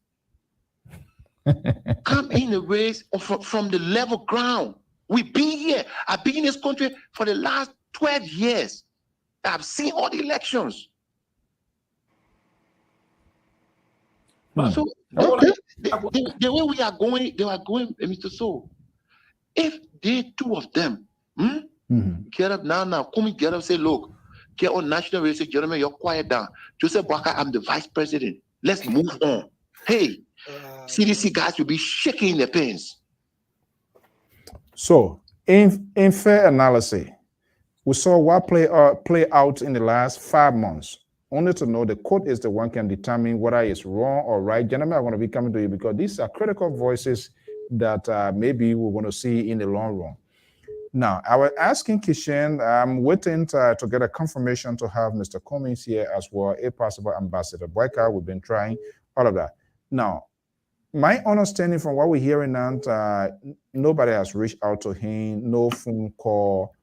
[SPEAKER 13] Come in the race from the level ground. We've been here. I've been in this country for the last 12 years. I've seen all the elections. So the way we are going, they are going, Mr. So. If they two of them get up now, come and get up, say, look, get on national radio, say, gentlemen, you're quiet down. Joseph Boakai, I'm the vice president. Let's move on. Hey, CDC guys will be shaking their pants.
[SPEAKER 2] So, in fair analysis, we saw what play out in the last 5 months only to know the court is the one can determine whether it's wrong or right. Gentlemen, I want to be coming to you because these are critical voices that maybe we're going to see in the long run. Now, I was asking Kishan, I'm waiting to get a confirmation to have Mr. Cummings here as well, a possible ambassador. Boyka, we've been trying, all of that. Now, my understanding from what we're hearing now, nobody has reached out to him, no phone call.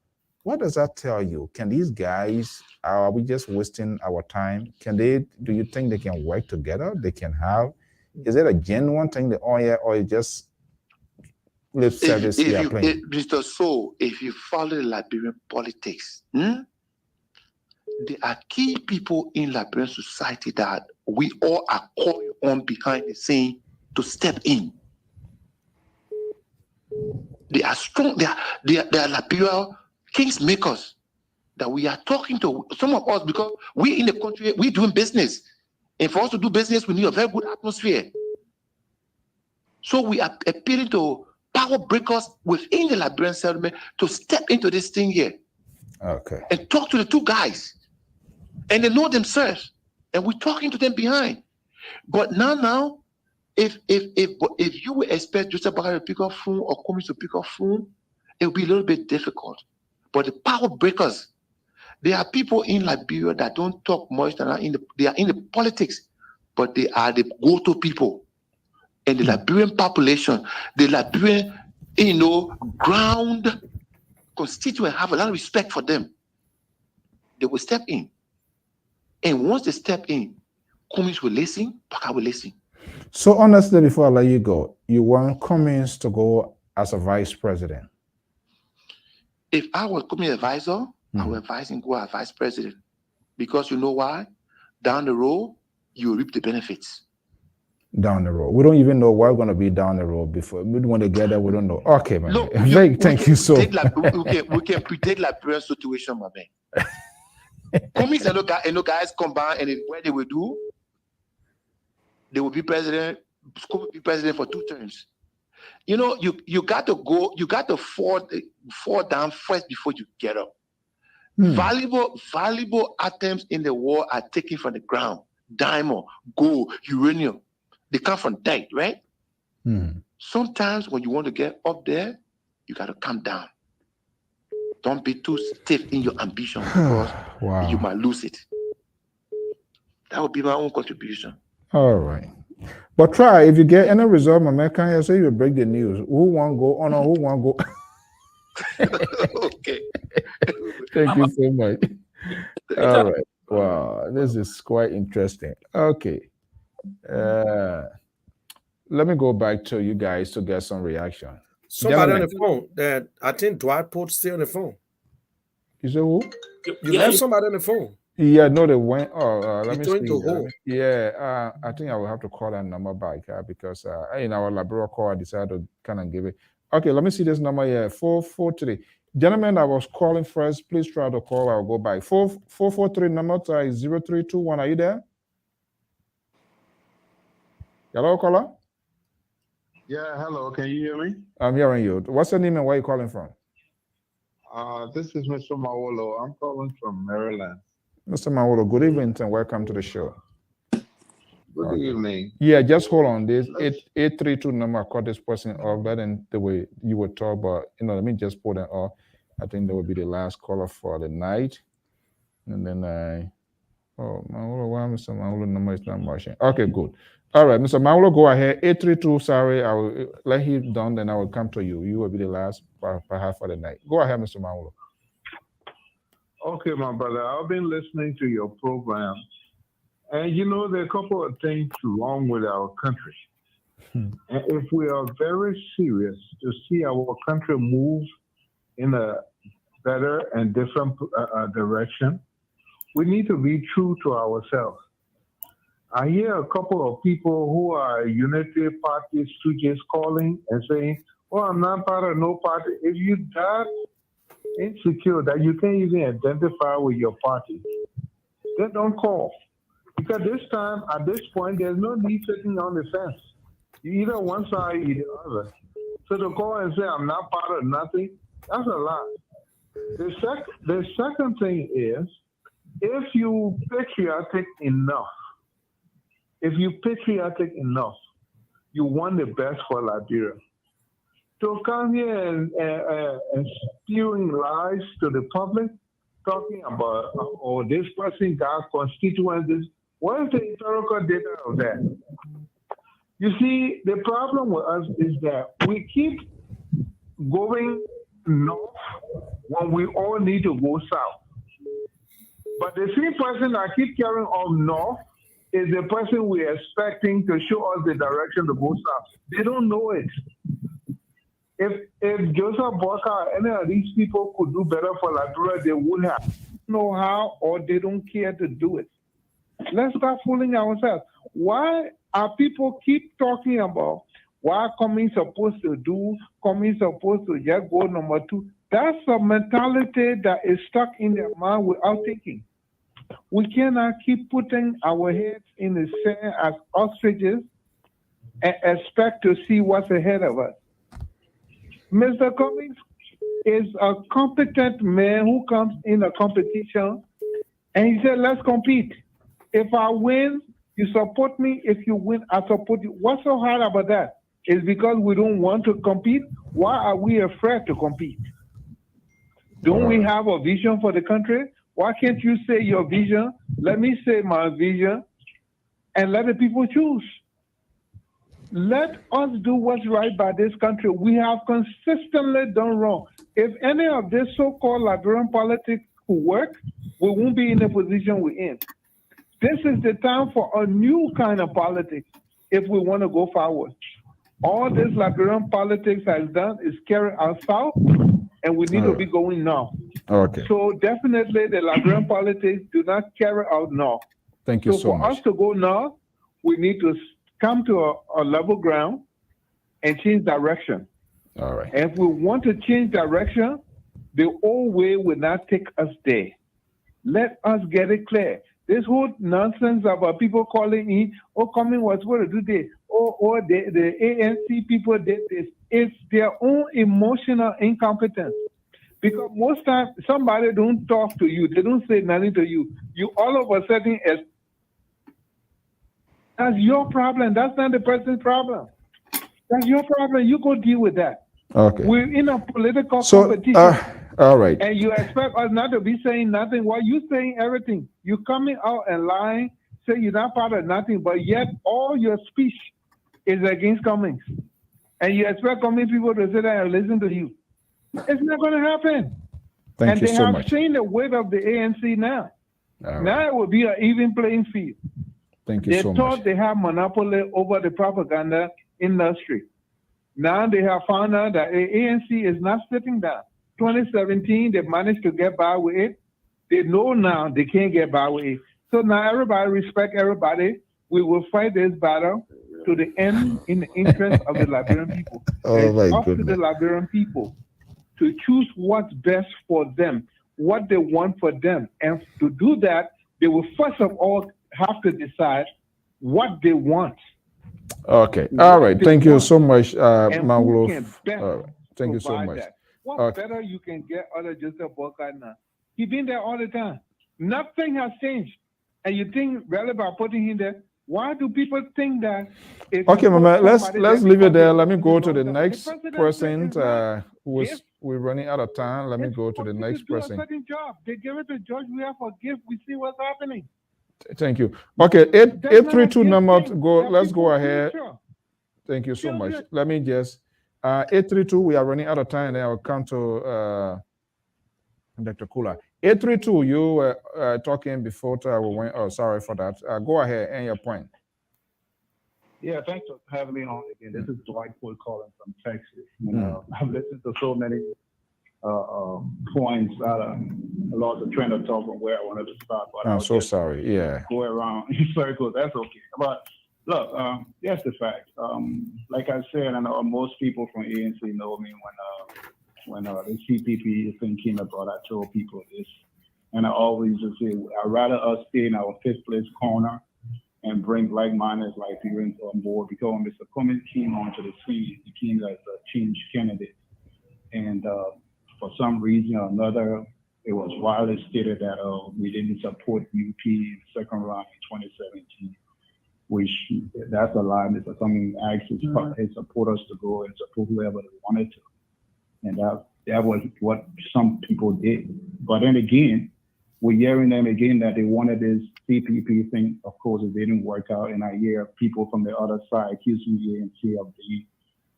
[SPEAKER 2] What does that tell you? Can these guys, are we just wasting our time? Can they, do you think they can work together? They can have, is it a genuine thing, the oil, or is just lip service here playing?
[SPEAKER 13] Mr. So, if you follow the Liberian politics, there are key people in Liberian society that we all are calling on behind the scene to step in. They are strong, they are Liberia kings makers that we are talking to, some of us, because we in the country, we're doing business. And for us to do business, we need a very good atmosphere. So we are appealing to power breakers within the Liberian settlement to step into this thing here.
[SPEAKER 2] Okay.
[SPEAKER 13] And talk to the two guys. And they know themselves. And we're talking to them behind. But now, if you would expect Joseph Bakari to pick up phone or Cummings to pick up phone, it will be a little bit difficult. But the power breakers, there are people in Liberia that don't talk much, they are in the politics, but they are the go-to people. And the Liberian population, the Liberian, ground constituent have a lot of respect for them. They will step in. And once they step in, Cummings will listen, Bakari will listen.
[SPEAKER 2] So honestly, before I let you go, you want Cummings to go as a vice president?
[SPEAKER 13] If I was Cummings advisor, I would advise him go as vice president. Because you know why? Down the road, you reap the benefits.
[SPEAKER 2] Down the road. We don't even know what's going to be down the road before. When they get there, we don't know. Okay, man.
[SPEAKER 13] Look,
[SPEAKER 2] thank you so much.
[SPEAKER 13] We can predict Liberian situation, my man. Cummings and no guys combine, and what they will do, they will be president, Cummings will be president for 2 terms. You got to go, you got to fall down first before you get up. Valuable items in the world are taken from the ground. Diamond, gold, uranium. They come from dirt, right? Sometimes when you want to get up there, you got to come down. Don't be too stiff in your ambition because you might lose it. That would be my own contribution.
[SPEAKER 2] All right. But try, if you get any result, my man, can you say you break the news? Who won't go? Oh no, who won't go?
[SPEAKER 13] Okay.
[SPEAKER 2] Thank you so much. All right. Wow, this is quite interesting. Okay. Let me go back to you guys to get some reaction.
[SPEAKER 3] Somebody on the phone that I think Dwight Port's still on the phone.
[SPEAKER 2] You say who?
[SPEAKER 3] You left somebody on the phone.
[SPEAKER 2] Yeah, no, they went. Let me see. I think I will have to call that number back because in our Liberia call, I decided to kind of give it. Okay, let me see this number here. 443. Gentlemen, I was calling first. Please try to call. I'll go back. 443 number is 0321. Are you there? Hello, caller.
[SPEAKER 14] Yeah, hello. Can you hear me?
[SPEAKER 2] I'm hearing you. What's your name and where are you calling from?
[SPEAKER 14] This is Mr. Mawolo. I'm calling from Maryland.
[SPEAKER 2] Mr. Mawolo, good evening and welcome to the show.
[SPEAKER 14] Good evening.
[SPEAKER 2] Yeah, just hold on. This 832 number. I called this person off. That and the way you were told, but let me just put it off. I think that will be the last caller for the night. And then Mawolo, why Mr. Mawolo number is not marching? Okay, good. All right, Mr. Mawolo, go ahead. 832, sorry, I will let him down, then I will come to you. You will be the last perhaps for the night. Go ahead, Mr. Mawolo.
[SPEAKER 14] Okay, my brother, I've been listening to your program. And there are a couple of things wrong with our country. And if we are very serious to see our country move in a better and different direction, we need to be true to ourselves. I hear a couple of people who are unity party stooges calling and saying, "Oh, I'm not part of no party." If you're that insecure that you can't even identify with your party, then don't call. Because this time, at this point, there's no need sitting on the fence. You either one side or the other. So to call and say, "I'm not part of nothing," that's a lie. The second thing is, if you patriotic enough, you want the best for Liberia. To come here and spewing lies to the public, talking about, oh, this person got constituents. What is the empirical data of that? You see, the problem with us is that we keep going north when we all need to go south. But the same person that keeps carrying on north is the person we're expecting to show us the direction to go south. They don't know it. If Joseph Boyka or any of these people could do better for Liberia, they would have. They don't know how, or they don't care to do it. Let's start fooling ourselves. Why are people keep talking about what Cummings supposed to do? Cummings supposed to just go number 2. That's a mentality that is stuck in their mind without thinking. We cannot keep putting our heads in the sand as ostriches and expect to see what's ahead of us. Mr. Cummings is a competent man who comes in a competition and he said, let's compete. If I win, you support me. If you win, I support you. What's so hard about that? It's because we don't want to compete. Why are we afraid to compete? Don't we have a vision for the country? Why can't you say your vision? Let me say my vision and let the people choose. Let us do what's right by this country. We have consistently done wrong. If any of this so-called Liberian politics could work, we won't be in the position we're in. This is the time for a new kind of politics if we want to go forward. All this Liberian politics has done is carry us south, and we need to be going north.
[SPEAKER 2] Okay.
[SPEAKER 14] So definitely the Liberian politics do not carry out north.
[SPEAKER 2] Thank you so
[SPEAKER 14] for
[SPEAKER 2] much.
[SPEAKER 14] us to go north, we need to come to a level ground and change direction.
[SPEAKER 2] All right.
[SPEAKER 14] And if we want to change direction, the old way will not take us there. Let us get it clear. This whole nonsense about people calling in, oh, Cummings was going to do this, or the ANC people did this. It's their own emotional incompetence. Because most times somebody don't talk to you, they don't say nothing to you. You all of a sudden, that's your problem. That's not the person's problem. That's your problem. You go deal with that.
[SPEAKER 2] Okay.
[SPEAKER 14] We're in a political competition.
[SPEAKER 2] All right.
[SPEAKER 14] And you expect us not to be saying nothing while you saying everything. You coming out and lying, say you're not part of nothing, but yet all your speech is against Cummings. And you expect Cummings people to sit there and listen to you. It's not going to happen.
[SPEAKER 2] Thank you so much.
[SPEAKER 14] And they have seen the weight of the ANC now. Now it will be an even playing field.
[SPEAKER 2] Thank you so much.
[SPEAKER 14] They thought they have monopoly over the propaganda industry. Now they have found out that the ANC is not sitting down. 2017, they managed to get by with it. They know now they can't get by with it. So now everybody respect everybody. We will fight this battle to the end in the interest of the Liberian people. It's up to the Liberian people to choose what's best for them, what they want for them. And to do that, they will first of all have to decide what they want.
[SPEAKER 2] Okay. All right. Thank you so much, Manglo. Thank you so much.
[SPEAKER 14] What better you can get other Joseph Boyka now? He's been there all the time. Nothing has changed. And you think really by putting him there, why do people think that?
[SPEAKER 2] Okay, Mama, let's leave it there. Let me go to the next person. We're running out of time. Let me go to the next person.
[SPEAKER 14] Do a second job. They give it to George. We have a gift. We see what's happening.
[SPEAKER 2] Thank you. Okay, 832 number. Let's go ahead. Thank you so much. Let me just 832. We are running out of time. Then I'll come to Dr. Kula. 832. You were talking before we went. Oh, sorry for that. Go ahead and your point.
[SPEAKER 12] Yeah, thanks for having me on again. This is Dwight Ford calling from Texas. I've listened to so many points. I lost the train of thought from where I wanted to start. But
[SPEAKER 2] I'm so sorry. Yeah.
[SPEAKER 12] Go around in circles. That's okay. But look, that's the fact. Like I said, I know most people from ANC know me when the CPP thing came about. I told people this, and I always just say, I'd rather us stay in our fifth place corner and bring like-minded Liberians on board, because when Mr. Cummings came onto the scene, he came as a change candidate. And for some reason or another, it was widely stated that we didn't support UP in the second round in 2017, which that's a lie. Mr. Cummings asked his supporters to go and support whoever they wanted to. And that was what some people did. But then again, we're hearing them again that they wanted this CPP thing. Of course, it didn't work out. And I hear people from the other side accusing the ANC of being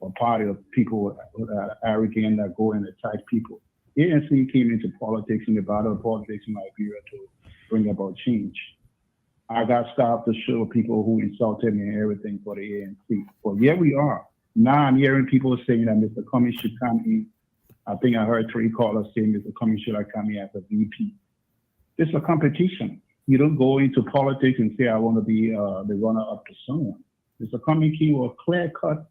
[SPEAKER 12] a party of people that are arrogant that go and attack people. ANC came into politics in the battle of politics in Liberia to bring about change. I got stopped to show people who insulted me and everything for the ANC. But here we are. Now I'm hearing people saying that Mr. Cummings should come in. I think I heard 3 callers saying Mr. Cummings should have come in as a VP. It's a competition. You don't go into politics and say, I want to be the runner-up to someone. Mr. Cummings came with a clear-cut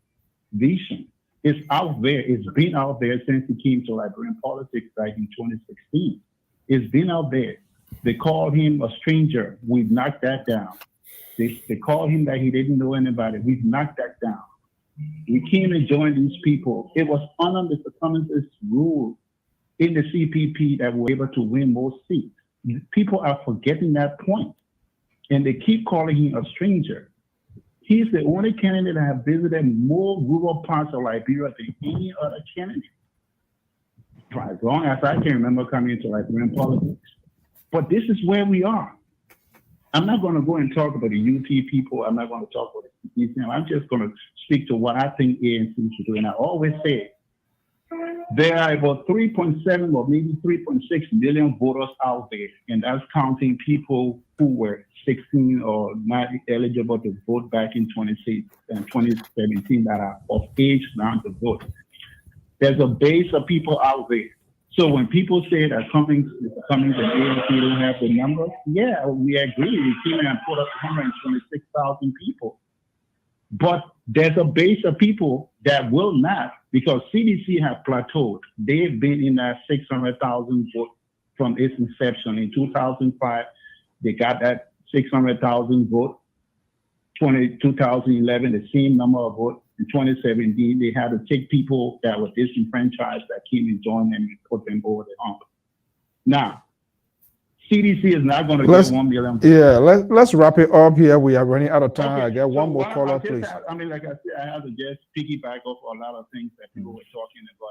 [SPEAKER 12] vision. It's out there. It's been out there since he came to Liberian politics back in 2016. It's been out there. They called him a stranger. We've knocked that down. They called him that he didn't know anybody. We've knocked that down. We came and joined these people. It was under Mr. Cummings' rule in the CPP that we were able to win more seats. People are forgetting that point, and they keep calling him a stranger. He's the only candidate that have visited more rural parts of Liberia than any other candidate. For as long as I can remember coming into Liberian politics. But this is where we are. I'm not going to go and talk about the UT people. I'm not going to talk about the CPC. I'm just going to speak to what I think ANC should do. And I always say there are about 3.7 or maybe 3.6 million voters out there, and that's counting people who were 16 or not eligible to vote back in 2017 that are of age now to vote. There's a base of people out there. So when people say that Cummings and ANC don't have the numbers, yeah, we agree. We came in and put up 126,000 people. But there's a base of people that will not, because CDC has plateaued. They've been in that 600,000 vote from its inception. In 2005, they got that 600,000 vote. 2011, the same number of votes. In 2017, they had to take people that were disenfranchised that came and joined them and put them over the hump. Now, CDC is not going to get 1 million.
[SPEAKER 2] Yeah, let's wrap it up here. We are running out of time. Okay, I get one more caller, please.
[SPEAKER 12] Like I said, I have to just piggyback off a lot of things that people were talking about.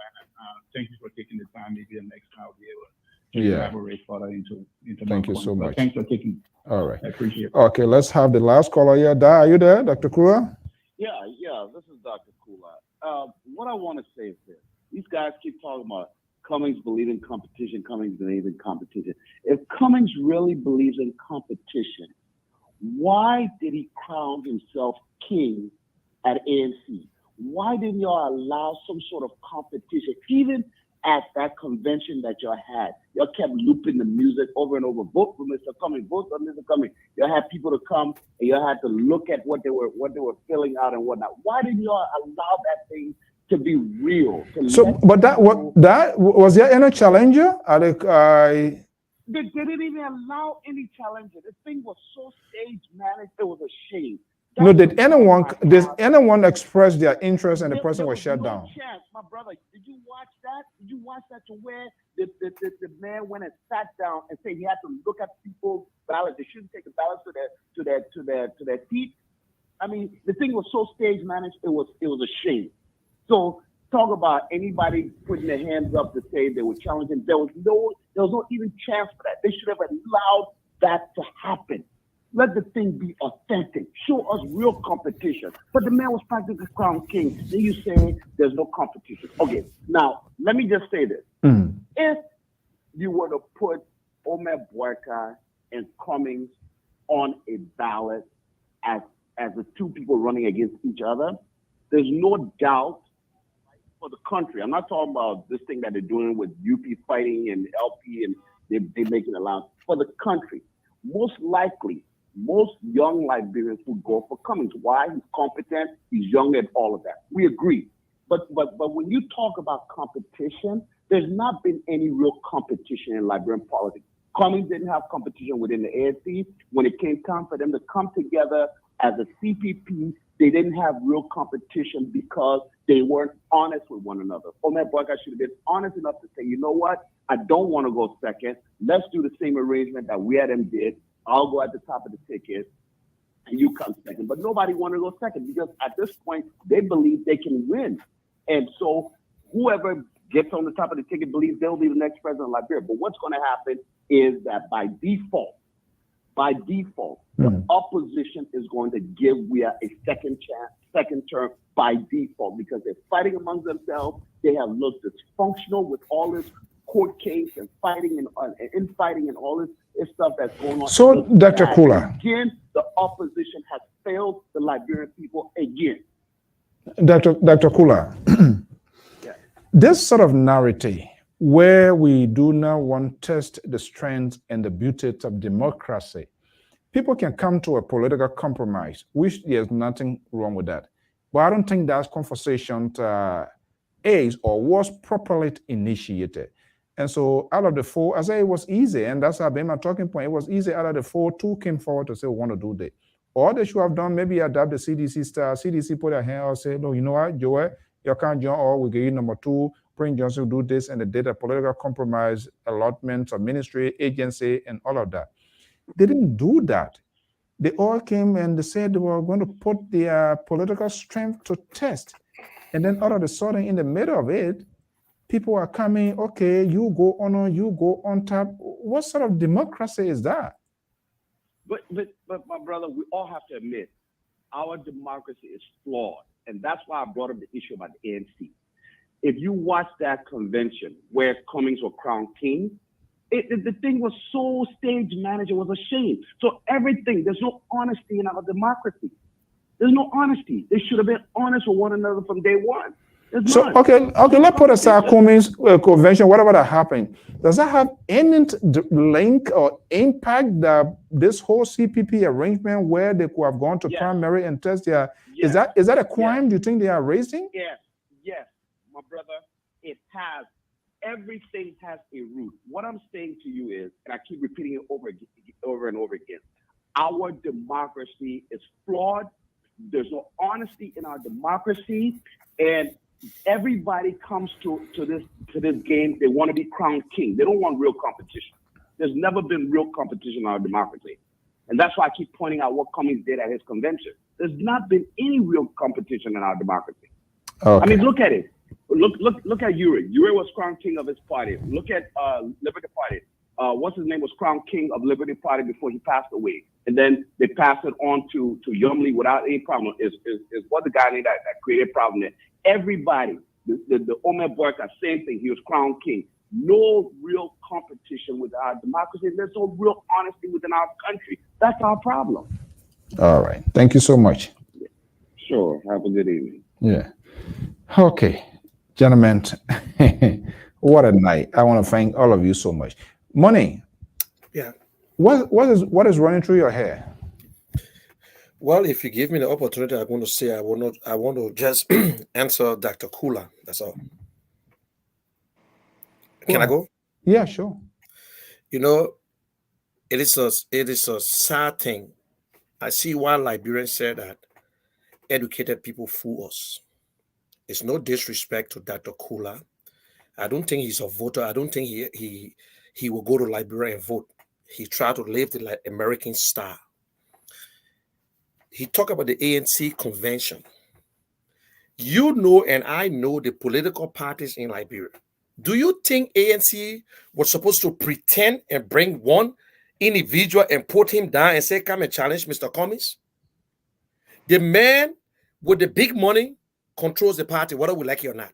[SPEAKER 12] Thank you for taking the time. Maybe the next time I'll be able to elaborate further into
[SPEAKER 2] Thank you so much.
[SPEAKER 12] Thanks for taking.
[SPEAKER 2] All right.
[SPEAKER 12] I appreciate it.
[SPEAKER 2] Okay, let's have the last caller here. Are you there, Dr. Kula?
[SPEAKER 15] Yeah, this is Dr. Kula. What I want to say is this. These guys keep talking about Cummings believe in competition, Cummings believes in competition. If Cummings really believes in competition, why did he crown himself king at ANC? Why didn't y'all allow some sort of competition? Even at that convention that y'all had, y'all kept looping the music over and over. Vote for Mr. Cummings, vote for Mr. Cummings. Y'all had people to come and y'all had to look at what they were filling out and whatnot. Why didn't y'all allow that thing to be real?
[SPEAKER 2] But that was there any challenger?
[SPEAKER 15] They didn't even allow any challenger. The thing was so stage managed, it was a shame.
[SPEAKER 2] No, did anyone express their interest and the person was shut down?
[SPEAKER 15] Chance, my brother. Did you watch that? Did you watch that to where the man went and sat down and said he had to look at people's ballots? They shouldn't take the ballots to their feet. I mean, the thing was so stage managed. It was a shame. So talk about anybody putting their hands up to say they were challenging. There was no even chance for that. They should have allowed that to happen. Let the thing be authentic. Show us real competition. But the man was practically crowned king. Then you say there's no competition. Okay, now let me just say this. If you were to put Omer Boyka and Cummings on a ballot as the two people running against each other, there's no doubt for the country. I'm not talking about this thing that they're doing with UP fighting and LP and they're making allowance. For the country, most likely, most young Liberians would go for Cummings. Why? He's competent, he's young, and all of that. We agree. But when you talk about competition, there's not been any real competition in Liberian politics. Cummings didn't have competition within the ANC. When it came time for them to come together as a CPP, they didn't have real competition because they weren't honest with one another. Omer Boyka should have been honest enough to say, you know what? I don't want to go second. Let's do the same arrangement that we had them did. I'll go at the top of the ticket and you come second. But nobody wanted to go second because at this point, they believe they can win. And so whoever gets on the top of the ticket believes they'll be the next president of Liberia. But what's going to happen is that by default, the opposition is going to give we a second chance, second term by default because they're fighting among themselves. They have looked dysfunctional with all this court case and fighting and infighting and all this stuff that's going on.
[SPEAKER 2] So, Dr. Kula.
[SPEAKER 15] Again, the opposition has failed the Liberian people again.
[SPEAKER 2] Dr. Kula, this sort of narrative where we do not want to test the strength and the beauty of democracy, people can come to a political compromise, which there's nothing wrong with that. But I don't think that conversation is or was properly initiated. And so out of the four, I say it was easy, and that's been my talking point. It was easy. Out of the four, two came forward to say we want to do this. All they should have done, maybe adapt the CDC style. CDC put their hand out and say, no, you know what, Joel, you can't join, or we give you number two, Prince Johnson do this, and they did a political compromise, allotment of ministry, agency, and all of that. They didn't do that. They all came and they said they were going to put their political strength to test. And then all of a sudden, in the middle of it, people are coming, okay, you go on, you go on top. What sort of democracy is that?
[SPEAKER 15] But my brother, we all have to admit, our democracy is flawed. And that's why I brought up the issue about the ANC. If you watch that convention where Cummings was crowned king, the thing was so stage managed, it was a shame. So everything, there's no honesty in our democracy. There's no honesty. They should have been honest with one another from day one.
[SPEAKER 2] So, okay, let's put aside Cummings convention, whatever that happened. Does that have any link or impact that this whole CPP arrangement where they could have gone to primary and test their, is that a crime? Do you think they are raising?
[SPEAKER 15] Yes, my brother, it has. Everything has a root. What I'm saying to you is, and I keep repeating it over and over again, our democracy is flawed. There's no honesty in our democracy, and everybody comes to this game. They want to be crowned king. They don't want real competition. There's never been real competition in our democracy, and that's why I keep pointing out what Cummings did at his convention. There's not been any real competition in our democracy. Okay. I mean, look at it. Look at Uri. Uri was crowned king of his party. Look at Liberty Party. What's his name was crowned king of Liberty Party before he passed away, and then they passed it on to Yumli without any problem. Is what the guy named that created problem there. Everybody, the Omer Boyka, same thing. He was crowned king. No real competition with our democracy. There's no real honesty within our country. That's our problem.
[SPEAKER 2] All right. Thank you so much.
[SPEAKER 15] Sure. Have a good evening.
[SPEAKER 2] Yeah. Okay. Gentlemen, what a night. I want to thank all of you so much. Money.
[SPEAKER 3] Yeah.
[SPEAKER 2] What is running through your hair?
[SPEAKER 3] Well, if you give me the opportunity, I'm going to say I want to just answer Dr. Kula. That's all. Can I go?
[SPEAKER 2] Yeah, sure.
[SPEAKER 3] You know, it is a sad thing. I see why Liberians said that educated people fool us. It's no disrespect to Dr. Kula. I don't think he's a voter. I don't think he will go to Liberia and vote. He tried to live the American style. He talked about the ANC convention. You know, and I know the political parties in Liberia. Do you think ANC was supposed to pretend and bring one individual and put him down and say, come and challenge Mr. Cummings? The man with the big money controls the party, whether we like it or not.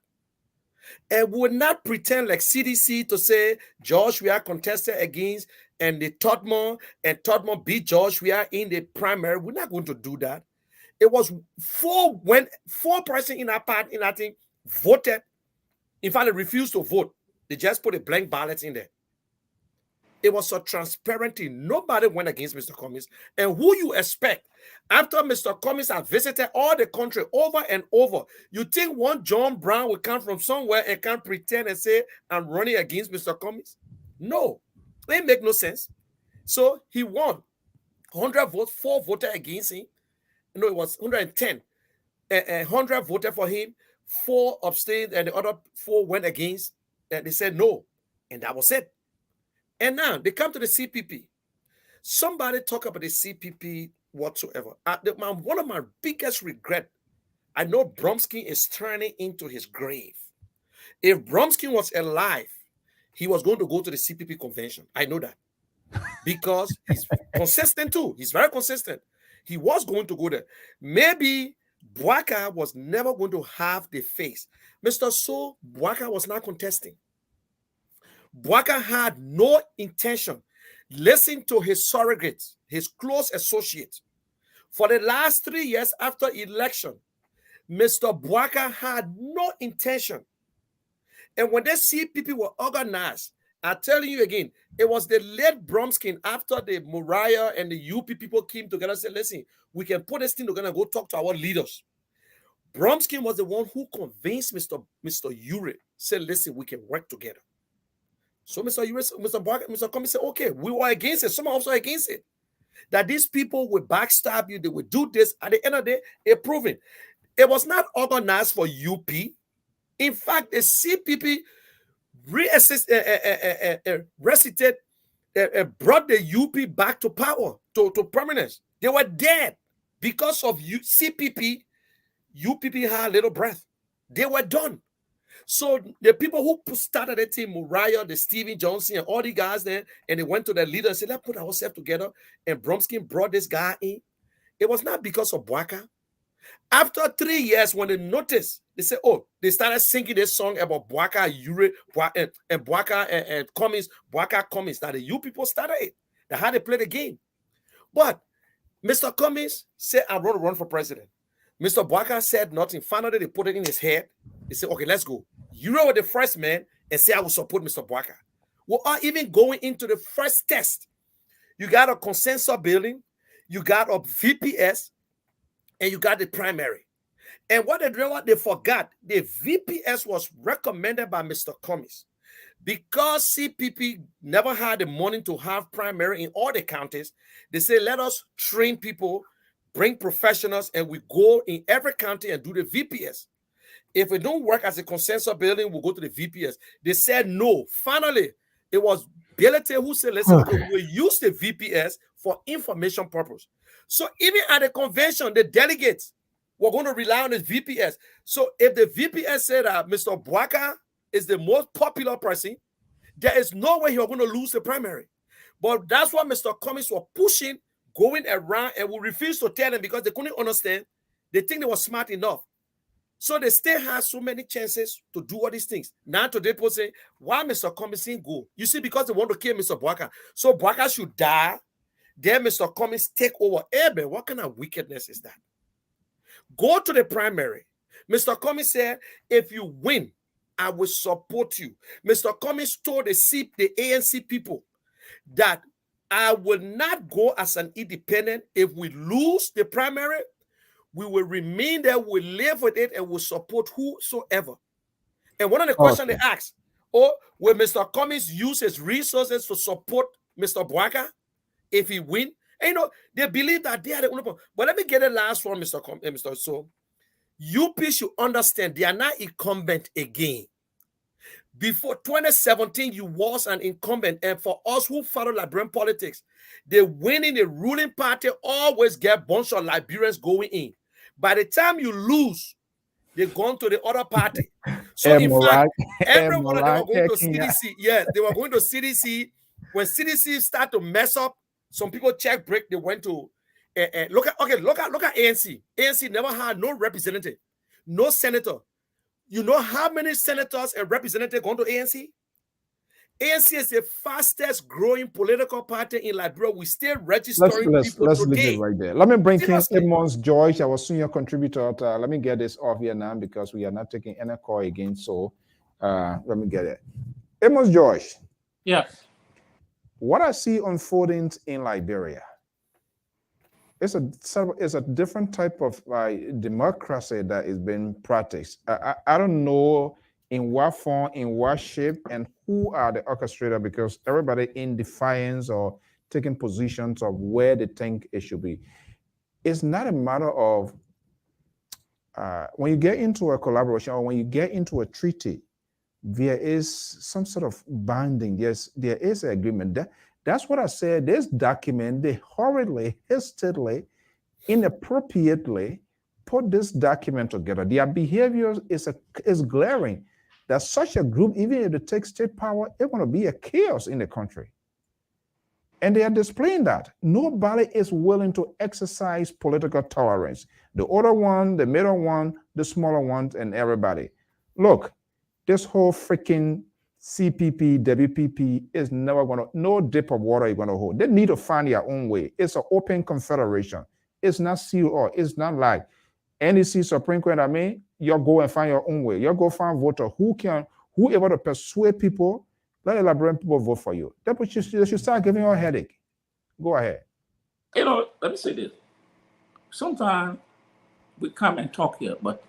[SPEAKER 3] And would not pretend like CDC to say, George, we are contested against, and the Todmore beat George, we are in the primary. We're not going to do that. It was four persons in our party, in that thing, voted. In fact, they refused to vote. They just put a blank ballot in there. It was so transparent. Nobody went against Mr. Cummings. And who you expect? After Mr. Cummings had visited all the country over and over, you think one John Brown will come from somewhere and can pretend and say, I'm running against Mr. Cummings? No, it make no sense. So he won 100 votes, 4 voted against him. no, it was 110. 100 voted for him, 4 abstained, and the other 4 went against, and they said no. And that was it. And now they come to the CPP. Somebody talk about the CPP whatsoever. One of my biggest regret, I know Bromsky is turning into his grave. If Bromsky was alive, he was going to go to the CPP convention. I know that. Because he's consistent too. He's very consistent. He was going to go there. Maybe Bouaka was never going to have the face. Mr. So, Bouaka was not contesting. Bouaka had no intention. Listen to his surrogates, his close associates. For the last 3 years after election, Mr. Bouaka had no intention. And when the CPP were organized, I'm telling you again, it was the late Bromsky after the Moriah and the UP people came together and said, listen, we can put this thing together and go talk to our leaders. Bromsky was the one who convinced Mr. Ure, said, listen, we can work together. So Mr. Ure, Mr. Bouaka, Mr. Comey said, okay, we were against it. Some of us were against it. That these people would backstab you, they would do this. At the end of the day, they're proven. It was not organized for UP. In fact, the CPP brought the UP back to power, to prominence. They were dead because of CPP. UPP had little breath. They were done. So the people who started the team, Moriah, the Stephen Johnson, and all the guys there, and they went to the leader and said, let's put ourselves together. And Bromsky brought this guy in. It was not because of Bouaka. After 3 years, when they noticed, they said, oh, they started singing this song about Bouaka, Ure, and Bouaka and Cummings, Bouaka Cummings. Now the U people started it. That's how they play the game. But Mr. Cummings said, I want to run for president. Mr. Bouaka said nothing. Finally, they put it in his head. They said, okay, let's go. Ure was the first man and say, I will support Mr. Bouaka. We are even going into the first test. You got a consensus building, you got a VPS, and you got the primary. And what they forgot, the VPS was recommended by Mr. Cummings. Because CPP never had the money to have primary in all the counties, they say, let us train people, bring professionals, and we go in every county and do the VPS. If it don't work as a consensus building, we'll go to the VPS. They said no. Finally, it was Belete who said, listen, we'll use the VPS for information purpose. So even at the convention, the delegates were going to rely on the VPS. So if the VPS said that Mr. Bouaka is the most popular person, there is no way he was going to lose the primary. But that's what Mr. Cummings was pushing, going around, and we refused to tell them because they couldn't understand. They think they were smart enough. So they still have so many chances to do all these things. Now today, people say, why Mr. Cummings didn't go? You see, because they want to kill Mr. Bouaka. So Bouaka should die. Then Mr. Cummings take over. Hey, man, what kind of wickedness is that? Go to the primary. Mr. Cummings said, if you win, I will support you. Mr. Cummings told the ANC people that I will not go as an independent. If we lose the primary, we will remain there, we'll live with it, and we'll support whosoever. And one of the questions they asked, will Mr. Cummings use his resources to support Mr. Bouaka if he win? And they believe that they are the only one. But let me get the last one, Mr. So. UP should understand they are not incumbent again. Before 2017, you was an incumbent. And for us who follow Liberian politics, the ruling party always get a bunch of Liberians going in. By the time you lose, they've gone to the other party. So in fact, every one of them were going to CDC. Yes, they were going to CDC. When CDC start to mess up, some people check break, they went to look at ANC. ANC never had no representative, no senator. You know how many senators and representatives gone to ANC? ANC is the fastest growing political party in Liberia. We still registering people
[SPEAKER 2] let's
[SPEAKER 3] today.
[SPEAKER 2] leave it right there. Let me bring in Amos George, our senior contributor. Let me get this off here now because we are not taking any call again. So let me get it. Amos George.
[SPEAKER 5] Yes.
[SPEAKER 2] What I see unfolding in Liberia, it's a different type of democracy that is being practiced. I don't know in what form, in what shape, and who are the orchestrator, because everybody in defiance or taking positions of where they think it should be. it's not a matter of when you get into a collaboration or when you get into a treaty, there is some sort of binding. Yes, there is an agreement. That's what I said. This document, they hurriedly, hastily, inappropriately put this document together. Their behavior is glaring. That such a group, even if it takes state power, it's going to be a chaos in the country. And they are displaying that. Nobody is willing to exercise political tolerance. The other one, the middle one, the smaller ones, and everybody. Look, this whole freaking CPP, WPP is never going to, no dip of water you're going to hold. They need to find their own way. It's an open confederation. It's not COR. It's not like NEC Supreme Court. I mean, you go and find your own way. You go find voter who able to persuade people. Let the Liberian people vote for you. That's what they should start giving you a headache. Go ahead.
[SPEAKER 5] You know, let me say this. Sometimes we come and talk here, but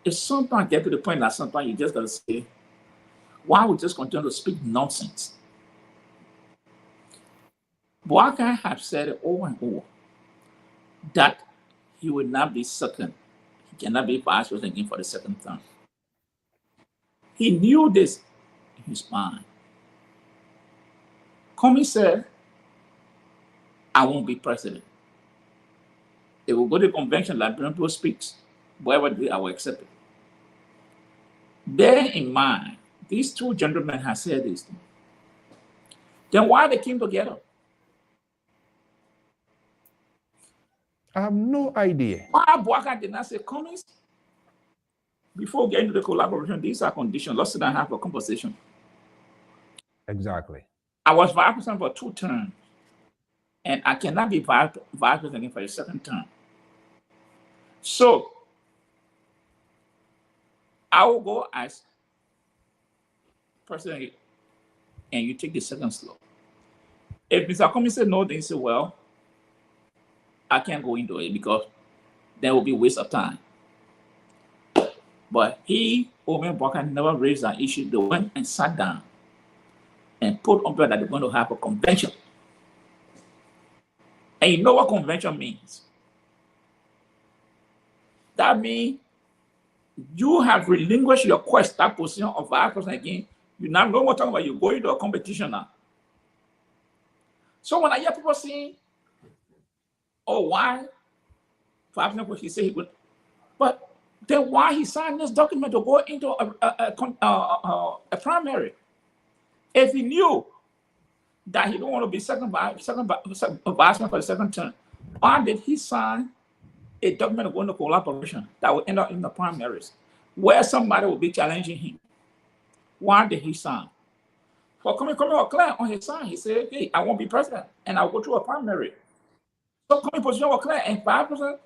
[SPEAKER 5] it's sometimes get to the point that sometimes you just got to say, why we just continue to speak nonsense? Boakai have said it over and over that he will not be second. He cannot be vice president again for the second term. He knew this in his mind. Comey said, I won't be president. They will go to the convention, Liberian people speaks. Whatever they I will accept it. Bear in mind, these two gentlemen have said this. Then why they came together?
[SPEAKER 2] I have no idea.
[SPEAKER 5] Why Boakai did not say, Comey, before getting to the collaboration, these are conditions. Let's sit down and have a conversation.
[SPEAKER 2] Exactly.
[SPEAKER 5] I was vice president for 2 terms, and I cannot be vice president again for the second term. So I will go as president, and you take the second slot. If Mr. Comey said no, then he said, well, I can't go into it because there will be a waste of time. But he, Omen Boakai, never raised that issue. They went and sat down and put on paper that they're going to have a convention. And you know what convention means? That means you have relinquished your quest, that position of vice president again. You now no more talking about you going to a competition now. So when I hear people saying, oh, why? Vice president, he said he would, but then why he signed this document to go into a primary? If he knew that he don't want to be second vice president for the second term, why did he sign a document going to collaboration that will end up in the primaries, where somebody will be challenging him? Why did he sign? For coming clear on his side, he said, hey, I won't be president, and I'll go to a primary. So coming position was clear, and 5%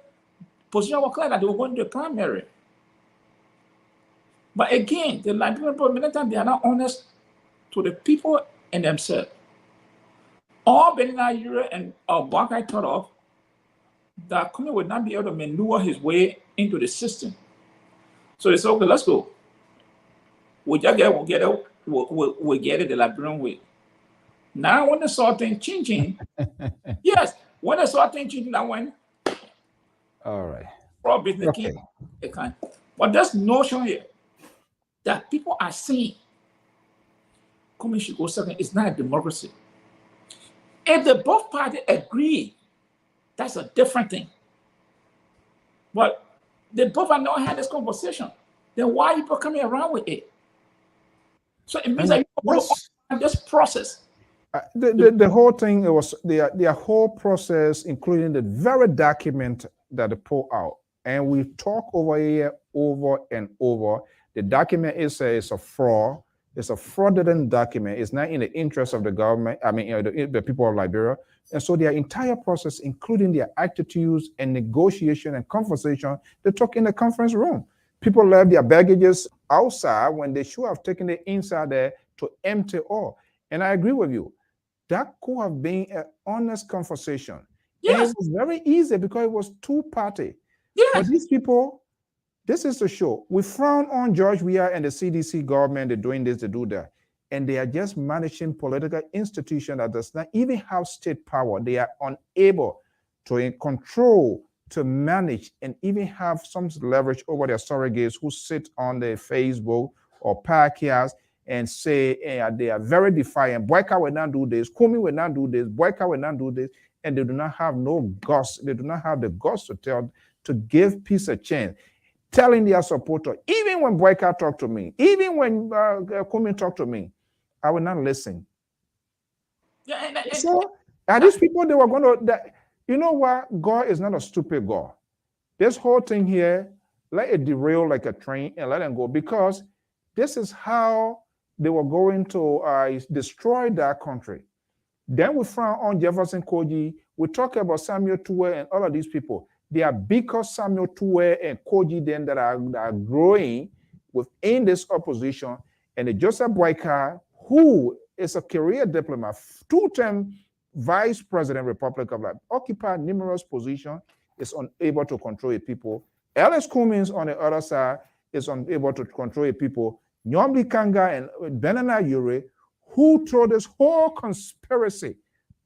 [SPEAKER 5] position was clear that they were going to the primary. But again, the Liberian people, many times they are not honest to the people and themselves. All Nigeria and Boakai thought of that Comey would not be able to maneuver his way into the system. So they said, okay, let's go. We'll get it the Liberian way. Now, when they saw things changing, yes, when they saw things changing, that went.
[SPEAKER 2] All right.
[SPEAKER 5] Probably okay. But there's notion here that people are saying Comey should go second. It's not a democracy. If the both parties agree, that's a different thing. But they both have not had this conversation. Then why are people coming around with it? So it means that you have this process.
[SPEAKER 2] The whole thing, it was their whole process, including the very document that they pull out. And we talk over here over and over. The document is a fraud. It's a fraudulent document. It's not in the interest of the government, I mean, the people of Liberia. And so their entire process, including their attitudes and negotiation and conversation, they took in the conference room. People left their baggages outside when they should have taken it inside there to empty all. And I agree with you. That could have been an honest conversation. Yes. And it was very easy because it was two-party. Yes. But these people, this is the show. We frown on George Weah and the CDC government. They're doing this, they do that. And they are just managing political institution that does not even have state power. They are unable to control, to manage, and even have some leverage over their surrogates who sit on their Facebook or podcasts and say they are very defiant. Boyka will not do this. Kumi will not do this. Boyka will not do this. And they do not have no guts. They do not have the guts to give peace a chance. Telling their supporter, even when Boyka talk to me, even when Kumi talk to me, I will not listen.
[SPEAKER 5] Yeah,
[SPEAKER 2] So are these people, they were going to, you know what? God is not a stupid God. This whole thing here, let it derail like a train and let them go, because this is how they were going to destroy that country. Then we found on Jefferson Koji, we talk about Samuel Tuwe and all of these people. They are because Samuel Tuwe and Koji then that are growing within this opposition. And the Joseph Boyka, who is a career diplomat, two-term vice president, Republic of Liberia, occupied numerous positions, is unable to control the people. Ellis Cummings on the other side is unable to control the people. Nyombi Kanga and Benana Yure, who threw this whole conspiracy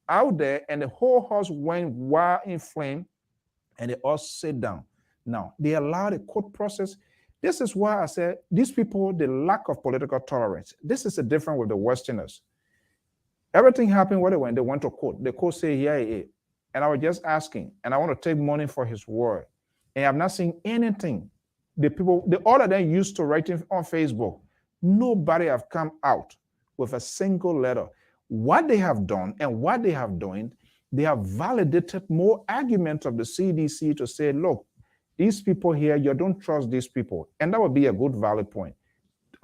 [SPEAKER 2] out there, and the whole house went wild in flame, and they all sit down. Now, they allow the court process. This is why I said these people, the lack of political tolerance. This is the difference with the Westerners. Everything happened where they went to court. The court said, yeah. And I was just asking, and I want to take money for his word. And I've not seen anything. The people, all of them used to writing on Facebook. Nobody have come out with a single letter. What they have done and what they have done, they have validated more arguments of the CDC to say, look, these people here, you don't trust these people. And that would be a good valid point.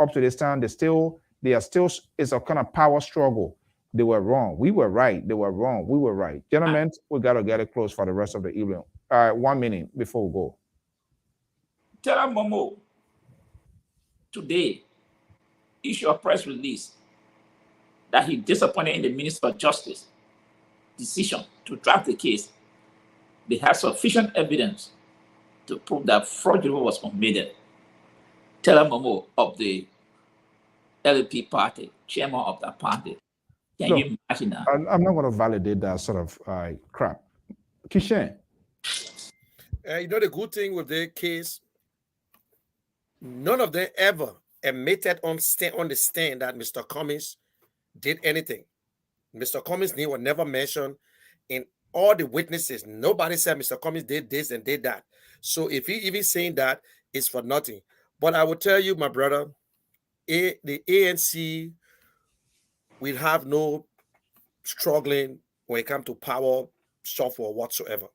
[SPEAKER 2] Up to this time, it's a kind of power struggle. They were wrong. We were right. They were wrong. We were right. Gentlemen, we got to get it close for the rest of the evening. 1 minute before we go.
[SPEAKER 5] Tell Momo today issue a press release that he disappointed in the Minister of Justice decision to draft the case. They have sufficient evidence to prove that fraudulent was committed. Tell Momo of the LP party, chairman of that party. Can you imagine that?
[SPEAKER 2] I'm not going to validate that sort of crap. Kishen.
[SPEAKER 3] You know the good thing with the case, none of them ever admitted on the stand that Mr. Cummings did anything. Mr. Cummings' name was never mentioned in all the witnesses. Nobody said Mr. Cummings did this and did that. So if he even saying that, it's for nothing. But I will tell you, my brother, the ANC will have no struggling when it comes to power, software, whatsoever.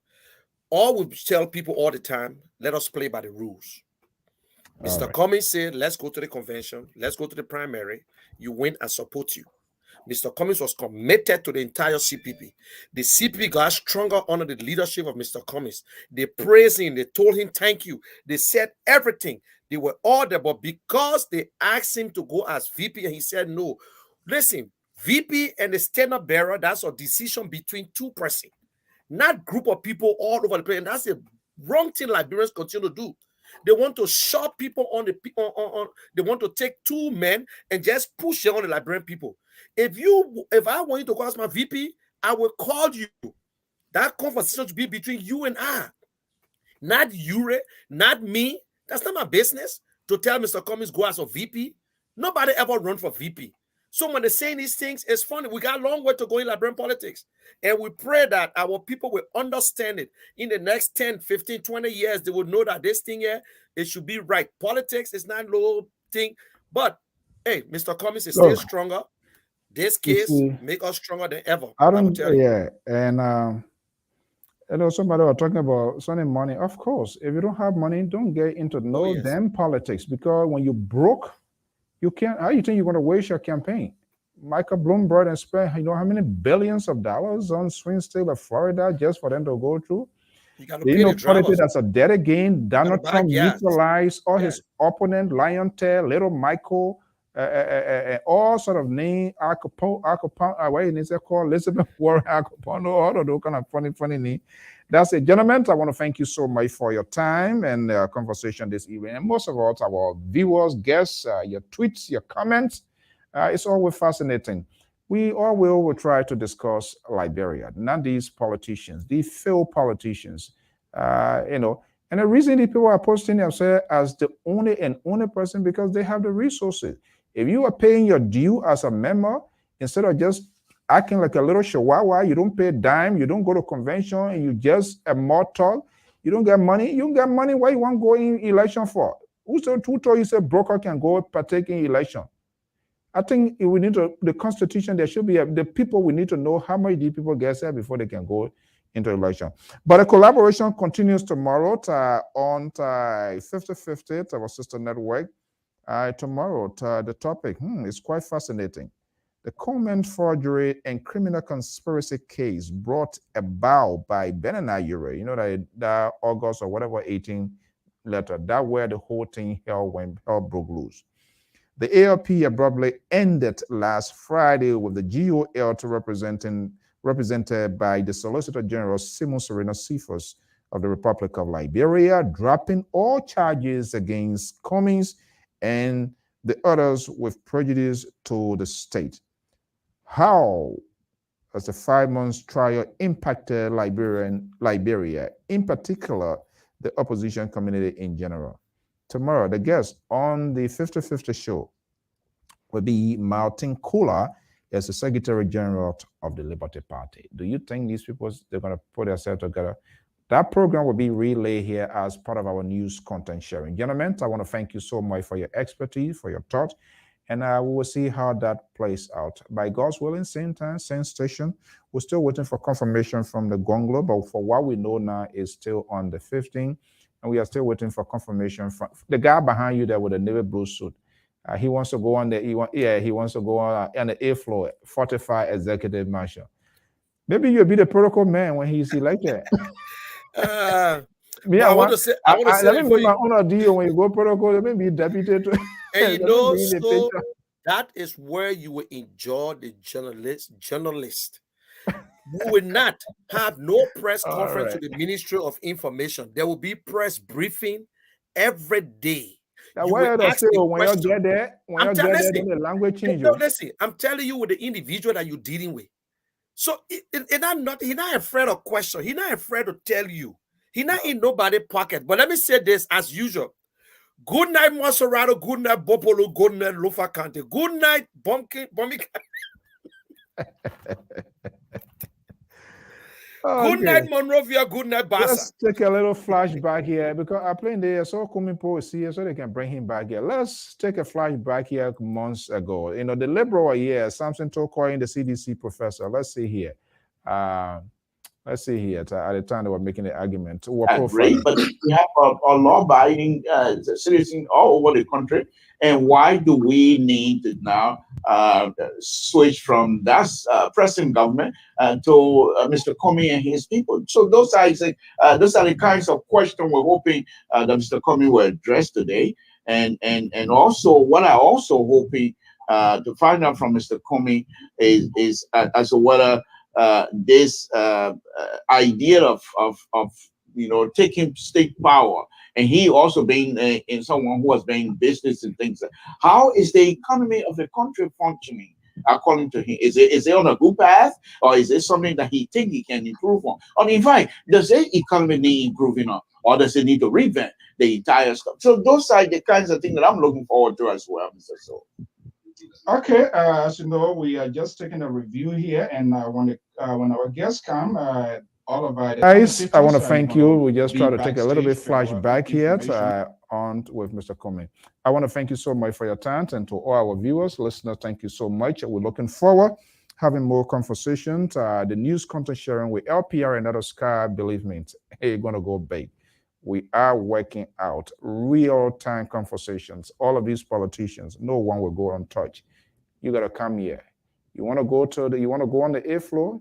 [SPEAKER 3] All we tell people all the time, let us play by the rules. Mr. Cummings said, let's go to the convention, let's go to the primary, you win and support you. Mr. Cummings was committed to the entire CPP. The CPP got stronger under the leadership of Mr. Cummings. They praised him, they told him thank you, they said everything. They were all there, but because they asked him to go as VP and he said no. Listen, VP and the standard bearer, that's a decision between two persons, not group of people all over the place. And that's the wrong thing Liberians continue to do. They want to shut people on they want to take two men and just push it on the Liberian people. If I want you to call as my VP, I will call you. That conversation should be between you and I, not you, not me. That's not my business to tell Mr. Cummings go as a VP. Nobody ever run for VP. So when they're saying these things, it's funny. We got a long way to go in Liberian politics. And we pray that our people will understand it. In the next 10, 15, 20 years, they will know that this thing here, it should be right. Politics is not no thing. But, hey, Mr. Cummings is still stronger. This case make us stronger than ever. And
[SPEAKER 2] you know, somebody was talking about sending money. Of course, if you don't have money, don't get into damn politics, because when you broke, you can't. How do you think you're going to waste your campaign? Michael Bloomberg and spent, you know, how many billions of dollars on swing state of Florida just for them to go through?
[SPEAKER 3] You got to pay the
[SPEAKER 2] politics, that's a dead again. Donald Trump neutralized all his opponent, Lion Tail, Little Michael, all sort of name, what is it called? Elizabeth Warren Acapulco, all of those kind of funny name. That's it. Gentlemen, I want to thank you so much for your time and conversation this evening. And most of all, to our viewers, guests, your tweets, your comments. It's always fascinating. we all will try to discuss Liberia, not these politicians, these failed politicians, you know. And the reason the people are posting themselves as the only person because they have the resources. If you are paying your due as a member, instead of just acting like a little chihuahua, you don't pay a dime, you don't go to convention, and you just a mortal, you don't get money. You don't get money. Why you want to go in election for? Who told you say broker can go partake in election? I think we need to, the constitution, there should be the people, we need to know how much these people get there before they can go into election. But the collaboration continues tomorrow on 50/50 our sister network. Tomorrow, the topic is quite fascinating. The Coleman forgery and criminal conspiracy case brought about by Benana Ure, you know, that August or whatever 18 letter, that where the whole thing hell broke loose. The ALP abruptly ended last Friday with the GOL represented by the Solicitor General Simon Serena Cephas of the Republic of Liberia, dropping all charges against Cummings and the others with prejudice to the state. How has the 5 months trial impacted Liberia, in particular, the opposition community in general? Tomorrow, the guest on the 50/50 show will be Martin Kula as the Secretary General of the Liberty Party. Do you think these people, they're going to put themselves together? That program will be relayed here as part of our news content sharing. Gentlemen, I want to thank you so much for your expertise, for your thought, and we will see how that plays out. By God's willing, same time, same station. We're still waiting for confirmation from the Gonglo, but for what we know now is still on the 15th, and we are still waiting for confirmation from the guy behind you there with the navy blue suit. He wants to go on the he wants to go on the A floor, 45 executive marshal. Maybe you'll be the protocol man when he's elected.
[SPEAKER 3] Me, I want to say
[SPEAKER 2] let me my own deal when you go protocol. Let me be deputy.
[SPEAKER 3] And you know, so that is where you will enjoy the journalist. You will not have no press conference to the Ministry of Information. There will be press briefing every day.
[SPEAKER 2] Now, when you get there, the language changes.
[SPEAKER 3] Listen, I'm telling you with the individual that you're dealing with. So he's not afraid of question. He's not afraid to tell you. He's not in nobody's pocket. But let me say this as usual. Good night, Maserado. Good night, Bopolo. Good night, Lufa Kante. Good night, Bombi. Good night, Monrovia. Good night, Bassa.
[SPEAKER 2] Let's take a little flashback here because I played there. So Kumipo is here, so they can bring him back here. Let's take a flashback here months ago. You know, the liberal here, Samson Toko in the CDC professor. Let's see here. Let's see here. At the time they were making the argument.
[SPEAKER 16] Great, but we have a law-abiding citizen all over the country. And why do we need to now switch from that present government to Mr. Comey and his people? So those are the kinds of questions we're hoping that Mr. Comey will address today. And also, what I also hoping to find out from Mr. Comey is as to whether this idea of taking state power, and he also being in someone who has been in business and things. How is the economy of the country functioning according to him? Is it on a good path, or is it something that he think he can improve on? Or in fact, does the economy need improving on, or does it need to revamp the entire stuff? So those are the kinds of things that I'm looking forward to as well, Mr. So.
[SPEAKER 2] Okay, as you know, we are just taking a review here, and when our guests come, all of our guys, I want to thank you. We just try to take a little bit flashback here on with Mr. Comey. I want to thank you so much for your time, and to all our viewers, listeners, thank you so much. We're looking forward having more conversations. The news content sharing with LPR and other Sky, believe me, it's going to go big. We are working out real-time conversations. All of these politicians, no one will go untouched. You got to come here. You want to go on the A floor?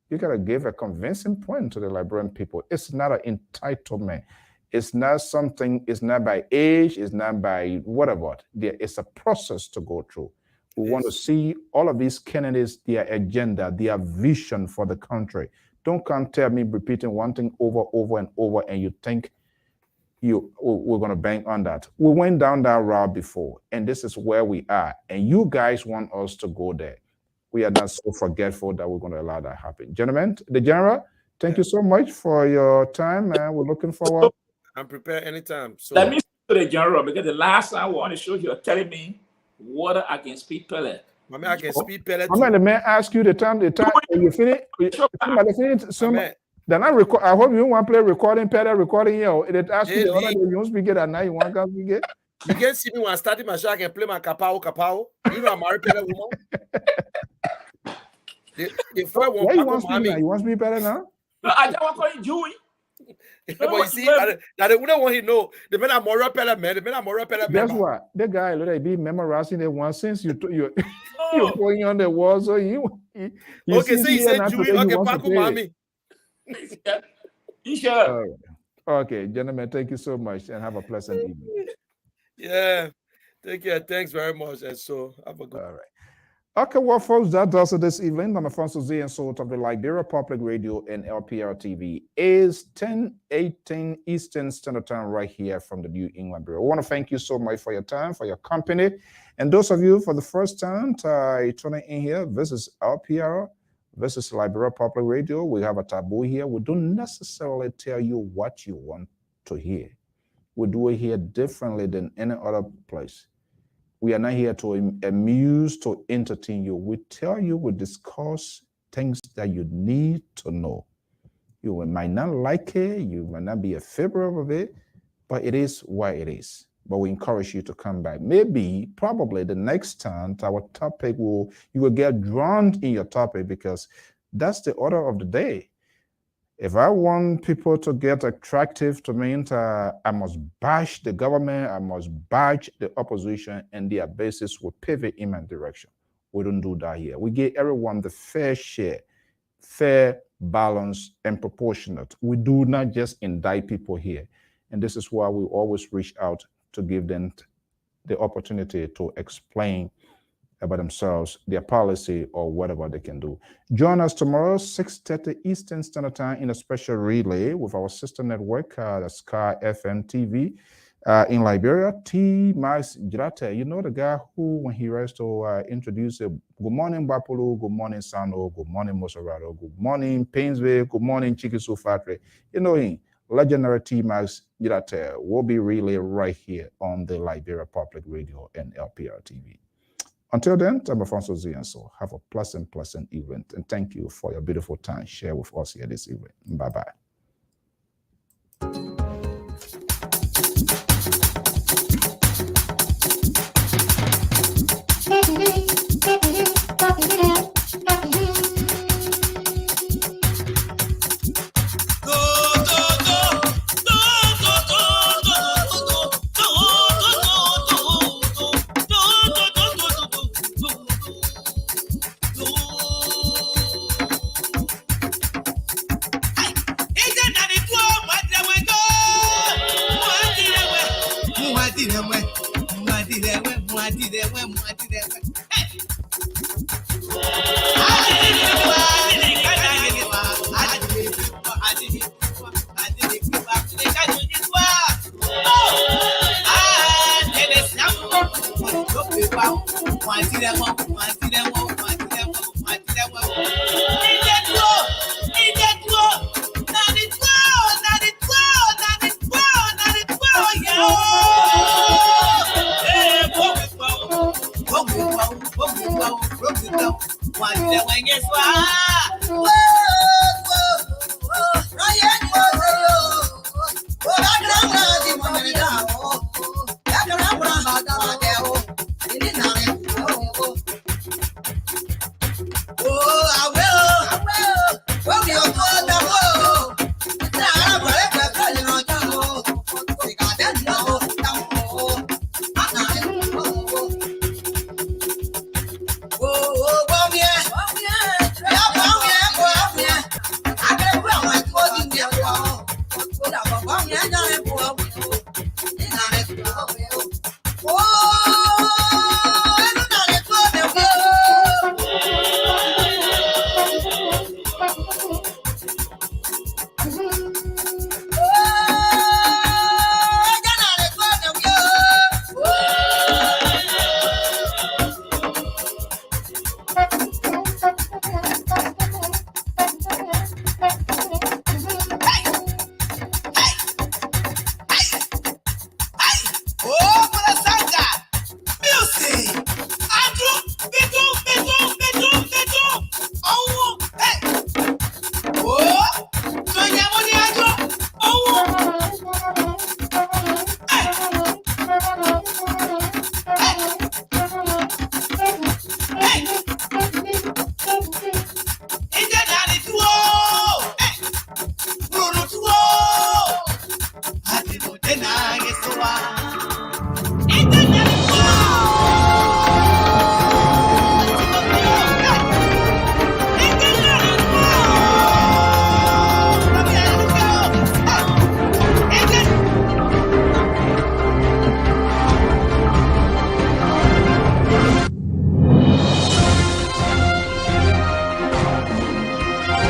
[SPEAKER 2] You got to give a convincing point to the Liberian people. It's not an entitlement. It's not something, it's not by age, it's not by whatever. It's a process to go through. We want to see all of these candidates, their agenda, their vision for the country. Don't come tell me repeating one thing over and over, and you think we're going to bang on that. We went down that route before, and this is where we are. And you guys want us to go there. we are not so forgetful that we're going to allow that happen. Gentlemen, the General, thank you so much for your time, and we're looking forward.
[SPEAKER 3] I'm prepared anytime. So
[SPEAKER 5] let me speak to the General, because the last time I want to show you, telling me whether I can speak pellet.
[SPEAKER 3] My man, I can speak pellet.
[SPEAKER 2] I'm going to ask you the time you finish. Somebody finish. Then I record. I hope you want to play recording pellet, recording here. It asks you the other day, you want to speak it at night, you want to speak it.
[SPEAKER 3] You can see me when I started my show. I can play my kapao. You know I'm married pellet woman. The first one.
[SPEAKER 2] Why you want to speak now? You want to speak pellet now?
[SPEAKER 5] No, I don't want to call you Jewy.
[SPEAKER 3] But you see, that the wouldn't want to know. The men are more pellet, man. The men are more pellet.
[SPEAKER 2] That's what the guy look be memorizing the one since you you're going on the wall, so you
[SPEAKER 3] okay, so you said Jewy. Okay, Paco Mami.
[SPEAKER 2] Sure. Okay, gentlemen, thank you so much and have a pleasant evening.
[SPEAKER 3] Yeah, take care. Thanks very much. And so have a good.
[SPEAKER 2] All right. Okay, well, folks, that does it this evening. I'm Alfonso Z and Salt of the Liberia Public Radio and Lpr-Tv is 10:18 Eastern Standard Time right here from the New England Bureau. I want to thank you so much for your time, for your company. And those of you for the first time tuning in here, this is Lpr. This is Liberia Public Radio. We have a taboo here. We don't necessarily tell you what you want to hear. We do it here differently than any other place. We are not here to amuse, to entertain you. We tell you, we discuss things that you need to know. You might not like it, you might not be a favorite of it, but it is what it is. But we encourage you to come back. Maybe, probably the next time, our topic you will get drawn in your topic because that's the order of the day. If I want people to get attractive to me, I must bash the government, I must bash the opposition, and their basis will pivot in my direction. We don't do that here. We give everyone the fair share, fair, balanced, and proportionate. We do not just indict people here. And this is why we always reach out to give them the opportunity to explain about themselves, their policy, or whatever they can do. Join us tomorrow, 6:30 Eastern Standard Time in a special relay with our sister network, the Sky FM TV in Liberia. T. Max Jirate, you know the guy who, when he writes to introduce good morning, Bapolo, good morning, Sano, good morning, Moserado, good morning, Painesville, good morning, Chikisu Factory. You know him, legendary T. Max Jirate will be relay right here on the Liberia Public Radio and Lpr-Tv. Until then, I'm Alfonso Z and so have a pleasant evening. And thank you for your beautiful time shared with us here this evening. Bye-bye.
[SPEAKER 17] Whoa!